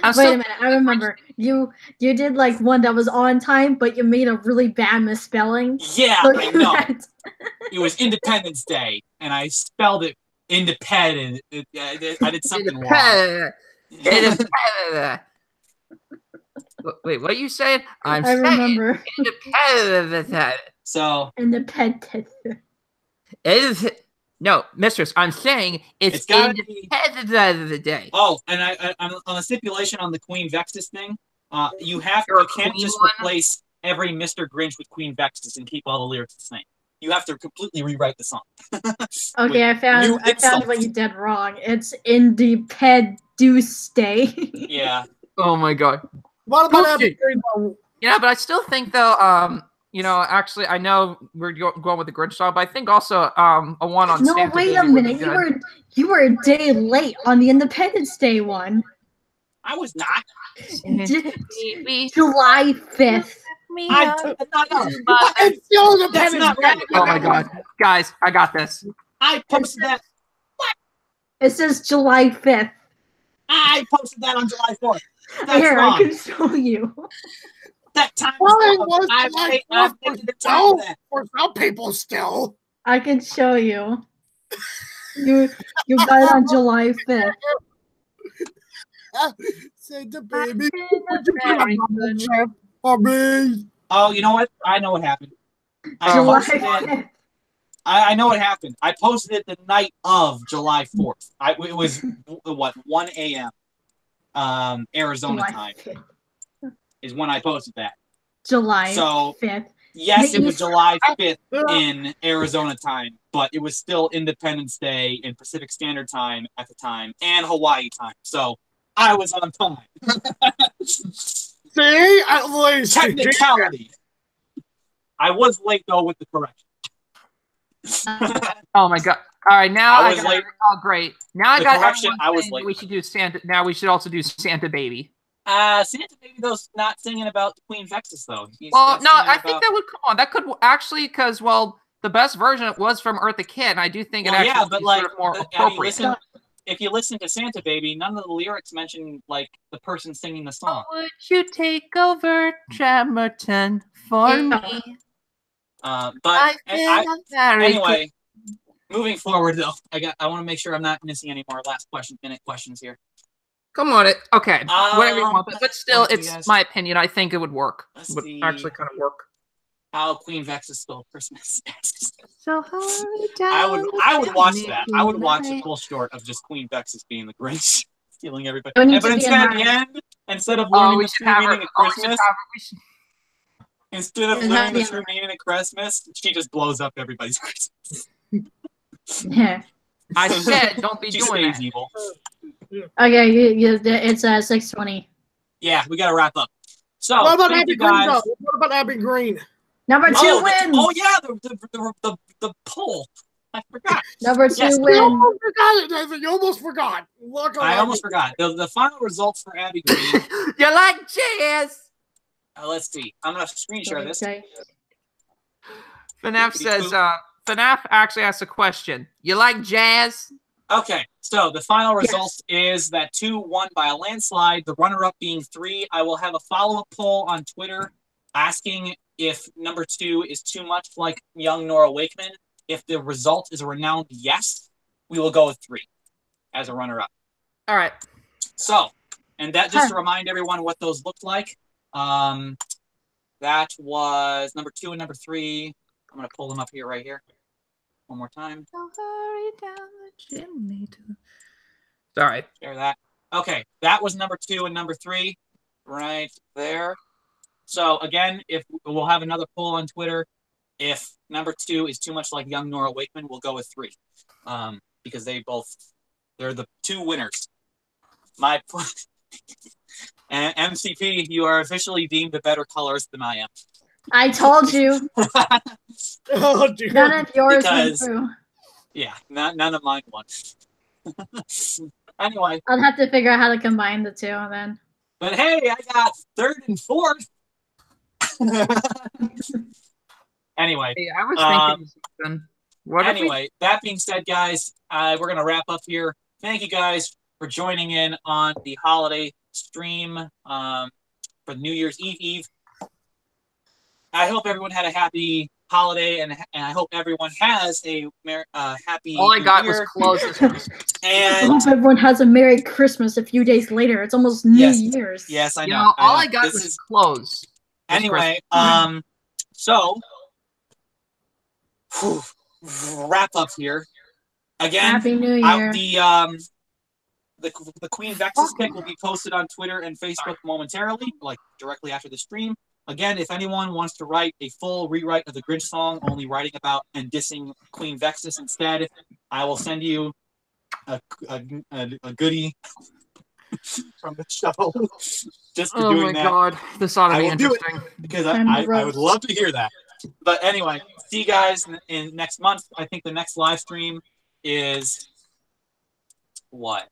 Wait a minute. I remember you did like one that was on time, but you made a really bad misspelling. Yeah, I know. It was Independence Day, and I spelled it independent. I did something wrong. Wait, what are you saying? I remember. Independent. So independent. No, Mistress, I'm saying it's Independence of the Day. Oh, and I'm on the stipulation on the Queen Vexus thing. You can't just replace every Mr. Grinch with Queen Vexus and keep all the lyrics the same. You have to completely rewrite the song. Okay, I found what you did wrong. It's Independence Day. Yeah. Oh my God. What about Yeah, but I still think though. You know, actually, I know we're going with the Grinch song, but I think also a one on Santa. No, wait a minute. You were a day late on the Independence Day one. I was not. July 5th. Oh my God, guys, I got this. I posted that. What? It says July 5th. I posted that on July 4th. That's Here, wrong. I can show you. That time Well, it wrong. was I've July taken the 4th time for that. for some people still. I can show you. You got it on July 5th. Santa baby. Oh, you know what? I know what happened. I July posted it. 5th. I know what happened. I posted it the night of July 4th. It was, what, 1 a.m. Arizona July time 5th. is when I posted that. July So, 5th. yes, it was July 5th in Arizona time, but it was still Independence Day in Pacific Standard Time at the time and Hawaii time. So, I was on time. See? At least. Technicality. I was late, though, with the correction. Oh my god! All right, now I was late. Oh, great! Now I The got correction, everyone I was saying late. we should do Santa. Now we should also do Santa Baby. Santa Baby, though's not singing about Queen Vexus, though. Well, no, I think that would come on. That could actually, because the best version was from Eartha Kitt, and I do think it actually but is like, sort of more I mean, appropriate. if you listen to Santa Baby, none of the lyrics mention like the person singing the song. Would you take over Tremerton for me? But anyway, moving forward though, I want to make sure I'm not missing any more last minute questions here. Come on, okay, whatever you want, but still, it's my opinion. I think it would work. It would actually kind of work. How Queen Vexus stole Christmas. So I would watch that. I would watch a full short of just Queen Vexus being the Grinch, stealing everybody. But instead, at the end, instead of learning the true meaning of Christmas, instead of learning the true meaning of Christmas, she just blows up everybody's Christmas. Yeah. I said, don't be she doing stays that. evil. Okay, it's 6:20. Yeah, we gotta wrap up. So, what about thank Abby you guys. Green? What about Abby Green? Number 2 wins. Oh yeah, the poll. I forgot. Number 2 wins. You almost forgot it, David. You almost forgot. I almost forgot. The final results for Abby Green. You like jazz? Let's see. I'm gonna screen share this. FNAF says, FNAF actually asked a question. You like jazz? Okay, so the final result is that 2 won by a landslide, the runner-up being 3. I will have a follow-up poll on Twitter asking if number 2 is too much like young Nora Wakeman. If the result is a renowned yes, we will go with 3 as a runner-up. All right. So, and that just to remind everyone what those looked like, that was number 2 and number 3. I'm going to pull them up here, right here. One more time. Hurry down the chimney. Sorry. Share that. Okay, that was number 2 and number 3, right there. So again, if we'll have another poll on Twitter, if number 2 is too much like young Nora Wakeman, we'll go with 3, because they're the 2 winners. My and MCP, you are officially deemed a better colorist than I am. I told you. Oh, dear. None of yours went through. Yeah, none of mine won. Anyway. I'll have to figure out how to combine the 2 then. But hey, I got 3rd and 4th. Anyway. Hey, I was thinking something. Anyway, that being said, guys, we're going to wrap up here. Thank you guys for joining in on the holiday stream for New Year's Eve. I hope everyone had a happy holiday, and I hope everyone has a happy All I got New Year. was clothes. I hope everyone has a Merry Christmas a few days later. It's almost New Year's. Yes, I know. You know, all I got was clothes. Anyway, so wrap up here. Again, Happy New Year. The Queen Vexus pick will be posted on Twitter and Facebook momentarily, like directly after the stream. Again, if anyone wants to write a full rewrite of the Grinch song, only writing about and dissing Queen Vexus instead, I will send you a goodie from the show just for doing that. Oh my god, this ought to be interesting. Because I would love to hear that. But anyway, see you guys in next month. I think the next live stream is what?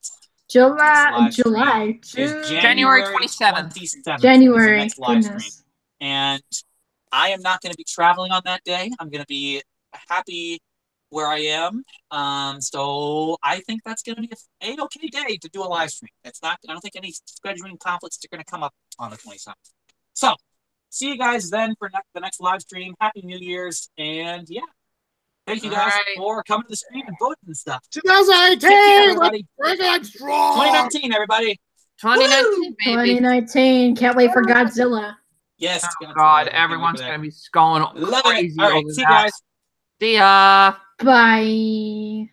January 27th. January. Next live stream. And I am not going to be traveling on that day. I'm going to be happy where I am. So I think that's going to be a okay day to do a live stream. It's not. I don't think any scheduling conflicts are going to come up on the 27th. So see you guys then for the next live stream. Happy New Year's, and yeah, thank you guys for coming to the stream and voting and stuff. 2018, everybody. 2019, everybody. 2019, baby. 2019. Can't wait for Godzilla. Yes. Oh God, everyone's gonna be going crazy. All right, see you guys. See ya. Bye.